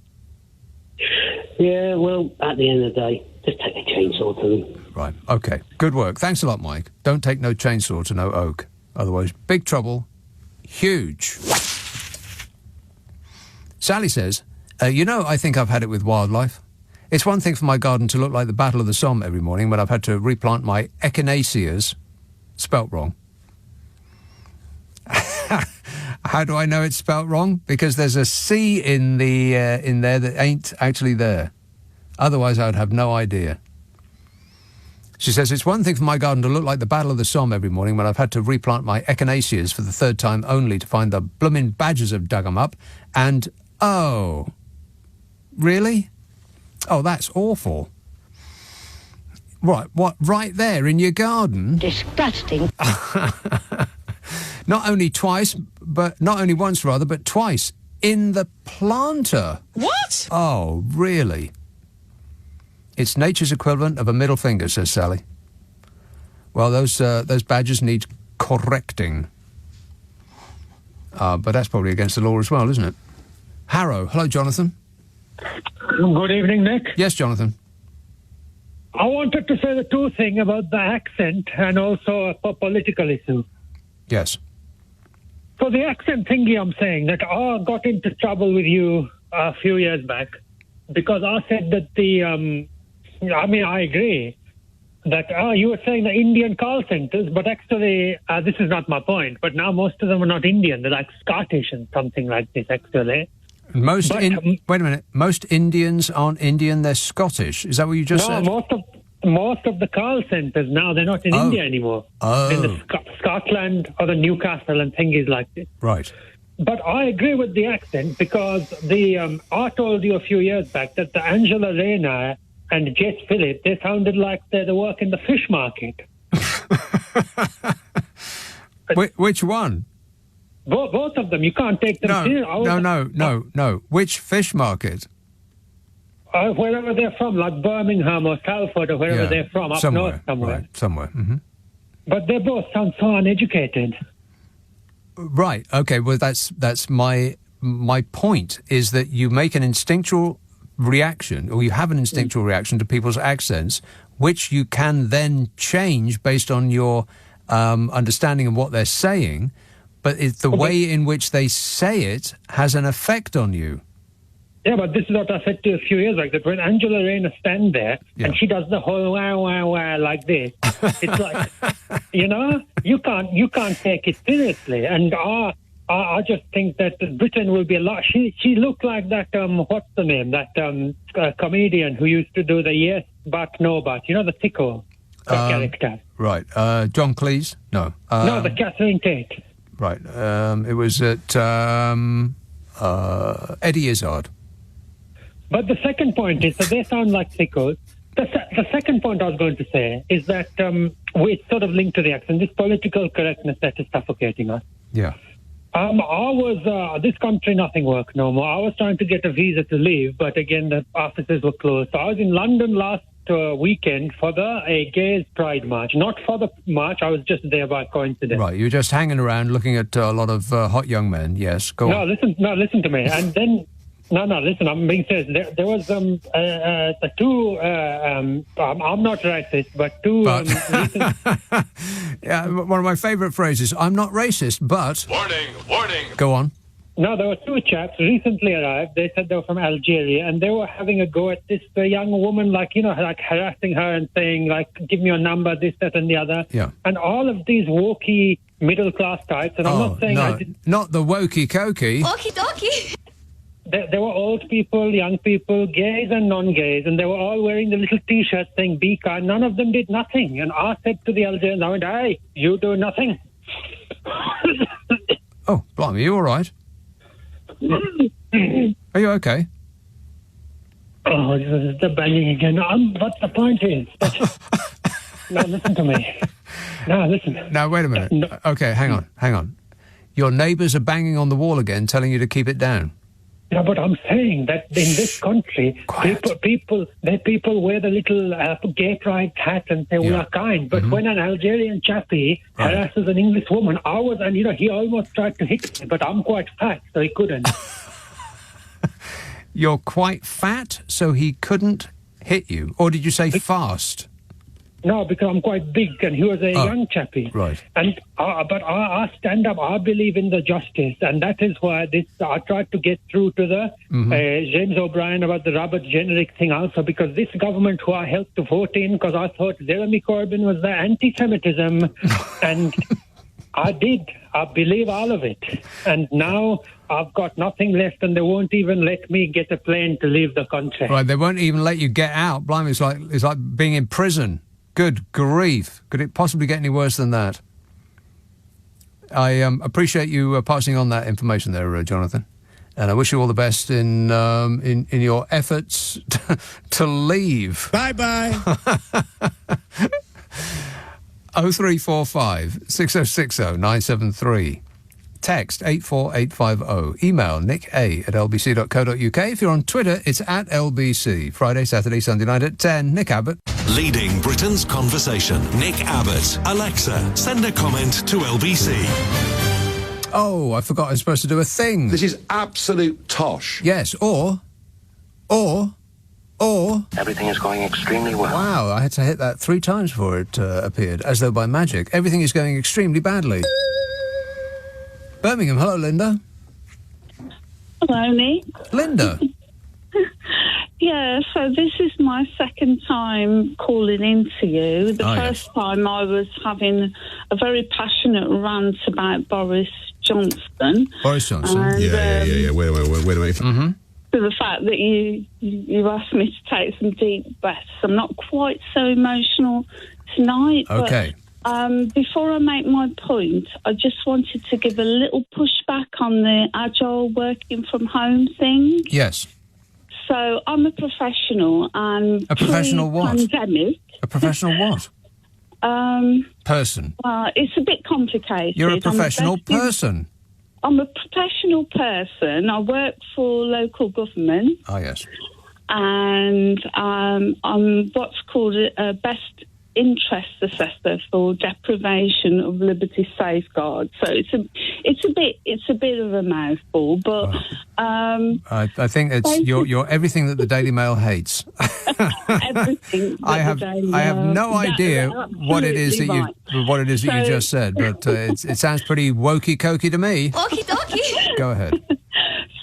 Yeah, well, at the end of the day, just take a chainsaw to them.
Right, OK. Good work. Thanks a lot, Mike. Don't take no chainsaw to no oak. Otherwise, big trouble. Huge. Sally says, I think I've had it with wildlife. It's one thing for my garden to look like the Battle of the Somme every morning when I've had to replant my echinaceas. Spelt wrong. How do I know it's spelt wrong? Because there's a C in there that ain't actually there. Otherwise, I'd have no idea. She says, it's one thing for my garden to look like the Battle of the Somme every morning when I've had to replant my echinaceas for the third time only to find the bloomin' badgers have dug them up. And, oh, really? Oh, that's awful. Right, what, right there in your garden?
Disgusting.
Not only once, but twice. In the planter.
What?
Oh, really? It's nature's equivalent of a middle finger, says Sally. Well, those badgers need correcting. But that's probably against the law as well, isn't it? Harrow. Hello, Jonathan.
Good evening, Nick.
Yes, Jonathan.
I wanted to say the two things about the accent and also a political issue.
Yes.
So the accent thingy, I'm saying that I got into trouble with you a few years back because I said that I agree that you were saying the Indian call centres, but actually this is not my point. But now most of them are not Indian; they're like Scottish and something like this. Actually,
wait a minute. Most Indians aren't Indian; they're Scottish. Is that what you just said?
No, most of the call centres now they're not in India anymore.
Oh,
in the Scotland or the Newcastle and thingies like this.
Right.
But I agree with the accent because I told you a few years back that the Angela Rayner and Jess Phillip, they sounded like they work in the fish market.
Which one?
Both of them. You can't take them seriously.
No. Which fish market?
Wherever they're from, like Birmingham or Salford or wherever they're from, up north somewhere.
Right, somewhere. Mm-hmm.
But they both sound so uneducated.
Right. Okay. Well, that's my point is that you make an instinctual reaction, or you have an instinctual reaction to people's accents, which you can then change based on your understanding of what they're saying. But the way in which they say it has an effect on you.
Yeah, but this is what I said to you a few years back, that when Angela Rayner stands there and she does the whole wah, wah, wah like this, it's like, you can't take it seriously. And I just think that Britain will be a lot. She looked like that, what's the name, that comedian who used to do the yes, but, no, but, the Tickle character.
Right. John Cleese? No.
No, the Catherine Tate.
Right. It was at Eddie Izzard.
But the second point is that they sound like sickos. The second point I was going to say is that it's sort of linked to the accent, this political correctness that is suffocating us.
Yeah.
This country, nothing worked no more. I was trying to get a visa to leave, but again, the offices were closed. So I was in London last weekend for a Gays Pride March. Not for the march, I was just there by coincidence.
Right, you were just hanging around looking at a lot of hot young men. Yes, go on.
Listen to me. And then... No, listen, I'm being serious. There was two, I'm not racist, but two...
yeah, one of my favourite phrases, I'm not racist, but... Warning! Go on.
No, there were two chaps recently arrived. They said they were from Algeria, and they were having a go at this young woman, like harassing her and saying, give me your number, this, that, and the other.
Yeah.
And all of these wokey middle-class types, and I'm not saying...
No, not the wokey-cokey.
Okie-dokie.
There were old people, young people, gays and non-gays, and they were all wearing the little T-shirts saying, be kind. None of them did nothing. And I said to the Algerians, I went, hey, you do nothing.
Oh, blimey, you all right? Are you okay?
Oh, this is the banging again. But the point is... No, listen to me. No, listen.
Now, wait a minute. No. Okay, hang on. Your neighbours are banging on the wall again, telling you to keep it down.
Yeah, but I'm saying that in this country, people wear the little gay pride hat and say we are kind. But when an Algerian chappie harasses an English woman, he almost tried to hit me, but I'm quite fat, so he couldn't.
You're quite fat, so he couldn't hit you? Or did you say fast?
No, because I'm quite big, and he was a young chappie.
Right.
And but I stand up. I believe in the justice, and that is why I tried to get through to the James O'Brien about the Robert generic thing also, because this government who I helped to vote in, because I thought Jeremy Corbyn was the anti-Semitism, and I did. I believe all of it, and now I've got nothing left, and they won't even let me get a plane to leave the country.
Right, they won't even let you get out. Blimey, it's like being in prison. Good grief. Could it possibly get any worse than that? I appreciate you passing on that information there, Jonathan. And I wish you all the best in your efforts to leave.
Bye-bye.
0345 6060 973. Text 84850. Email nick@lbc.co.uk. If you're on Twitter, it's @LBC. Friday, Saturday, Sunday night at 10. Nick Abbot.
Leading Britain's conversation. Nick Abbot. Alexa, send a comment to LBC.
Oh, I forgot I was supposed to do a thing.
This is absolute tosh.
Yes, or...
Everything is going extremely well.
Wow, I had to hit that 3 times before it appeared, as though by magic. Everything is going extremely badly. Birmingham, hello, Linda.
Hello, Nick.
Linda.
Yeah, so this is my second time calling in to you. The first time I was having a very passionate rant about Boris Johnson.
Boris Johnson?
And,
yeah. Wait a minute.
Mm-hmm.
To the fact that you asked me to take some deep breaths. I'm not quite so emotional tonight.
Okay.
But, before I make my point, I just wanted to give a little pushback on the agile working from home thing.
Yes.
So I'm a professional, and
a professional what?
Pandemic.
A professional what? Person.
It's a bit complicated.
You're a professional person.
I'm a professional person. I work for local government.
Oh yes.
And I'm what's called a best interest assessor for deprivation of liberty safeguard. So it's a bit of a mouthful, but
I think it's you're everything that the Daily Mail hates.
Everything.
I have no idea what it is that you just said, but it sounds pretty wokey cokey to me.
Okie dokie.
Go ahead.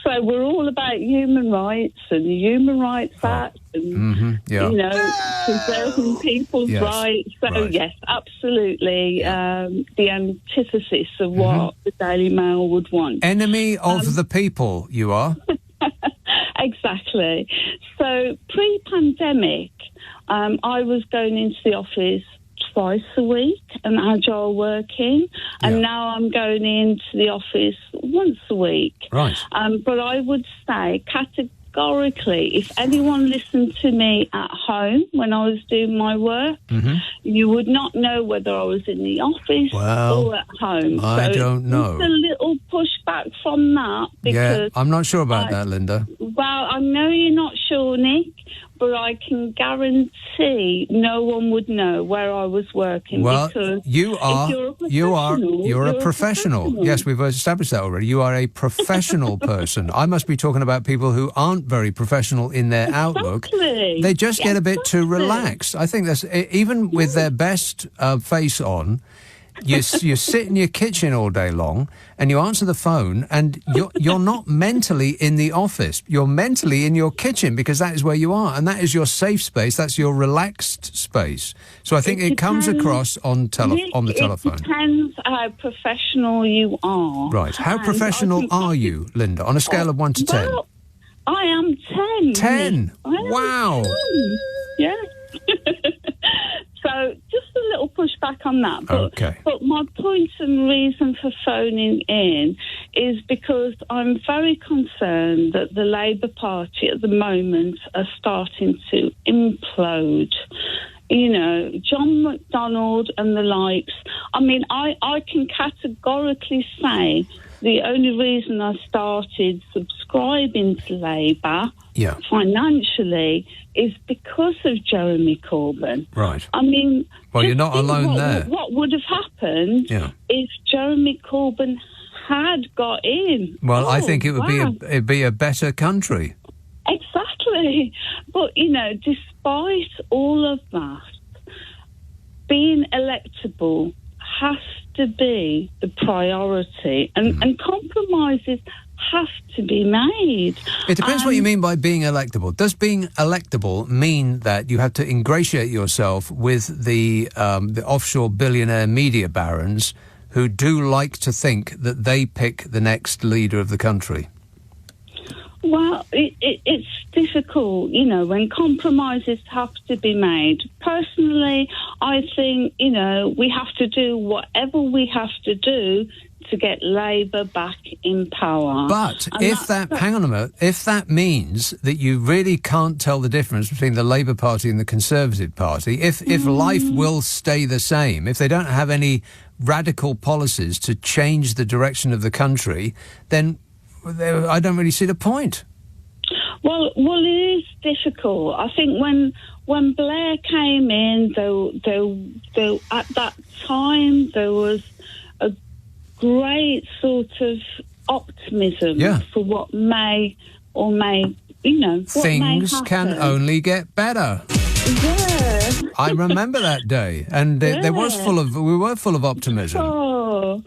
So we're all about human rights and the Human Rights Act and, preserving people's rights. So, yes, absolutely, the antithesis of what the Daily Mail would want.
Enemy of the people, you are.
Exactly. So pre-pandemic, I was going into the office twice a week and agile working, and now I'm going into the office once a week.
Right.
But I would say categorically, if anyone listened to me at home when I was doing my work, you would not know whether I was in the office or at home.
I don't know.
Just a little pushback from that. Because
I'm not sure about that, Linda.
Well, I know you're not sure, Nick, but I can guarantee no one would know where I was working.
Well,
because
you're a professional. Yes, we've established that already. You are a professional person. I must be talking about people who aren't very professional in their outlook. They just get a bit too relaxed. I think that's even with their best face on. You sit in your kitchen all day long and you answer the phone and you're not mentally in the office. You're mentally in your kitchen because that is where you are and that is your safe space. That's your relaxed space. So I think it comes across on the telephone.
It depends how professional you are.
Right. How professional are you, Linda, on a scale of 1 to 10?
Well, I am 10.
10? Wow.
10. Yeah. So just a little pushback on that. But my point and reason for phoning in is because I'm very concerned that the Labour Party at the moment are starting to implode. You know, John McDonnell and the likes. I mean, I can categorically say the only reason I started subscribing to Labour financially is because of Jeremy Corbyn.
Right.
I mean...
Well, you're not alone there.
What would have happened if Jeremy Corbyn had got in?
Well, I think it would be a better country.
Exactly. But, you know, despite all of that, being electable has to be the priority and compromises have to be made.
It depends what you mean by being electable. Does being electable mean that you have to ingratiate yourself with the offshore billionaire media barons who do like to think that they pick the next leader of the country?
Well, it's difficult, you know, when compromises have to be made. Personally, I think, you know, we have to do whatever we have to do to get Labour back in power.
But hang on a minute, if that means that you really can't tell the difference between the Labour Party and the Conservative Party, if life will stay the same, if they don't have any radical policies to change the direction of the country, then I don't really see the point.
Well, it is difficult. I think when Blair came in, there at that time there was a great sort of optimism for what may or may, you know,
things can only get better.
Yeah.
I remember that day, and we were full of optimism.
Oh,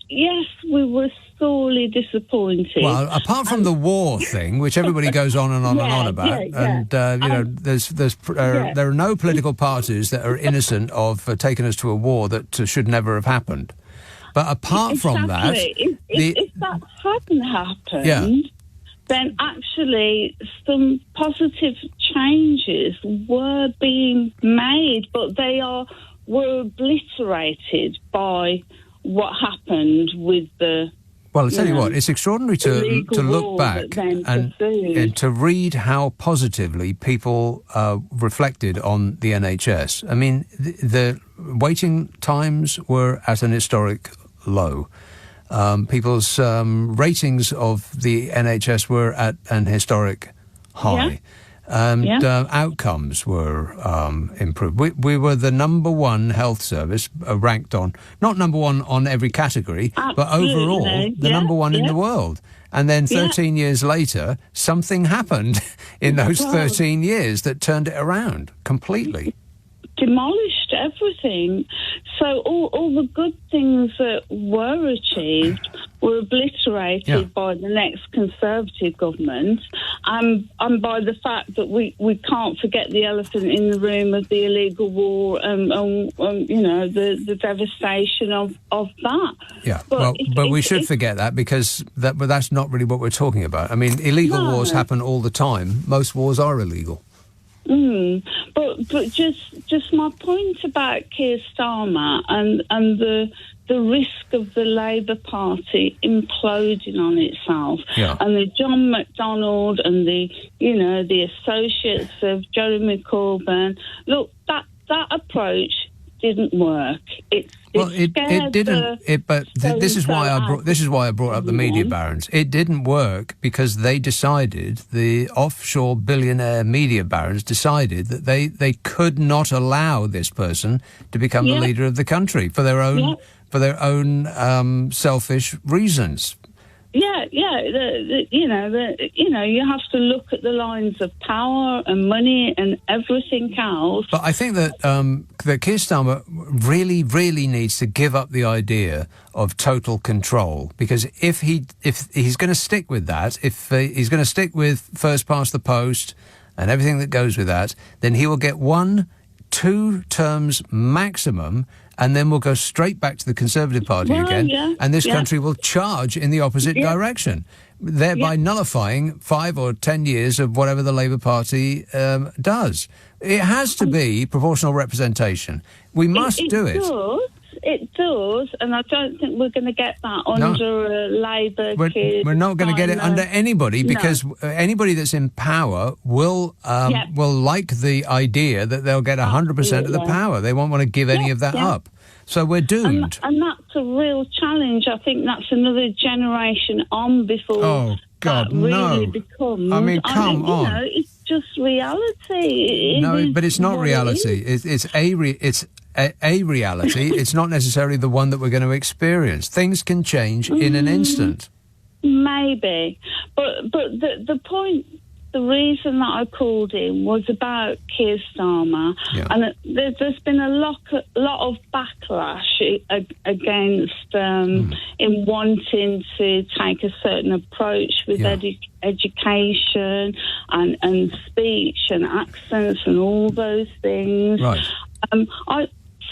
yes, we were sorely disappointed.
Well, apart from the war thing, which everybody goes on and on and on about, and you know, there are no political parties that are innocent of taking us to a war that should never have happened. But apart from that,
if that hadn't happened, then actually some positive changes were being made, but they were obliterated by what happened with the...
Well, I'll tell you what, it's extraordinary to look back and to read how positively people reflected on the NHS. I mean, the waiting times were at an historic low. People's ratings of the NHS were at an historic high. Outcomes were improved. We were the number one health service ranked on, not number one on every category, but overall the number one in the world. And then 13 years later, something happened in those 13 years that turned it around completely.
Demolished everything. So all the good things that were achieved were obliterated by the next Conservative government, and by the fact that we can't forget the elephant in the room of the illegal war and you know, the devastation of that.
Yeah, but we should forget that because that's not really what we're talking about. I mean, illegal wars happen all the time. Most wars are illegal.
But just my point about Keir Starmer and the risk of the Labour Party imploding on itself, and the John McDonnell and the associates of Jeremy Corbyn. Look, that approach didn't work. It
didn't. This is why I brought up the media barons. It didn't work because they decided, the offshore billionaire media barons decided that they could not allow this person to become the leader of the country for their own selfish reasons. You have to look at the lines of power and money and everything else. But I think that Keir Starmer really, really needs to give up the idea of total control, because if he's going to stick with that, if he's going to stick with first past the post and everything that goes with that, then he will get 1-2 terms maximum, and then we'll go straight back to the Conservative Party again, and this country will charge in the opposite direction, thereby nullifying 5 or 10 years of whatever the Labour Party does. It has to be proportional representation. We must do it.
It does, and I don't think we're going to get that under a Labour kid.
We're not going to get it under anybody, because anybody that's in power will like the idea that they'll get 100% of the power. They won't want to give any of that up. So we're doomed.
And that's a real challenge. I think that's another generation on before that really becomes...
I mean, come on.
It's just reality.
But it's not reality. It's a reality. It's not necessarily the one that we're going to experience. Things can change in an instant.
Maybe. But the point, the reason that I called him was about Keir Starmer. And there's been a lot of backlash against him wanting to take a certain approach with education and speech and accents and all those things.
Right.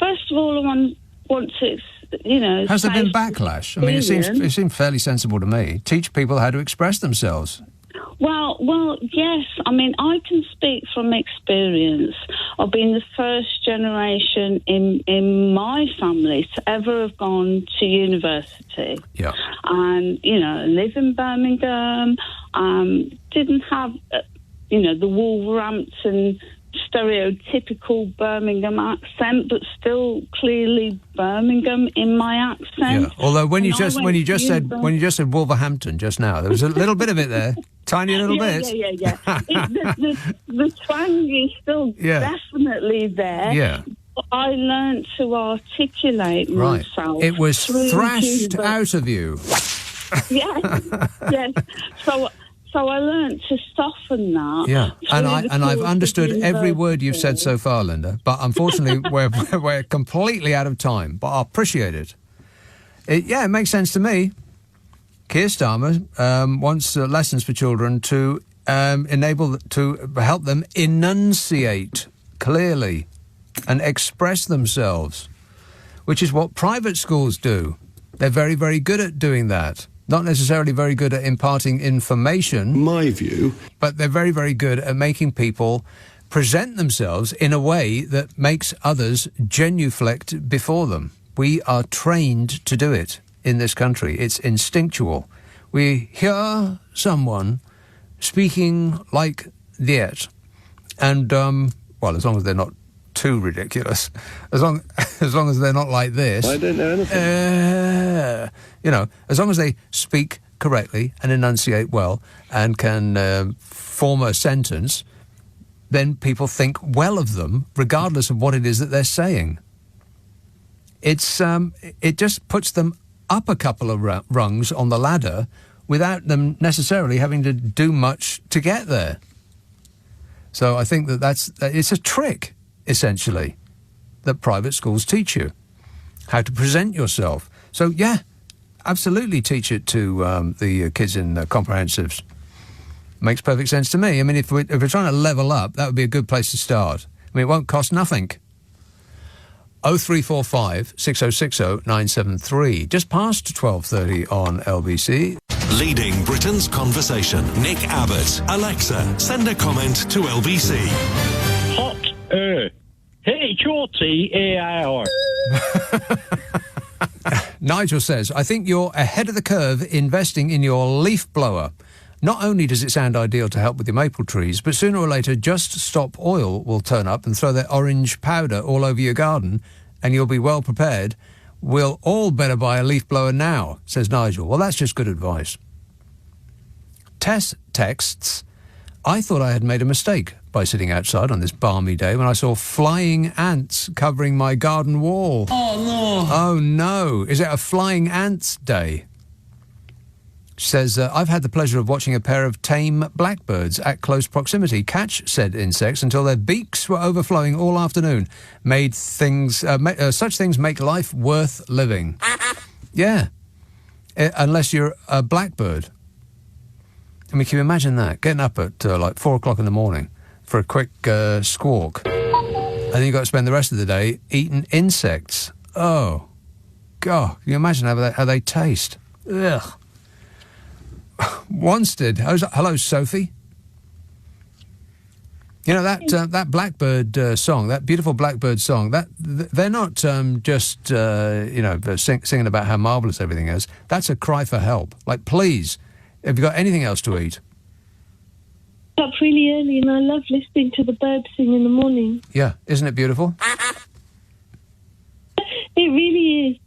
First of all, I want to,
Has there been backlash? I mean, it seems fairly sensible to me. Teach people how to express themselves.
Well, yes. I mean, I can speak from experience of being the first generation in my family to ever have gone to university. And, live in Birmingham, didn't have, the Wolverhampton stereotypical Birmingham accent, but still clearly Birmingham in my accent.
Although when you just said Wolverhampton just now, there was a little bit of it there, tiny little bit.
The twang is still definitely there.
Yeah.
But I learned to articulate myself.
It was thrashed out of you.
Yes. So I learned to soften that.
Yeah, and I've understood every word you've said so far, Linda. But unfortunately, we're completely out of time. But I appreciate it. It makes sense to me. Keir Starmer wants lessons for children to help them enunciate clearly and express themselves, which is what private schools do. They're very, very good at doing that. Not necessarily very good at imparting information,
my view,
but they're very, very good at making people present themselves in a way that makes others genuflect before them. We are trained to do it in this country. It's instinctual. We hear someone speaking like that, and as long as they're not too ridiculous, as long as they're not like this.
I don't know anything.
As long as they speak correctly and enunciate well and can form a sentence, then people think well of them, regardless of what it is that they're saying. It just puts them up a couple of rungs on the ladder without them necessarily having to do much to get there. So I think it's a trick, essentially, that private schools teach you, how to present yourself. So, absolutely teach it to the kids in comprehensives. Makes perfect sense to me. I mean, if we're trying to level up, that would be a good place to start. I mean, it won't cost nothing. 0345 6060 973. Just past 12:30 on LBC.
Leading Britain's conversation. Nick Abbot. Alexa, send a comment to LBC.
Hot H-O-T-A-I-R.
Nigel says, I think you're ahead of the curve investing in your leaf blower. Not only does it sound ideal to help with your maple trees, but sooner or later Just Stop Oil will turn up and throw their orange powder all over your garden, and you'll be well prepared. We'll all better buy a leaf blower now, says Nigel. Well, that's just good advice. Tess texts, I thought I had made a mistake by sitting outside on this balmy day when I saw flying ants covering my garden wall.
Oh, no.
Oh, no. Is it a flying ants day? She says, I've had the pleasure of watching a pair of tame blackbirds at close proximity catch said insects until their beaks were overflowing all afternoon. Such things make life worth living. Yeah. Unless you're a blackbird. I mean, can you imagine that? Getting up at like 4 o'clock in the morning for a quick squawk. And then you've got to spend the rest of the day eating insects. Oh, God. Can you imagine how they taste? Ugh. Wanstead. Hello, Sophie. You know, that Blackbird song, that beautiful Blackbird song, that they're not just, singing about how marvellous everything is. That's a cry for help. Like, please, have you got anything else to eat?
Up really early, and I love listening to the birds sing in the morning.
Yeah, isn't it beautiful?
It really is.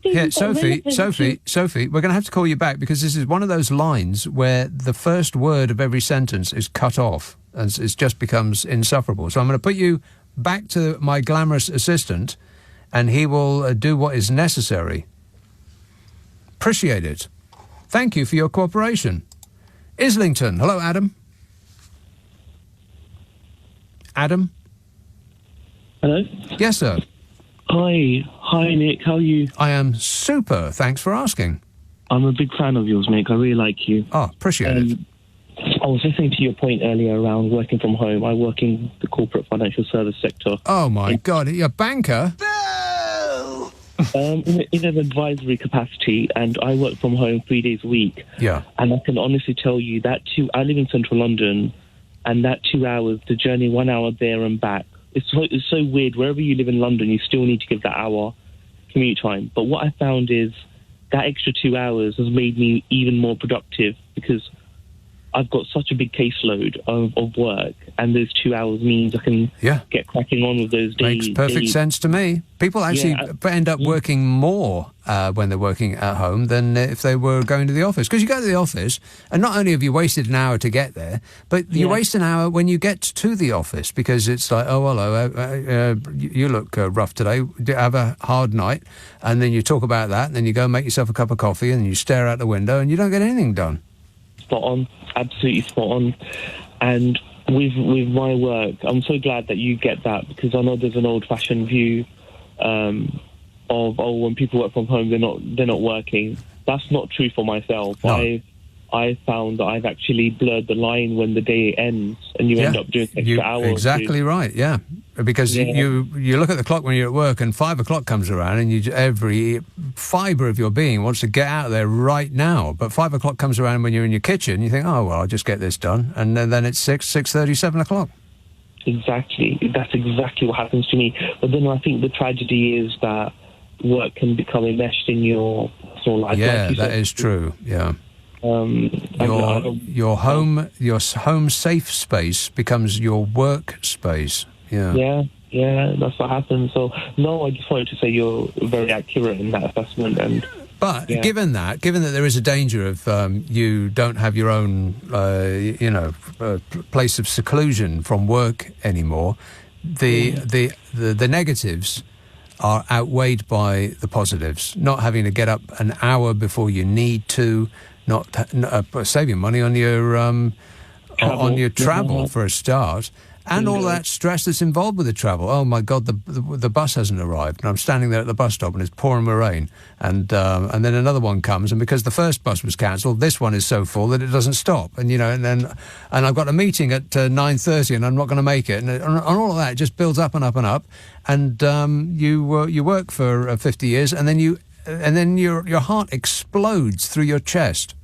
Yeah, Sophie, we're going to have to call you back because this is one of those lines where the first word of every sentence is cut off and it just becomes insufferable. So I'm going to put you back to my glamorous assistant and he will do what is necessary. Appreciate it. Thank you for your cooperation. Islington. Hello, Adam. Adam?
Hello?
Yes, sir.
Hi, Nick. How are you?
I am super. Thanks for asking.
I'm a big fan of yours, Nick. I really like you.
Oh, appreciate it.
I was listening to your point earlier around working from home. I work in the corporate financial service sector.
Oh, my God. You're a banker?
In an advisory capacity, and I work from home 3 days a week.
Yeah.
And I can honestly tell you that I live in central London, and that 2 hours, the journey 1 hour there and back, it's so weird. Wherever you live in London, you still need to give that hour commute time. But what I found is that extra 2 hours has made me even more productive because I've got such a big caseload of work, and those 2 hours means I can get cracking on with those days.
Makes perfect sense to me. People actually end up working more when they're working at home than if they were going to the office. Because you go to the office, and not only have you wasted an hour to get there, but you waste an hour when you get to the office because it's like, oh, hello, you look rough today. Have a hard night. And then you talk about that, and then you go and make yourself a cup of coffee, and you stare out the window, and you don't get anything done.
Spot on. Absolutely spot on. And with my work, I'm so glad that you get that because I know there's an old-fashioned view of when people work from home, they're not working. That's not true for myself.
No.
I found that I've actually blurred the line when the day ends and you end up doing extra hours.
Exactly right, yeah. Because you look at the clock when you're at work and 5 o'clock comes around and every fibre of your being wants to get out of there right now. But 5 o'clock comes around when you're in your kitchen, you think, oh, well, I'll just get this done. And then it's 6:30, 7 o'clock.
Exactly. That's exactly what happens to me. But then I think the tragedy is that work can become enmeshed in your personal life.
Yeah, that is true, yeah. Your home safe space becomes your work space.
Yeah, that's what happens. So, no, I just wanted to say you're very accurate in that assessment.
But given that there is a danger of you don't have your own, place of seclusion from work anymore, the negatives are outweighed by the positives. Not having to get up an hour before you need to. Not saving money on your travel for a start, and all that stress that's involved with the travel. Oh my God, the bus hasn't arrived, and I'm standing there at the bus stop, and it's pouring with rain, and then another one comes, and because the first bus was cancelled, this one is so full that it doesn't stop, and and I've got a meeting at 9:30, and I'm not going to make it, and all of that just builds up and up and up, and you work for 50 years, and then you and then your heart explodes through your chest.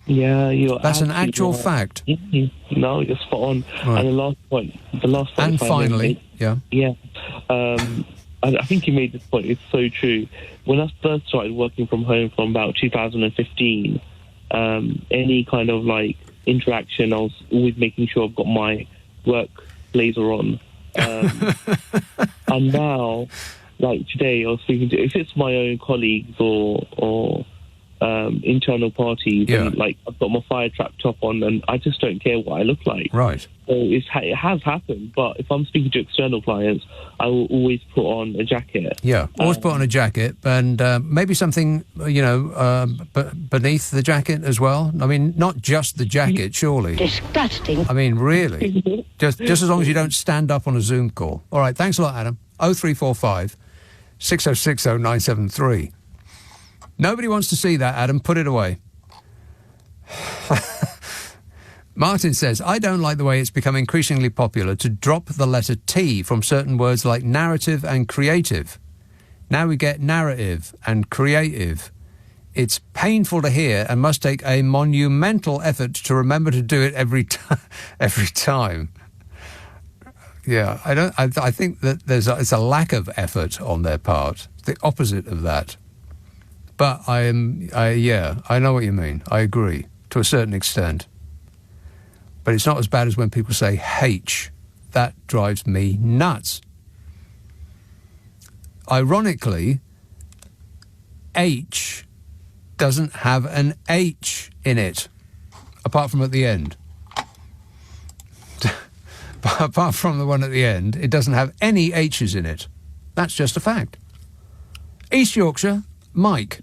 Yeah,
that's an actual fact.
No, you're spot on.
Right.
And the last point.
And finally,
yeah. I think you made this point. It's so true. When I first started working from home from about 2015, any kind of like interaction, I was always making sure I've got my work blazer on. And now, like today, I was speaking to, if it's my own colleagues or internal parties, and like I've got my fire trap top on, and I just don't care what I look like.
Right.
So it has happened, but if I'm speaking to external clients, I will always put on a jacket.
Yeah, always put on a jacket, and maybe something, beneath the jacket as well. I mean, not just the jacket, surely.
Disgusting.
I mean, really. just as long as you don't stand up on a Zoom call. All right, thanks a lot, Adam. 0345 6060 973. Nobody wants to see that, Adam. Put it away. Martin says, I don't like the way it's become increasingly popular to drop the letter T from certain words like narrative and creative. Now we get narrative and creative. It's painful to hear and must take a monumental effort to remember to do it every time. Yeah, I think that it's a lack of effort on their part. It's the opposite of that. But I know what you mean. I agree to a certain extent. But it's not as bad as when people say H. That drives me nuts. Ironically, H doesn't have an H in it, apart from at the end. Apart from the one at the end, it doesn't have any H's in it. That's just a fact. East Yorkshire, Mike.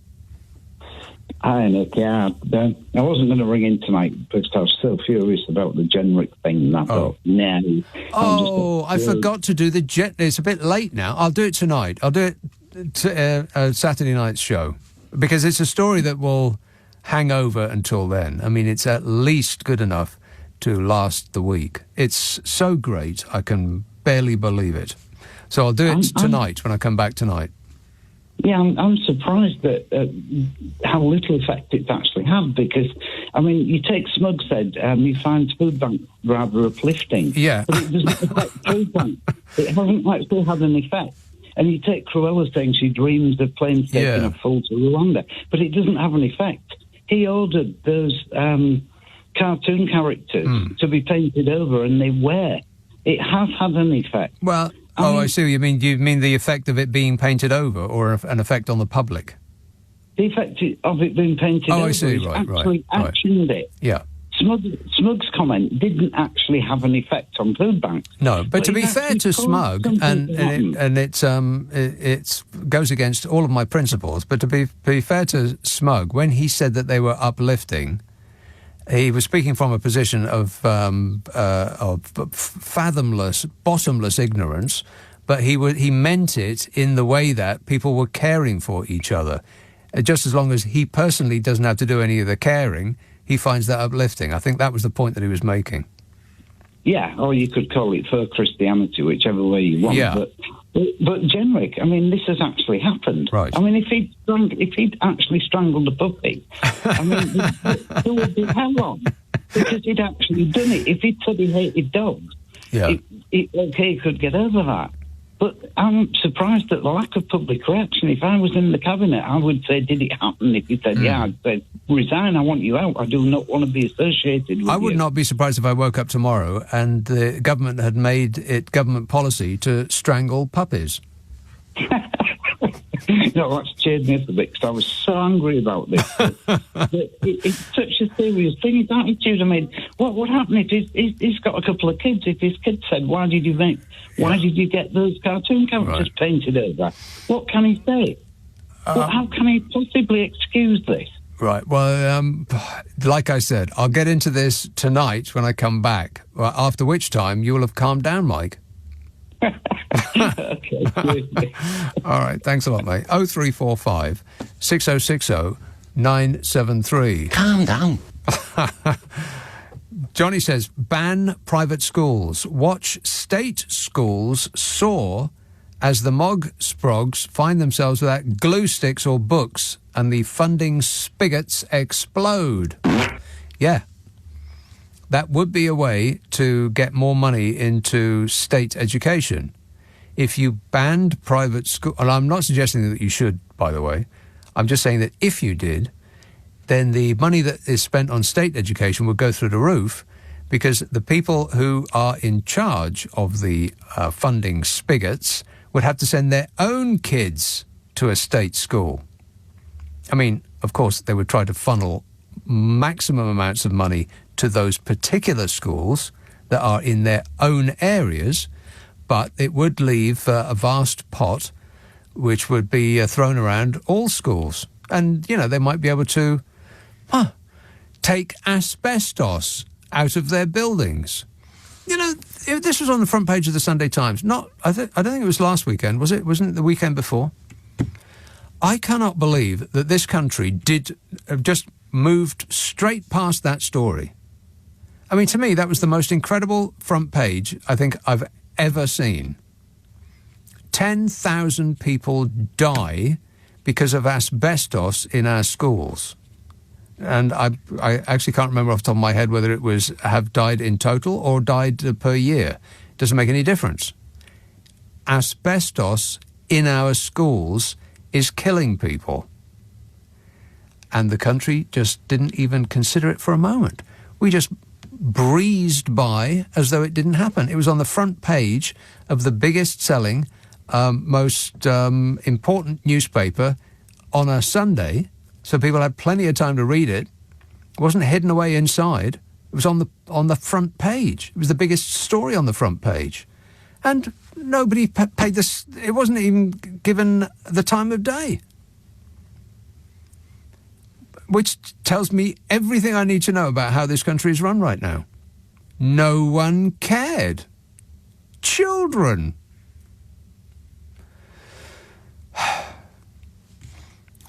Hi, Nick. Yeah, I wasn't going to ring in tonight because I was still furious about the generic thing. And I thought, no.
I forgot to do the It's a bit late now. I'll do it tonight. I'll do it Saturday night's show because it's a story that will hang over until then. I mean, it's at least good enough to last the week. It's so great, I can barely believe it. So I'll do it tonight when I come back tonight.
Yeah, I'm surprised that how little effect it's actually had because, I mean, you take Smug's head, you find Food Bank rather uplifting.
Yeah.
But it doesn't affect Food Bank. It hasn't actually had an effect. And you take Cruella saying she dreams of planes taking a fool to Rwanda, but it doesn't have an effect. He ordered those cartoon characters to be painted over, and they were. It has had an effect.
Well... I see what you mean. Do you mean the effect of it being painted over or an effect on the public?
The effect of it being painted over.
I see,
actually actioned it.
Yeah.
Smug's comment didn't actually have an effect on Food Banks.
No, but to be fair to Smug, and it goes against all of my principles, but to be fair to Smug, when he said that they were uplifting, he was speaking from a position of fathomless, bottomless ignorance, but he meant it in the way that people were caring for each other. Just as long as he personally doesn't have to do any of the caring, he finds that uplifting. I think that was the point that he was making.
Yeah, or you could call it fur Christianity, whichever way you want.
Yeah.
But generic, I mean, this has actually happened.
Right.
I mean, if he'd actually strangled a puppy, I mean, there would be hell on because he'd actually done it. If he'd said he hated dogs, he could get over that. But I'm surprised at the lack of public reaction. If I was in the cabinet, I would say, did it happen? If he said, I'd say, resign, I want you out. I do not want to be associated with you.
I would not be surprised if I woke up tomorrow and the government had made it government policy to strangle puppies.
No, that's cheered me up a bit because I was so angry about this. It's such a serious thing. His attitude, I mean, what would happen if he's got a couple of kids? If his kids said, why did you get those cartoon characters painted over? What can he say? How can he possibly excuse this?
Right. Well, like I said, I'll get into this tonight when I come back, after which time you will have calmed down, Mike.
Okay.
All right. Thanks a lot, mate. 0345 6060 973.
Calm down.
Johnny says, ban private schools. Watch state schools soar as the Mog Sprogs find themselves without glue sticks or books and the funding spigots explode. Yeah. That would be a way to get more money into state education. If you banned private school, and I'm not suggesting that you should, by the way, I'm just saying that if you did, then the money that is spent on state education would go through the roof, because the people who are in charge of the funding spigots would have to send their own kids to a state school. I mean, of course, they would try to funnel maximum amounts of money to those particular schools that are in their own areas, but it would leave a vast pot which would be thrown around all schools. And, you know, they might be able to take asbestos out of their buildings. You know, this was on the front page of the Sunday Times. I don't think it was last weekend, was it? Wasn't it the weekend before? I cannot believe that this country just moved straight past that story. I mean, to me, that was the most incredible front page I think I've ever seen. 10,000 people die because of asbestos in our schools. And I actually can't remember off the top of my head whether it was have died in total or died per year. Doesn't make any difference. Asbestos in our schools is killing people. And the country just didn't even consider it for a moment. We just breezed by as though it didn't happen. It was on the front page of the biggest selling, most important newspaper on a Sunday, so people had plenty of time to read it. It wasn't hidden away inside. It was on the front page. It was the biggest story on the front page. And nobody paid this. It wasn't even given the time of day. Which tells me everything I need to know about how this country is run right now. No one cared. Children.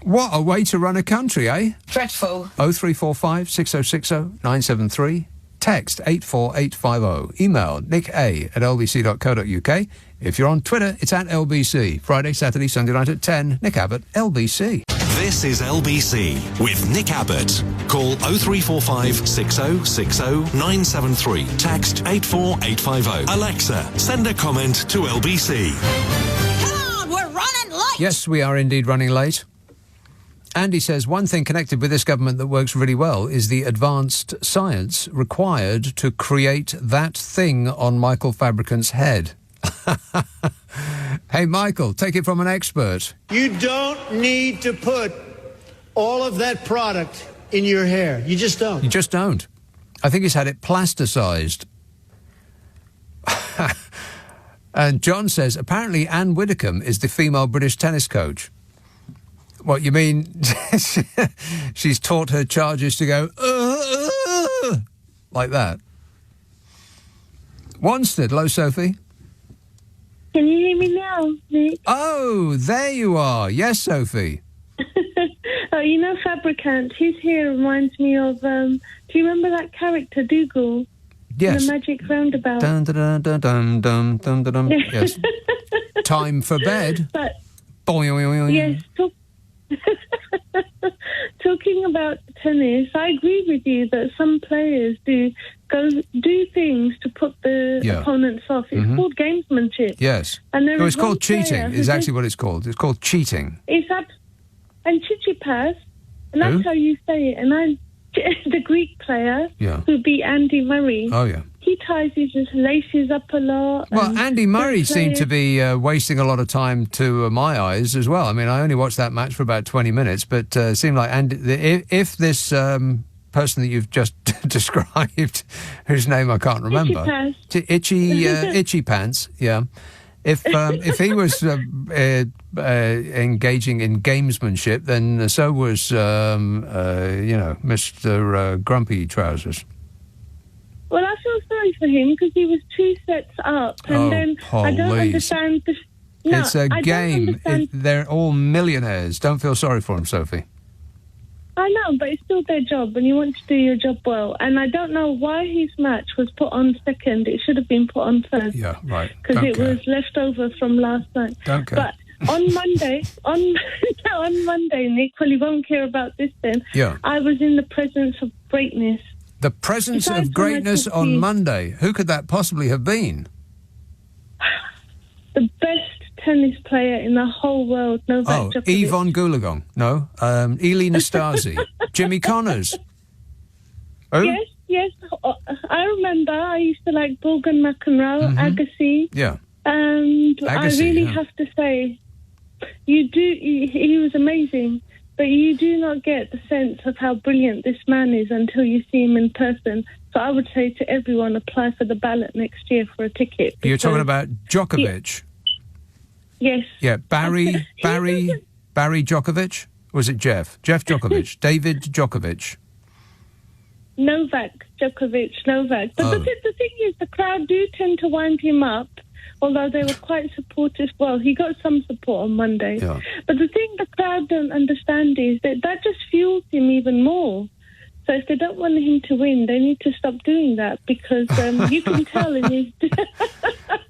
What a way to run a country, eh?
Dreadful.
0345 6060 973. Text 84850. Email nicka@lbc.co.uk. If you're on Twitter, it's @LBC. Friday, Saturday, Sunday night at 10. Nick Abbott, LBC.
This is LBC with Nick Abbott. Call 0345 6060 973. Text 84850. Alexa, send a comment to LBC.
Come on, we're running late.
Yes, we are indeed running late. Andy says one thing connected with this government that works really well is the advanced science required to create that thing on Michael Fabricant's head. Hey, Michael, take it from an expert.
You don't need to put all of that product in your hair. You just don't.
You just don't. I think he's had it plasticised. And John says, apparently Anne Widdecombe is the female British tennis coach. What, you mean she's taught her charges to go, like that? Wanstead, hello, Sophie.
Can you hear me now, Nick?
Oh, there you are. Yes, Sophie.
Oh, you know Fabricant, his hair reminds me of, do you remember that character, Dougal?
Yes.
The Magic Roundabout.
Dun, dun, dun, dun, dun, dun, dun, dun, dun. Yes. Time for bed.
But,
boing.
yes, talking about tennis, I agree with you that some players do things to put the opponents off. It's called gamesmanship.
Yes.
And
it's called cheating, is actually what it's called. It's called cheating.
And Tsitsipas, and that's how you say it. And the Greek player who beat Andy Murray.
Oh, yeah.
He ties his laces up a lot.
Well, Andy Murray seemed to be wasting a lot of time to my eyes as well. I mean, I only watched that match for about 20 minutes, but it seemed like if this person that you've just described, whose name I can't remember, Itchy Pants, yeah. If he was engaging in gamesmanship, then so was Mr. Grumpy Trousers.
Well, I feel sorry for him because he was 2 sets up, and then I don't understand the. No,
it's a game. They're all millionaires. Don't feel sorry for him, Sophie.
I know, but it's still their job, and you want to do your job well. And I don't know why his match was put on second. It should have been put on first.
Yeah, right.
Because it was left over from last night.
Don't care.
But on Monday, on Monday, Nick, well, you won't care about this then.
Yeah.
I was in the presence of greatness.
The presence of greatness on Monday. Who could that possibly have been?
The best tennis player in the whole world, Novak Djokovic.
Yvonne Goolagong. No. Eli Nastase. Jimmy Connors. Who?
Yes. I remember I used to like Borgen McEnroe, Agassi.
Yeah.
And
Agassi,
I really have to say, he was amazing, but you do not get the sense of how brilliant this man is until you see him in person. So I would say to everyone, apply for the ballot next year for a ticket.
You're talking about Djokovic?
Yes.
Yeah, Barry Djokovic? Or was it Jeff? Jeff Djokovic. David Djokovic.
Novak Djokovic. But the thing is, the crowd do tend to wind him up, although they were quite supportive. Well, he got some support on Monday.
Yeah.
But the thing the crowd don't understand is that just fuels him even more. So if they don't want him to win, they need to stop doing that, because you can tell in his...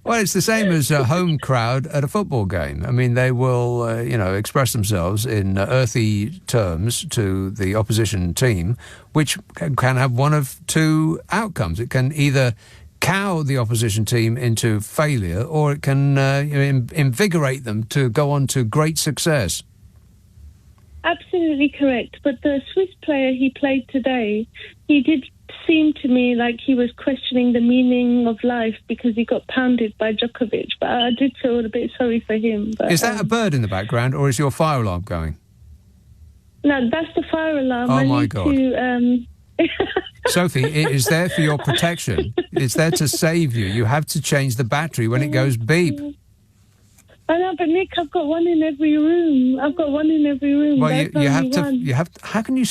Well, it's the same as a home crowd at a football game. I mean, they will, express themselves in earthy terms to the opposition team, which can have one of two outcomes. It can either cow the opposition team into failure, or it can invigorate them to go on to great success.
Absolutely correct. But the Swiss player he played today, he did seem to me like he was questioning the meaning of life because he got pounded by Djokovic. But I did feel a bit sorry for him. But,
is that a bird in the background, or is your fire alarm going?
No, that's the fire alarm.
Oh, my God.
To,
Sophie, it is there for your protection. It's there to save you. You have to change the battery when it goes beep.
I know, but Nick, I've got one in every room.
Well, you have to. How can you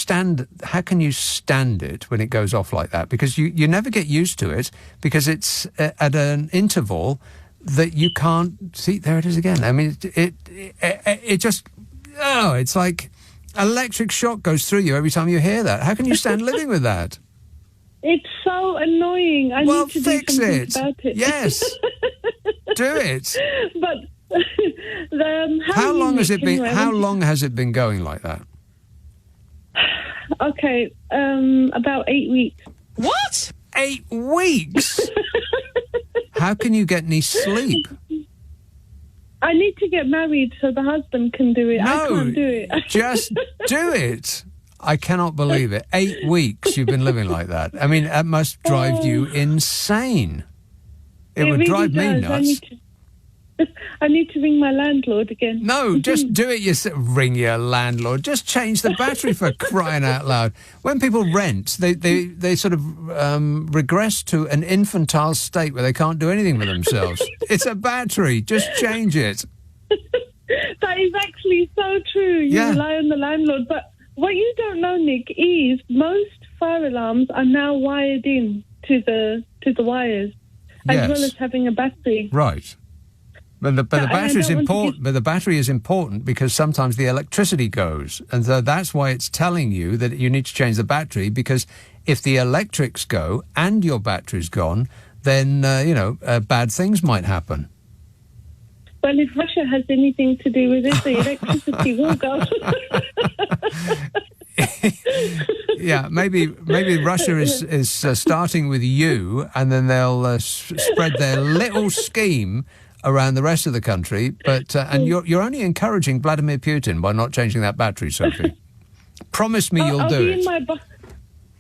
stand it when it goes off like that? Because you never get used to it, because it's at an interval that you can't see. There it is again. I mean, it just it's like electric shock goes through you every time you hear that. How can you stand living with that?
It's so annoying. I need to
fix
do something
it.
about it.
Yes, do it.
But.
How long has it been? How long has it been going like that?
Okay, about 8 weeks.
What? 8 weeks? How can you get any sleep?
I need to get married so the husband can do it.
No,
I can't do it.
Just do it. I cannot believe it. 8 weeks you've been living like that. I mean, that must drive you insane. It would
really
drive me nuts.
I need to ring my landlord again.
No, just do it yourself. Ring your landlord. Just change the battery, for crying out loud. When people rent, they sort of regress to an infantile state where they can't do anything with themselves. It's a battery. Just change it.
That is actually so true. You rely on the landlord. But what you don't know, Nick, is most fire alarms are now wired in to the wires, as well as having a battery.
Right. But the battery is important. But the battery is important because sometimes the electricity goes, and so that's why it's telling you that you need to change the battery. Because if the electrics go and your battery's gone, then bad things might happen.
Well, if Russia has anything to do with it, the electricity will go.
Yeah, maybe Russia is starting with you, and then they'll spread their little scheme around the rest of the country, but and you're only encouraging Vladimir Putin by not changing that battery, Sophie. Promise me you'll do it.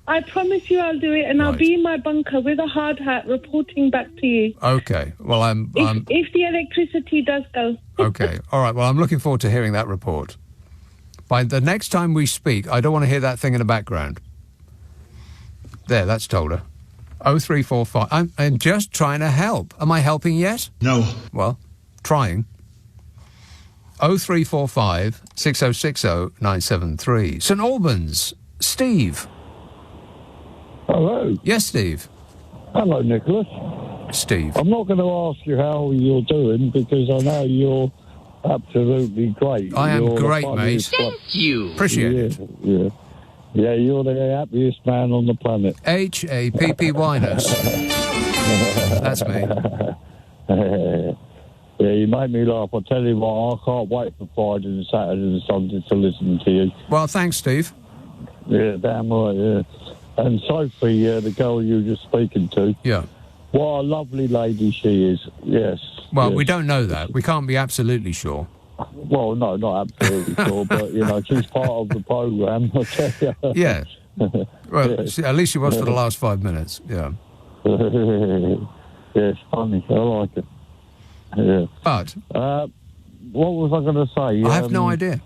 I promise you I'll do it, and I'll be in my bunker with a hard hat reporting back to you.
Okay. Well,
if the electricity does go.
Okay. All right. Well, I'm looking forward to hearing that report. By the next time we speak, I don't want to hear that thing in the background. There, that's told her. 0345. I'm just trying to help. Am I helping yet?
No.
Well, trying. 0345 6060 973. St Albans. Steve.
Hello.
Yes, Steve.
Hello, Nicholas.
Steve.
I'm not going to ask you how you're doing because I know you're absolutely great.
I am great, mate.
Thank
you. Appreciate it.
Yeah. Yeah, you're the happiest man on the planet.
H-A-P-P-Y-ness. That's me.
Yeah, you make me laugh. I tell you what, I can't wait for Friday and Saturday and Sunday to listen to you.
Well, thanks, Steve.
Yeah, damn right, yeah. And Sophie, the girl you were just speaking to.
Yeah.
What a lovely lady she is, yes.
Well,
yes.
we don't know that. We can't be absolutely sure.
Well, no, not absolutely sure, but, you know, she's part of the programme, I tell you.
Yeah. Well, at least she was for the last 5 minutes, yeah.
Yeah, it's funny. I like it. Yeah.
But?
What was I going to say?
I have no idea.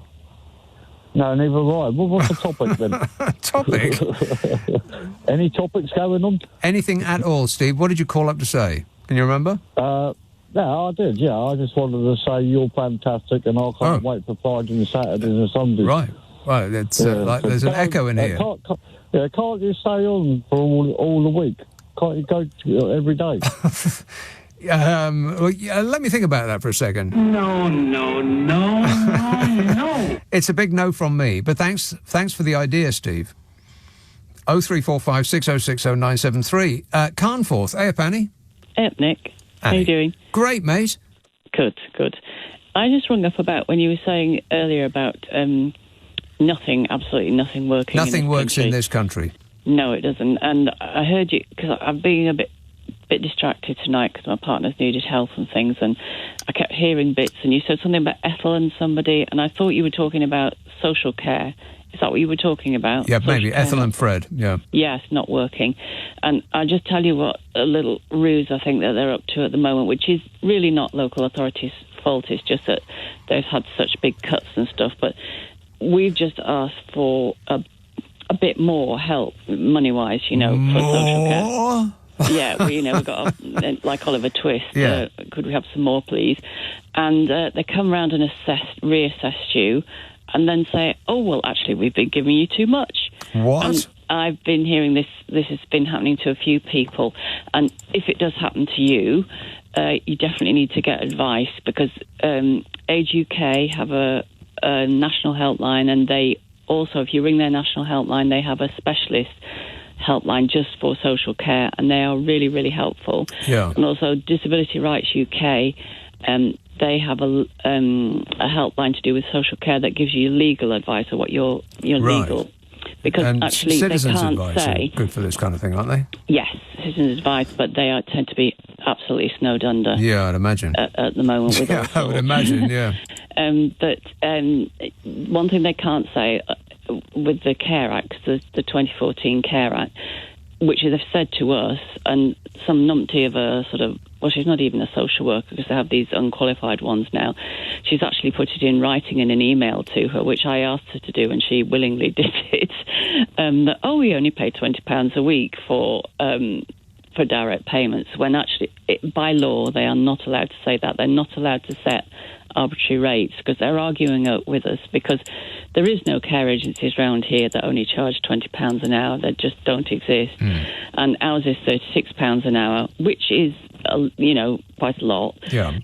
No, neither have I. What's the topic then?
Topic?
Any topics going on?
Anything at all, Steve. What did you call up to say? Can you remember?
No, I did, yeah. I just wanted to say you're fantastic and I can't wait for Friday and Saturdays and Sundays.
Right. Well, it's like there's an echo in here.
Can't you stay on for all the week? Can't you go every day?
Well, yeah, let me think about that for a second.
No.
It's a big no from me, but thanks for the idea, Steve. 0345 6060 973. Carnforth. Hey, Annie.
Hey, Nick. How you doing?
Great, mate.
Good. I just rung up about when you were saying earlier about absolutely nothing working.
Nothing works in this country.
No, it doesn't. And I heard you, because I've been a bit distracted tonight because my partner's needed help and things, and I kept hearing bits, and you said something about Ethel and somebody, and I thought you were talking about social care. Is that what you were talking about?
Yeah, maybe. Ethel and Fred, yeah.
Yes, not working. And I'll just tell you what a little ruse I think that they're up to at the moment, which is really not local authorities' fault. It's just that they've had such big cuts and stuff. But we've just asked for a bit more help, money-wise, for social care. Yeah, we've got like Oliver Twist.
Yeah.
Could we have some more, please? And they come round and reassess you, and then say, oh, well, actually, we've been giving you too much.
What?
And I've been hearing this. This has been happening to a few people. And if it does happen to you, you definitely need to get advice, because Age UK have a national helpline, and they also, if you ring their national helpline, they have a specialist helpline just for social care, and they are really, really helpful.
Yeah.
And also Disability Rights UK, they have a helpline to do with social care that gives you legal advice of what your legal. Because
and
actually
citizens'
they can't
advice
say.
Are good for this kind of thing, aren't they?
Yes, citizens' advice, but they tend to be absolutely snowed under.
Yeah, I'd imagine.
At the moment. With
yeah, I would imagine, yeah.
But one thing they can't say with the Care Act, the 2014 Care Act, which they've said to us, and some numpty of a sort of, well, she's not even a social worker because they have these unqualified ones now. She's actually put it in writing in an email to her, which I asked her to do, and she willingly did it. That, we only pay £20 a week for direct payments, when actually, by law, they are not allowed to say that. They're not allowed to set arbitrary rates, because they're arguing with us, because there is no care agencies around here that only charge £20 an hour. They just don't exist. And ours is £36 an hour, which is quite a lot.
Yeah.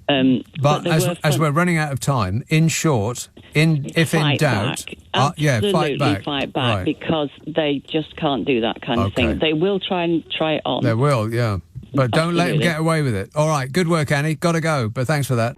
But as we're running out of time, in short, if in doubt,
absolutely
fight back,
right. Because they just can't do that kind of thing. They will try it on.
They will, yeah. But don't let them get away with it. All right, good work, Annie. Got to go, but thanks for that.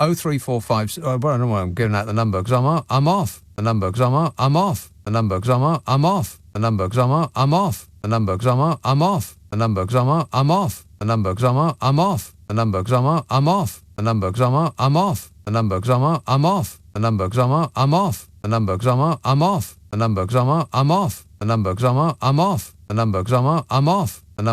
Oh 0345. I don't know why I'm giving out the number because I'm off. The number because I'm off. A number, because I'm off. A number, because I'm off. A number, because I'm off. A number, because I'm off. A number, because I'm off. A number, because I'm off. A number, because I'm off. A number, because I'm off. A number, because I'm off. A number, because I'm off. A number, because I'm off. A number, because I'm off. A number, because I'm off.